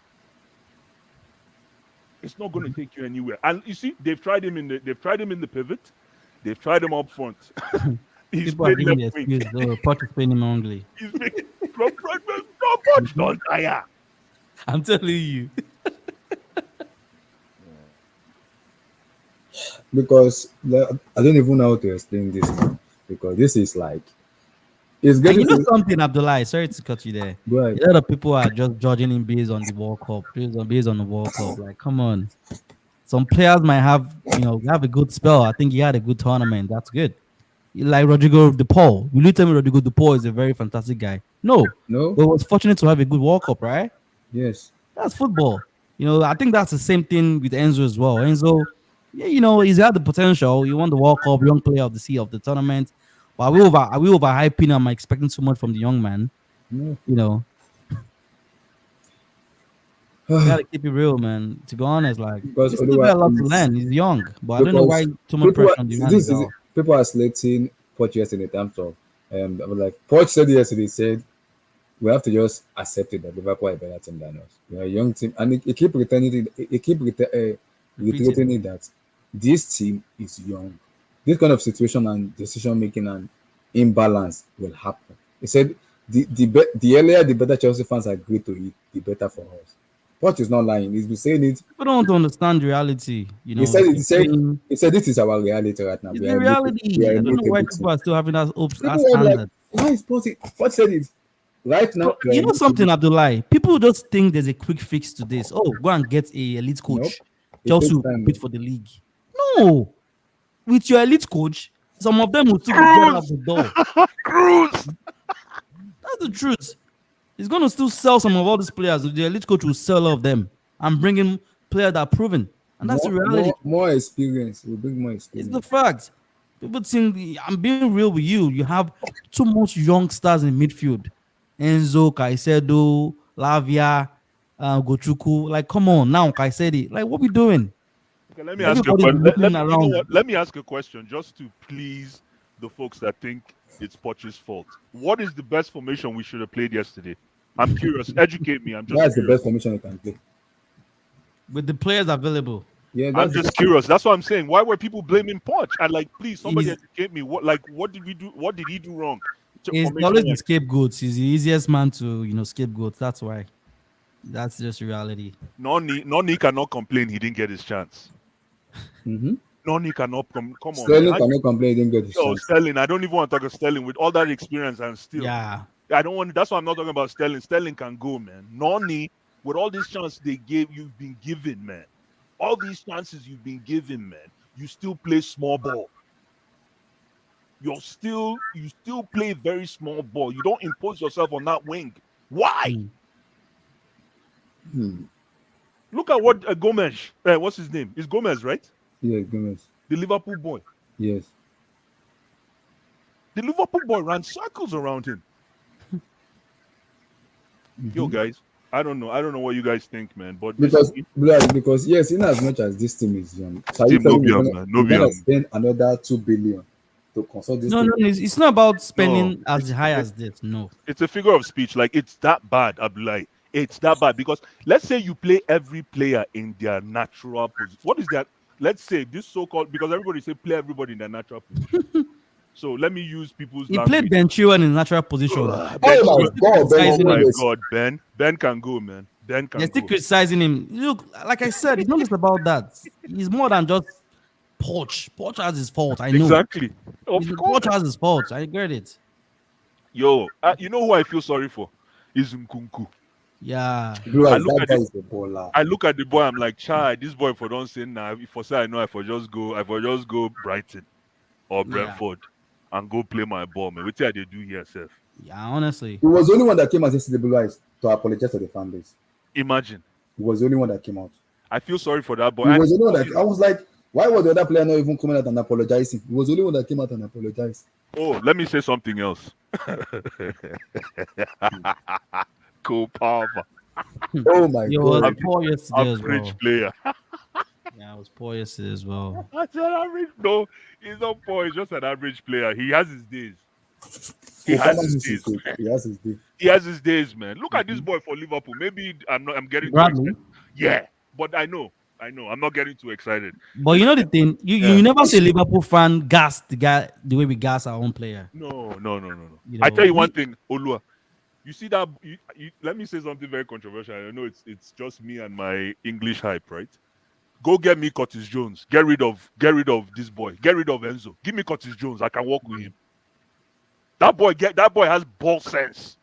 Speaker 4: It's not going to take you anywhere. And you see, they've tried him in the pivot. They've tried him up front. He's
Speaker 3: People are
Speaker 4: played
Speaker 3: giving the
Speaker 4: left wing.
Speaker 3: excuse though. Poch is playing him wrongly.
Speaker 4: He's making from front. No punch, don't tire.
Speaker 3: I'm telling you.
Speaker 1: Because I don't even know how to explain this now. Because this is like it's
Speaker 3: And
Speaker 1: getting
Speaker 3: you know
Speaker 1: to,
Speaker 3: something, Abdullah? Sorry to cut you there.
Speaker 1: go ahead.
Speaker 3: A lot of people are just judging him based on the World Cup, based on the World Cup. Like, come on. Some players might have a good spell. I think he had a good tournament. That's good. Like Rodrigo De Paul. Will you tell me Rodrigo De Paul is a very fantastic guy? No.
Speaker 1: No?
Speaker 3: But was fortunate to have a good World Cup, right?
Speaker 1: Yes.
Speaker 3: That's football. I think that's the same thing with Enzo as well. Enzo, he's had the potential. He won the World Cup, young player of the tournament. But are we overhyping him? Am I expecting too much from the young man?
Speaker 1: No.
Speaker 3: You gotta keep it real, man. To be honest, like
Speaker 1: Because
Speaker 3: he's still got a lot to
Speaker 1: otherwise
Speaker 3: learn. He's young, but I don't know why too much
Speaker 1: people
Speaker 3: pressure
Speaker 1: are,
Speaker 3: on the man.
Speaker 1: this is people are slating Poch yesterday in terms of like Poch said yesterday, said we have to just accept it that Liverpool are a better team than us. We are a young team, and he keep reiterating it that this team is young. This kind of situation and decision making and imbalance will happen. He said the earlier the better Chelsea fans agree to it, the better for us. Poch is not lying. He's been saying it.
Speaker 3: People don't want to understand reality.
Speaker 1: He said this is our reality right now.
Speaker 3: It's
Speaker 1: We
Speaker 3: the
Speaker 1: are
Speaker 3: reality. I don't know why
Speaker 1: immutable
Speaker 3: people are still having that
Speaker 1: People were
Speaker 3: standard.
Speaker 1: like, why is Poch? Poch said it right now.
Speaker 3: But you know something, Abdullah? People just think there's a quick fix to this. Oh, go and get a elite coach.
Speaker 1: Nope. It
Speaker 3: Chelsea
Speaker 1: takes
Speaker 3: will
Speaker 1: time.
Speaker 3: compete for the league. No. With your elite coach, some of them will still get out of the door. That's the truth. He's going to still sell some of all these players. The elite coach will sell all of them and bring in players that are proven. And that's the reality.
Speaker 1: More experience. We bring more
Speaker 3: It's
Speaker 1: experience.
Speaker 3: the fact. People think, I'm being real with you. You have too much young stars in midfield. Enzo, Caicedo, Lavia, Gochuku. Like, come on now, Caicedo. Like, what we doing?
Speaker 4: Okay, let me ask you let me ask a question just to please the folks that think it's Poch's fault. What is the best formation we should have played yesterday? I'm curious. Educate me. I'm just
Speaker 1: That's
Speaker 4: curious.
Speaker 1: the best formation you can play.
Speaker 3: With the players available.
Speaker 1: Yeah,
Speaker 4: I'm just curious. That's what I'm saying. Why were people blaming Poch? And like, please, somebody educate me. What did we do? What did he do wrong?
Speaker 3: He's
Speaker 4: formation
Speaker 3: always the
Speaker 4: like
Speaker 3: scapegoat. He's the easiest man to, scapegoat. That's why. That's just reality.
Speaker 4: Noni cannot complain he didn't get his chance.
Speaker 1: Mm-hmm.
Speaker 4: Noni cannot come on, man.
Speaker 1: Sterling cannot complain. He didn't get his
Speaker 4: Yo,
Speaker 1: chance.
Speaker 4: Sterling, I don't even want to talk of Sterling with all that experience and still.
Speaker 3: Yeah.
Speaker 4: I don't want. That's why I'm not talking about Sterling. Sterling can go, man. Noni, with all these chances you've been given, man. All these chances you've been given, man. You still play small ball. You still play very small ball. You don't impose yourself on that wing. Why? Look at what Gomez. What's his name? It's Gomez, right?
Speaker 1: Yes, Gomez.
Speaker 4: The Liverpool boy.
Speaker 1: Yes.
Speaker 4: The Liverpool boy ran circles around him. Yo, guys, I don't know what you guys think, man. But
Speaker 1: Because yes, in as much as this team is young, so
Speaker 4: Team
Speaker 1: you
Speaker 4: no
Speaker 1: are
Speaker 4: be
Speaker 1: gonna spend another 2 billion to consult this
Speaker 3: No,
Speaker 1: team.
Speaker 3: no, it's not about spending as high as this. No.
Speaker 4: it's a figure of speech. Like, it's that bad, Abdullah. It's that bad because let's say you play every player in their natural position. What is that? Let's say this so-called, because everybody say play everybody in their natural position. So let me use people's
Speaker 3: He
Speaker 4: language.
Speaker 3: played Ben Chilwell in his natural position.
Speaker 1: Oh my God,
Speaker 3: criticizing
Speaker 4: Oh my
Speaker 3: him.
Speaker 4: God, Ben can go, man. Ben can
Speaker 3: They're still
Speaker 4: go.
Speaker 3: criticizing him. Look, like I said, it's not just about that. He's more than just Poch. Poch has his fault. I know.
Speaker 4: Exactly. Of course.
Speaker 3: Poch has his fault. I get it.
Speaker 4: Yo, you know who I feel sorry for? Is Nkunku.
Speaker 3: Yeah.
Speaker 1: Blue
Speaker 4: I
Speaker 1: eyes,
Speaker 4: look
Speaker 1: that
Speaker 4: at
Speaker 1: guy
Speaker 4: it-
Speaker 1: is a baller.
Speaker 4: I look at the boy, I'm like, child, this boy for don't say now. If I say I know, I for just go Brighton or Brentford and go play my ball, man. What did they do here, Seth?
Speaker 3: Yeah, honestly.
Speaker 1: He was the only one that came out yesterday, Blue eyes, to apologize to the fan base.
Speaker 4: Imagine.
Speaker 1: He was the only one that came out.
Speaker 4: I feel sorry for that boy.
Speaker 1: He
Speaker 4: And
Speaker 1: was the only one that I was like, why was the other player not even coming out and apologizing? He was the only one that came out and apologized.
Speaker 4: oh, let me say something else. Cole Palmer,
Speaker 1: Oh my
Speaker 3: He was
Speaker 1: God.
Speaker 3: poor yesterday as well.
Speaker 4: average player.
Speaker 3: Yeah, I was poor yesterday as well.
Speaker 4: I said average. No, he's not poor. He's just an average player. He has his days. He has
Speaker 1: Palmer
Speaker 4: his
Speaker 1: has his
Speaker 4: days.
Speaker 1: day. He has his day.
Speaker 4: He has his days, man. Look at this boy for Liverpool. Maybe I'm getting too
Speaker 3: Bradley.
Speaker 4: excited. Yeah, but I know. I'm not getting too excited.
Speaker 3: But you know the thing, you
Speaker 4: Yeah.
Speaker 3: never see a Liverpool fan gas the guy the way we gas our own player.
Speaker 4: No.
Speaker 3: You
Speaker 4: I
Speaker 3: know,
Speaker 4: tell you one thing, Olua. You see that? Let me say something very controversial. I know it's just me and my English hype, right? Go get me Curtis Jones. Get rid of this boy. Get rid of Enzo. Give me Curtis Jones. I can work with him. That boy has ball sense.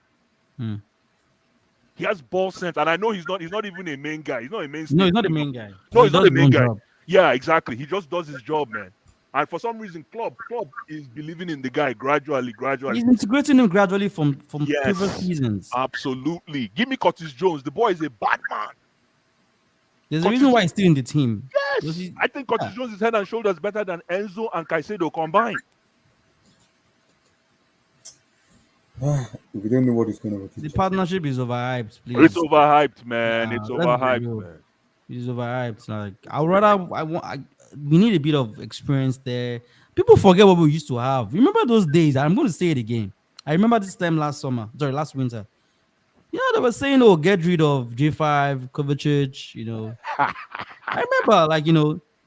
Speaker 4: He has ball sense, and I know he's not even a main guy. He's not a main.
Speaker 3: No, he's not the main guy.
Speaker 4: No,
Speaker 3: He
Speaker 4: he's not
Speaker 3: does
Speaker 4: the
Speaker 3: his
Speaker 4: main
Speaker 3: own
Speaker 4: guy.
Speaker 3: job.
Speaker 4: Yeah, exactly. He just does his job, man. And for some reason, club is believing in the guy gradually.
Speaker 3: He's integrating him gradually from
Speaker 4: Yes.
Speaker 3: previous seasons.
Speaker 4: Absolutely. Give me Curtis Jones. The boy is a bad man.
Speaker 3: There's a reason why he's still in the team.
Speaker 4: Yes. I think Curtis Jones is head and shoulders better than Enzo and Caicedo combined.
Speaker 1: We don't know what is going on with
Speaker 3: The
Speaker 1: it.
Speaker 3: partnership is overhyped, please.
Speaker 4: It's overhyped, man.
Speaker 3: Yeah,
Speaker 4: It's
Speaker 3: let's be
Speaker 4: overhyped,
Speaker 3: real.
Speaker 4: man.
Speaker 3: It's overhyped. Like we need a bit of experience there. People forget what we used to have. Remember those days? I'm going to say it again. I remember this time last winter. You know, they were saying, "Oh, get rid of J5, Kovacic." You know, I remember,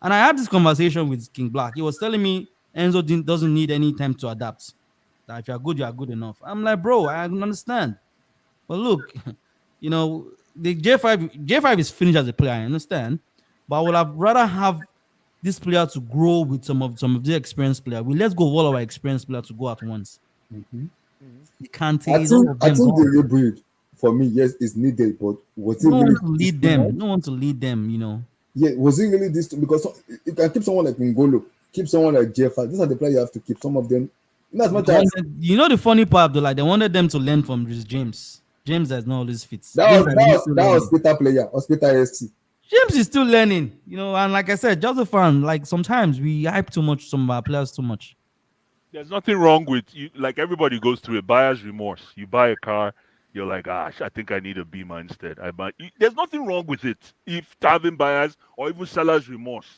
Speaker 3: and I had this conversation with King Black. He was telling me Enzo doesn't need any time to adapt. That if you're good, you are good enough. I'm like, bro, I understand, but look, the J5 is finished as a player. I understand, but I would have rather have this player to grow with some of the experienced player. Let's go all our experienced player to go at once. You can't
Speaker 1: I think the rebuild for me, yes, is needed, but was it
Speaker 3: no
Speaker 1: really
Speaker 3: one to lead them? No one to lead them.
Speaker 1: Yeah, was it really this? Because you can keep someone like Ngolo, keep someone like Jeff. These are the players you have to keep. Some of them, not as much as
Speaker 3: the funny part, though, they wanted them to learn from Rhys James. James has not always fits.
Speaker 1: that was Peter player, Hospital SC.
Speaker 3: James is still learning, and like I said, just a fan. Like sometimes we hype too much, some of our players too much.
Speaker 4: There's nothing wrong with you. Like, everybody goes through a buyer's remorse. You buy a car, you're like, I think I need a Beamer instead. There's nothing wrong with it. If having buyers or even seller's remorse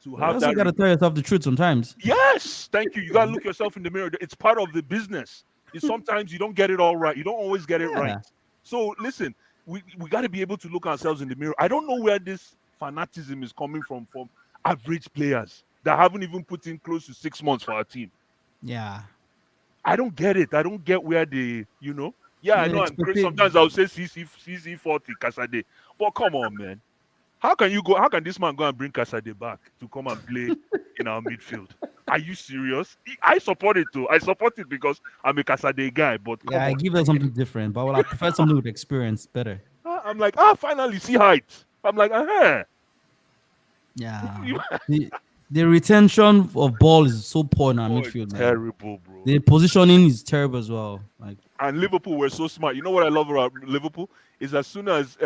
Speaker 4: to have
Speaker 3: Also,
Speaker 4: that.
Speaker 3: you gotta tell yourself the truth sometimes.
Speaker 4: Yes, thank you. You gotta look yourself in the mirror. It's part of the business. Sometimes you don't get it all right. You don't always get it right. So listen, we got to be able to look ourselves in the mirror. I don't know where this fanaticism is coming from average players that haven't even put in close to 6 months for our team.
Speaker 3: Yeah.
Speaker 4: I don't get it. I don't get where they, you know. Yeah, I
Speaker 3: Yeah,
Speaker 4: know I'm great. Sometimes I'll say CC 40 Casade. But come on, man. How can this man go and bring Casade back to come and play in our midfield? Are you serious? I support it too. I support it because I'm a Casade guy, but come
Speaker 3: I
Speaker 4: on.
Speaker 3: give it something different, but I prefer something with experience better.
Speaker 4: I'm like, finally see height. I'm like,
Speaker 3: Yeah. The retention of ball is so poor in our midfield, man.
Speaker 4: terrible, bro.
Speaker 3: The positioning is terrible as well. Like,
Speaker 4: And Liverpool were so smart. You know what I love about Liverpool is as soon as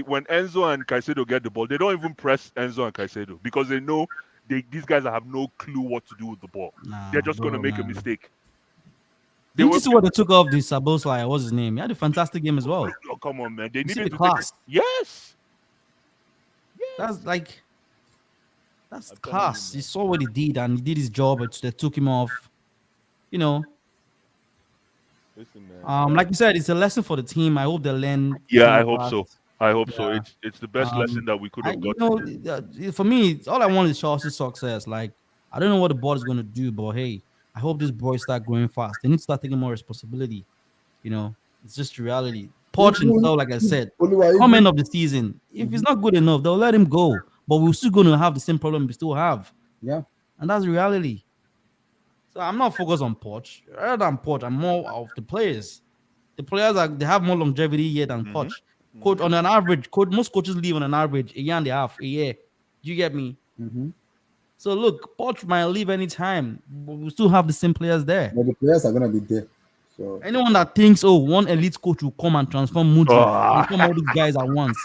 Speaker 4: when Enzo and Caicedo get the ball, they don't even press Enzo and Caicedo because they know these guys have no clue what to do with the ball. They're just going to make a mistake.
Speaker 3: Didn't you see what they took off the Sabosai? What's his name? He had a fantastic game as well.
Speaker 4: Oh, come on, man. They
Speaker 3: You see
Speaker 4: needed
Speaker 3: the
Speaker 4: to take
Speaker 3: class.
Speaker 4: Yes.
Speaker 3: That's like that's
Speaker 4: I'm telling you,
Speaker 3: class.
Speaker 4: man.
Speaker 3: He saw what he did and he did his job. But they took him off. You know,
Speaker 4: Listen, man.
Speaker 3: like you said, it's a lesson for the team. I hope they learn.
Speaker 4: Yeah, I
Speaker 3: from
Speaker 4: hope
Speaker 3: that.
Speaker 4: so. I hope so.
Speaker 3: Yeah.
Speaker 4: It's the best lesson that we could have
Speaker 3: You
Speaker 4: gotten.
Speaker 3: know, for me, all I want is Chelsea's success. Like, I don't know what the board is going to do, but hey, I hope these boys start growing fast. They need to start taking more responsibility. You know, it's just reality. Poch himself, like I said, come end of the season. If he's not good enough, they'll let him go. But we're still going to have the same problem we still have.
Speaker 1: Yeah.
Speaker 3: And that's reality. So I'm not focused on Poch. Rather than Poch, I'm more of the players. The players they have more longevity here than Poch. Coach, on an average, most coaches leave on an average a year and a half, a year. Do you get me? So look, Poch might leave anytime, but we still have the same players there.
Speaker 1: But the players are gonna be there. So
Speaker 3: Anyone that thinks, one elite coach will come and transform Mudrik, transform all these guys at once,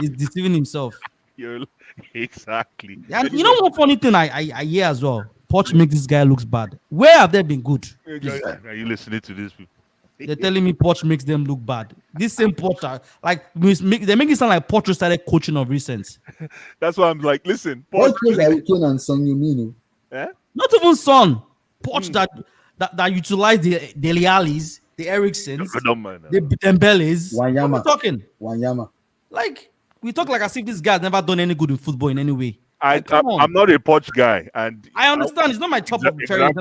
Speaker 3: is deceiving himself.
Speaker 4: Exactly.
Speaker 3: And you know what funny thing I hear as well? Poch makes this guy looks bad. Where have they been good?
Speaker 4: Are you listening to these people?
Speaker 3: They're telling me Poch makes them look bad. This same Poch, they make it sound like Poch started coaching of recent.
Speaker 4: That's why I'm like, listen.
Speaker 1: what plays Harry Kane and Son Heung-min?
Speaker 3: Not even Son. Poch that utilize the Dele Allis, the Ericssons, the Dembeles.
Speaker 1: Wanyama.
Speaker 3: What we talking?
Speaker 1: Wanyama.
Speaker 3: Like, we talk like as if this guy's never done any good in football in any way.
Speaker 4: I'm not a Poch guy, and
Speaker 3: I understand it's not my top of the cherry.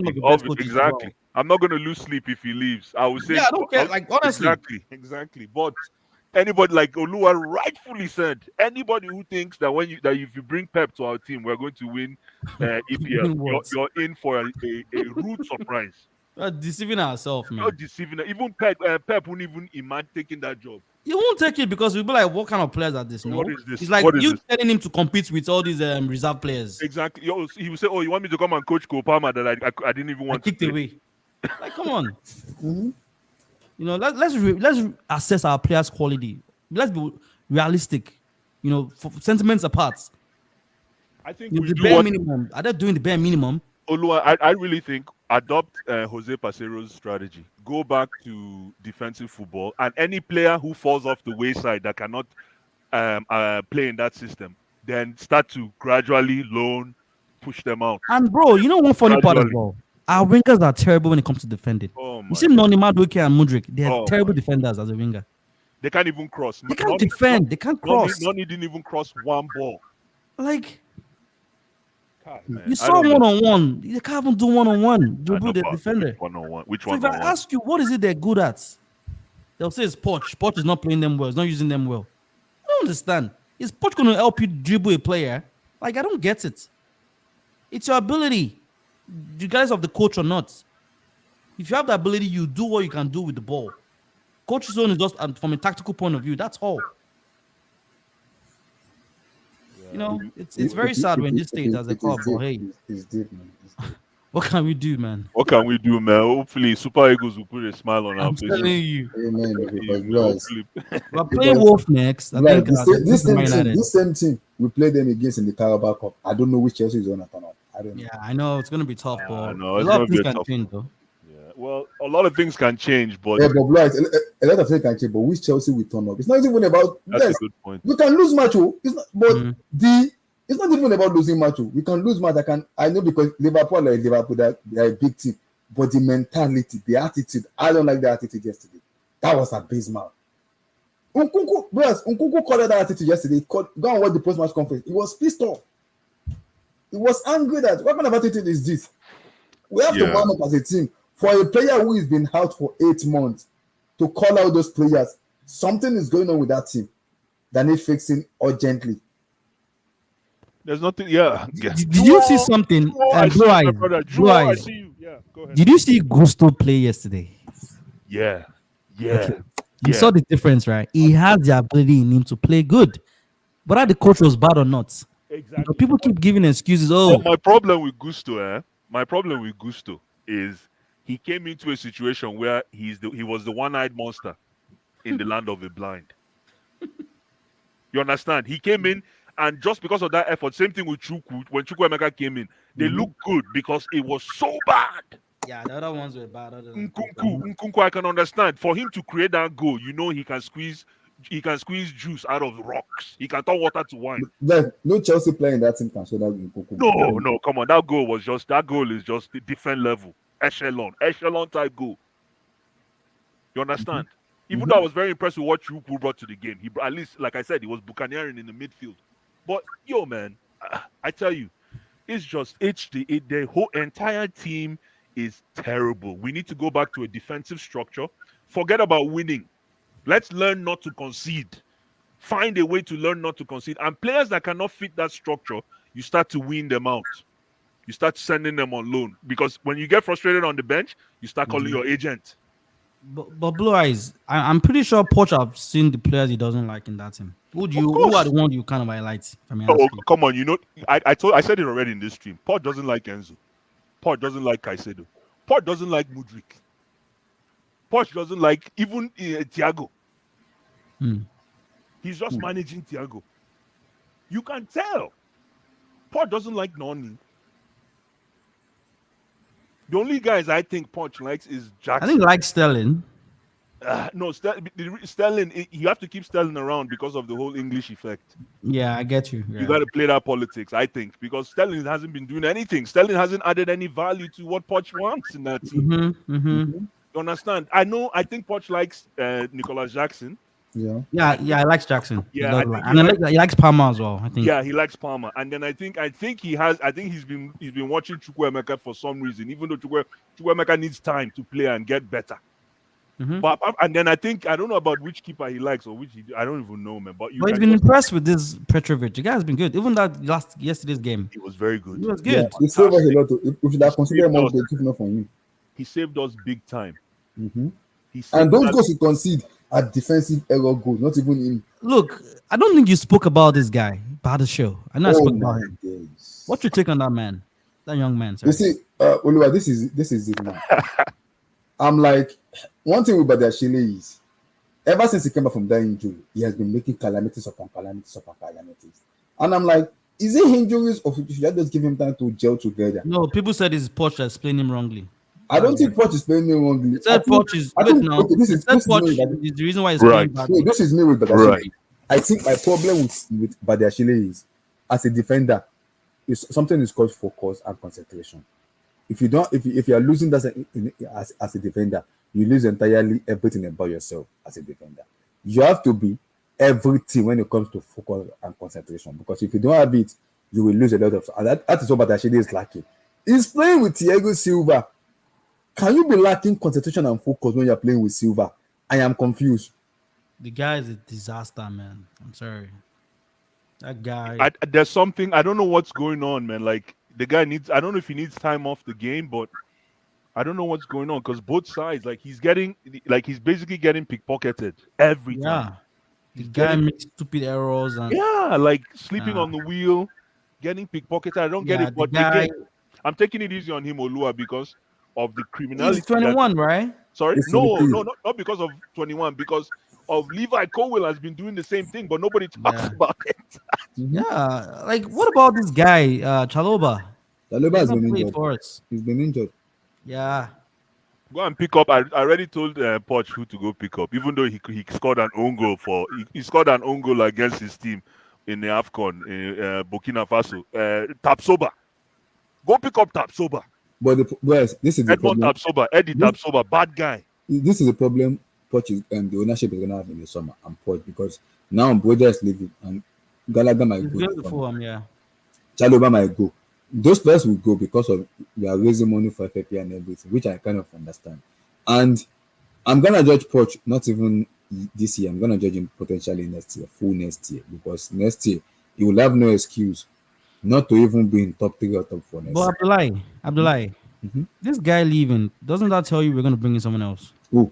Speaker 4: Exactly. I'm not going to lose sleep if he leaves. I would say,
Speaker 3: I don't care. Like, honestly,
Speaker 4: exactly. But anybody, like Olua rightfully said, anybody who thinks that if you bring Pep to our team, we're going to win EPL, you're in for a rude surprise.
Speaker 3: We're deceiving ourselves, man.
Speaker 4: You're deceiving. Even Pep won't even imagine taking that job.
Speaker 3: He won't take it because we'll be like, what kind of players are this? No?
Speaker 4: What is this?
Speaker 3: It's like you telling him to compete with all these reserve players.
Speaker 4: Exactly. He will say, "Oh, you want me to come and coach Kopama that I didn't even want to
Speaker 3: kicked away." Like, come on. You know, let's assess our players' quality. Let's be realistic. You know, sentiments apart.
Speaker 4: I think
Speaker 3: the bare minimum. Are they doing the bare minimum?
Speaker 4: Olua, I really think adopt Jose Pacero's strategy. Go back to defensive football, and any player who falls off the wayside that cannot play in that system, then start to gradually loan, push them out.
Speaker 3: And bro, you know one funny part as well? Our wingers are terrible when it comes to defending. You see Noni Madueke and Mudrik, they're terrible defenders as a winger.
Speaker 4: They can't even cross.
Speaker 3: They can't defend. They can't cross.
Speaker 4: Noni didn't even cross one ball.
Speaker 3: Like,
Speaker 4: God, man,
Speaker 3: you saw one-on-one. They can't even do one-on-one. Dribble the defender.
Speaker 4: One-on-one. Which
Speaker 3: so
Speaker 4: one?
Speaker 3: If I ask you, what is it they're good at? They'll say it's Poch. Poch is not playing them well. It's not using them well. I don't understand. Is Poch going to help you dribble a player? Like, I don't get it. It's your ability, regardless of the coach or not. If you have the ability, you do what you can do with the ball. Coach's own is just from a tactical point of view. That's all. You know, it's very sad when this state as a club. But hey,
Speaker 1: it's deep, man.
Speaker 3: What can we do, man?
Speaker 4: What can we do, man? Hopefully, Super Eagles will put a smile on our faces.
Speaker 3: I'm telling you.
Speaker 1: Amen.
Speaker 3: We're playing Wolf next. I think
Speaker 1: this same team we play them against in the Carabao Cup. I don't know which Chelsea is going to turn up. I don't know.
Speaker 3: Yeah, I know it's going to be tough, but
Speaker 4: a
Speaker 3: lot of things can change, though.
Speaker 4: Yeah, well, a lot of things can change, but
Speaker 1: a lot of things can change. But which Chelsea will turn up? It's not even about.
Speaker 4: That's a good point.
Speaker 1: We can lose match, it's not. But it's not even about losing match. We can lose match. I know because Liverpool, they're a big team, but the mentality, the attitude. I don't like the attitude yesterday. That was abysmal. Nkunku called that attitude yesterday. Go and watch the post-match conference. He was pissed off. He was angry that what kind of attitude is this? We have to man up as a team.
Speaker 6: For a player who has been out for 8 months to call out those players, something is going on with that team that needs fixing urgently.
Speaker 4: There's nothing. Yeah. Yeah.
Speaker 3: Did you see something?
Speaker 4: I see
Speaker 3: Blue
Speaker 4: you, my
Speaker 3: eyes.
Speaker 4: brother.
Speaker 3: Blue
Speaker 4: I
Speaker 3: eyes.
Speaker 4: see you. Yeah. Go ahead.
Speaker 3: Did you see Gusto play yesterday?
Speaker 4: Yeah. Yeah.
Speaker 3: Okay. You
Speaker 4: Yeah.
Speaker 3: saw the difference, right? He has the ability in him to play good. Whether the coach was bad or not.
Speaker 4: Exactly.
Speaker 3: People keep giving excuses.
Speaker 4: But
Speaker 3: Oh,
Speaker 4: my problem with Gusto is he came into a situation where he was the one-eyed monster in the land of the blind. You understand? He came in, and just because of that effort, same thing with Chukwu. When Chukwuemeka came in, they looked good because it was so bad.
Speaker 3: yeah, the other ones were bad.
Speaker 4: Nkunku, I can understand. For him to create that goal, he can squeeze juice out of rocks. He can turn water to wine.
Speaker 6: No Chelsea player in that team can show that.
Speaker 4: No, come on. That goal is just a different level. Echelon type goal. You understand? Even though I was very impressed with what Chukwu brought to the game. At least, like I said, he was buccaneering in the midfield. But yo, man, I tell you, it's just the whole entire team is terrible. We need to go back to a defensive structure. Forget about winning. Let's learn not to concede. Find a way to learn not to concede. And players that cannot fit that structure, you start to wean them out. You start sending them on loan. Because when you get frustrated on the bench, you start calling your agent.
Speaker 3: But Blue Eyes, I'm pretty sure Poch have seen the players he doesn't like in that team. Who are the ones you kind of highlight?
Speaker 4: Come on, I said it already in this stream. Poch doesn't like Enzo. Poch doesn't like Caicedo. Poch doesn't like Mudryk. Poch doesn't like even Thiago. He's just managing Thiago. You can tell. Poch doesn't like Noni. The only guys I think Poch likes is Jackson.
Speaker 3: I think he likes Sterling.
Speaker 4: No, Sterling, you have to keep Sterling around because of the whole English effect.
Speaker 3: Yeah, I get you. Yeah.
Speaker 4: You got to play that politics, I think, because Sterling hasn't been doing anything. Sterling hasn't added any value to what Poch wants in that team. You understand? I think Poch likes Nicolas Jackson.
Speaker 6: Yeah,
Speaker 3: he likes Jackson.
Speaker 4: Yeah,
Speaker 3: he likes Palmer as well. I think.
Speaker 4: Yeah, he likes Palmer, and then I think he's been watching Chukwuemeka for some reason, even though Chukwuemeka needs time to play and get better. But and then I don't know about which keeper he likes or I don't even know, man. But
Speaker 3: he's been impressed with this Petrovic. The guy has been good. Even that yesterday's game,
Speaker 4: he was very good.
Speaker 3: He was good.
Speaker 6: He saved us a lot. We should have considered more good enough for him.
Speaker 4: He saved us big time.
Speaker 6: And those goals he concede are defensive error goals, not even in.
Speaker 3: Look, I don't think you spoke about this guy about the show. I know I spoke about him.
Speaker 6: Days.
Speaker 3: What's your take on that man, that young man? Sorry.
Speaker 6: You see, Oluwa, this is it now. I'm like, one thing with Badiashile is, ever since he came back from that injury, he has been making calamities upon calamities upon calamities. And I'm like, is it injuries or should I just give him time to gel together?
Speaker 3: No, people said it's Poch that's playing him wrongly.
Speaker 6: I don't think Poch is playing him wrongly.
Speaker 3: Poch is the reason why he's playing badly.
Speaker 6: This is me with Badiashile. Right. I think my problem with Badiashile is, as a defender, something is called focus and concentration. If you are losing that as a defender, you lose entirely everything about yourself as a defender. You have to be everything when it comes to focus and concentration, because if you don't have it, you will lose a lot of. And that is what Badiashile is lacking. He's playing with Thiago Silva. Can you be lacking concentration and focus when you're playing with Silva? I am confused.
Speaker 3: The guy is a disaster, man. I'm sorry. That guy.
Speaker 4: There's something, I don't know what's going on, man. Like, the guy I don't know if he needs time off the game, but I don't know what's going on, because both sides, he's basically getting pickpocketed every time.
Speaker 3: The guy makes stupid errors and
Speaker 4: sleeping on the wheel, getting pickpocketed. I don't get it, but I'm taking it easy on him, Olua, because of the criminality.
Speaker 3: He's 21, right?
Speaker 4: Sorry, not because of 21, because of Levi Colwill has been doing the same thing, but nobody talks about it.
Speaker 3: What about this guy, Chaloba?
Speaker 6: Chaloba has been injured for us. He's been injured.
Speaker 3: Yeah.
Speaker 4: Go and pick up. I already told Poch who to go pick up, even though he scored an own goal he scored an own goal against his team in the Afcon in Burkina Faso. Tapsoba. Go pick up Tapsoba.
Speaker 6: But this is the problem.
Speaker 4: Eddie Tapsoba, bad guy.
Speaker 6: This is the problem Poch is, the ownership is going to have in the summer and Poch, because now Broja is leaving and Gallagher might go.
Speaker 3: Yeah.
Speaker 6: Chaloba might go. those players will go because of we are raising money for FFP and everything, which I kind of understand. And I'm gonna judge Poch not even this year. I'm gonna judge him potentially next year, full next year, because next year he will have no excuse not to even be in top 3 or top 4 next
Speaker 3: But
Speaker 6: year.
Speaker 3: Abdullahi,
Speaker 6: Mhm.
Speaker 3: this guy leaving, doesn't that tell you we're going to bring in someone else?
Speaker 6: Oh,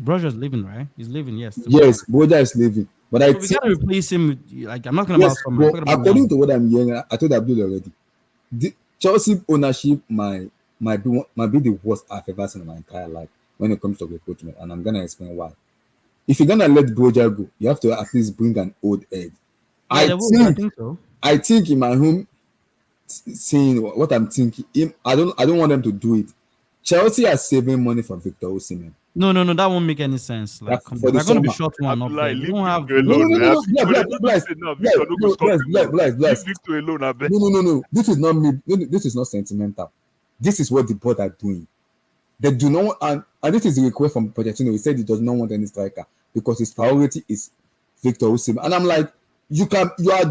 Speaker 3: Broja's leaving, right? He's leaving, yes.
Speaker 6: yes, Boja is leaving, but I
Speaker 3: So we
Speaker 6: think
Speaker 3: got to replace him with, like, I'm not talking about
Speaker 6: yes,
Speaker 3: someone, I'm
Speaker 6: but
Speaker 3: talking about
Speaker 6: according
Speaker 3: now.
Speaker 6: to what I'm hearing, I told Abdul already. The Chelsea ownership might be the worst I've ever seen in my entire life when it comes to recruitment, and I'm gonna explain why. If you're gonna let Broja go, you have to at least bring an old head.
Speaker 3: Yeah,
Speaker 6: I
Speaker 3: they will. I
Speaker 6: think
Speaker 3: think so.
Speaker 6: I think in my home saying what I'm thinking, I don't want them to do it. Chelsea are saving money for Victor Osimhen.
Speaker 3: No, that won't make any sense.
Speaker 6: That
Speaker 3: Like, come
Speaker 6: for
Speaker 3: on,
Speaker 6: the
Speaker 3: they're going to be
Speaker 6: summer.
Speaker 3: short one up
Speaker 4: Abdullah,
Speaker 3: there. They
Speaker 4: leave
Speaker 3: don't have
Speaker 4: Victor
Speaker 6: No, no,
Speaker 4: alone,
Speaker 6: no,
Speaker 4: man.
Speaker 6: no, no,
Speaker 4: When they
Speaker 6: bless,
Speaker 4: do this
Speaker 6: bless,
Speaker 4: thing now,
Speaker 6: bless,
Speaker 4: Victor no go score the goal.
Speaker 6: bless.
Speaker 4: Leave Victor alone, I bet.
Speaker 6: No. This is not me. No, this is not sentimental. This is what the board are doing. They do not want, and this is the request from Pochettino. He said he does not want any striker because his priority is Victor Osimhen. And I'm like, you are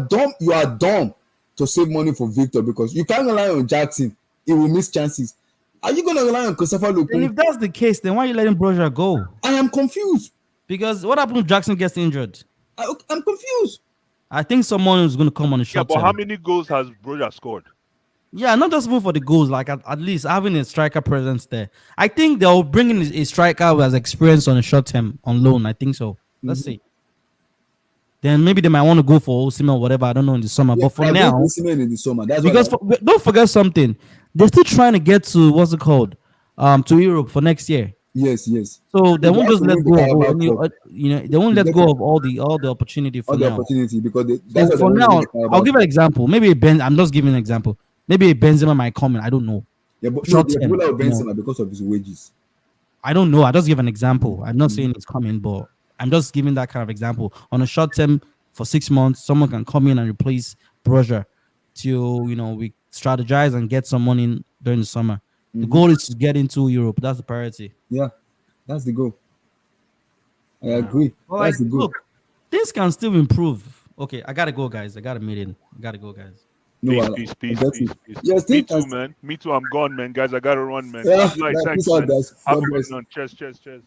Speaker 6: dumb to save money for Victor because you can't rely on Jackson. He will miss chances. Are you going to rely on Christopher
Speaker 3: And
Speaker 6: Lupin?
Speaker 3: if that's the case, then why are you letting Broja go?
Speaker 6: I am confused.
Speaker 3: Because what happens if Jackson gets injured?
Speaker 6: I'm confused.
Speaker 3: I think someone is going to come on the
Speaker 4: Yeah,
Speaker 3: short
Speaker 4: but
Speaker 3: term.
Speaker 4: how many goals has Broja scored?
Speaker 3: Yeah, not just even for the goals, like at least having a striker presence there. I think they'll bring in a striker who has experience on a short term on loan. I think so. Let's see. Then maybe they might want to go for Osimhen or whatever. I don't know in the summer.
Speaker 6: Yeah,
Speaker 3: But for
Speaker 6: I
Speaker 3: now,
Speaker 6: think Osimhen in the summer. That's
Speaker 3: because
Speaker 6: what
Speaker 3: don't forget something, they're still trying to get to what's it called, to Europe for next year.
Speaker 6: yes.
Speaker 3: So they won't
Speaker 6: have
Speaker 3: just
Speaker 6: to
Speaker 3: let
Speaker 6: win the
Speaker 3: go of
Speaker 6: Carabao
Speaker 3: any,
Speaker 6: Cup
Speaker 3: they won't
Speaker 6: to
Speaker 3: let
Speaker 6: get
Speaker 3: go of all the opportunity for
Speaker 6: all the
Speaker 3: now.
Speaker 6: opportunity because
Speaker 3: So
Speaker 6: that's what they
Speaker 3: for
Speaker 6: want to win
Speaker 3: now,
Speaker 6: the Carabao
Speaker 3: I'll give
Speaker 6: Cup.
Speaker 3: an example. Maybe I'm just giving an example. Maybe a Benzema might come in. I don't know.
Speaker 6: Yeah, but no,
Speaker 3: Short
Speaker 6: the
Speaker 3: term,
Speaker 6: people of Benzema because of his wages.
Speaker 3: I don't know. I just give an example. I'm not saying it's coming, but I'm just giving that kind of example. On a short term, for 6 months, someone can come in and replace Broja till we strategize and get some money in during the summer. The goal is to get into Europe. That's the priority.
Speaker 6: Yeah, that's the goal. I
Speaker 3: Yeah.
Speaker 6: agree.
Speaker 3: Well,
Speaker 6: That's the goal.
Speaker 3: look, things can still improve. Okay, I gotta go, guys. I got a meeting. I gotta go, guys.
Speaker 6: No,
Speaker 4: Peace,
Speaker 6: I
Speaker 4: peace,
Speaker 6: I
Speaker 4: peace,
Speaker 6: get
Speaker 4: peace,
Speaker 6: it.
Speaker 4: peace.
Speaker 6: Yes,
Speaker 4: Me
Speaker 6: think
Speaker 4: too, man. Me too. I'm gone, man. Guys, I gotta run, man.
Speaker 6: yeah,
Speaker 4: Abdullah,
Speaker 6: peace
Speaker 4: thanks,
Speaker 6: out,
Speaker 4: man.
Speaker 6: guys.
Speaker 4: Have
Speaker 6: God
Speaker 4: a
Speaker 6: bless.
Speaker 4: good one. Cheers.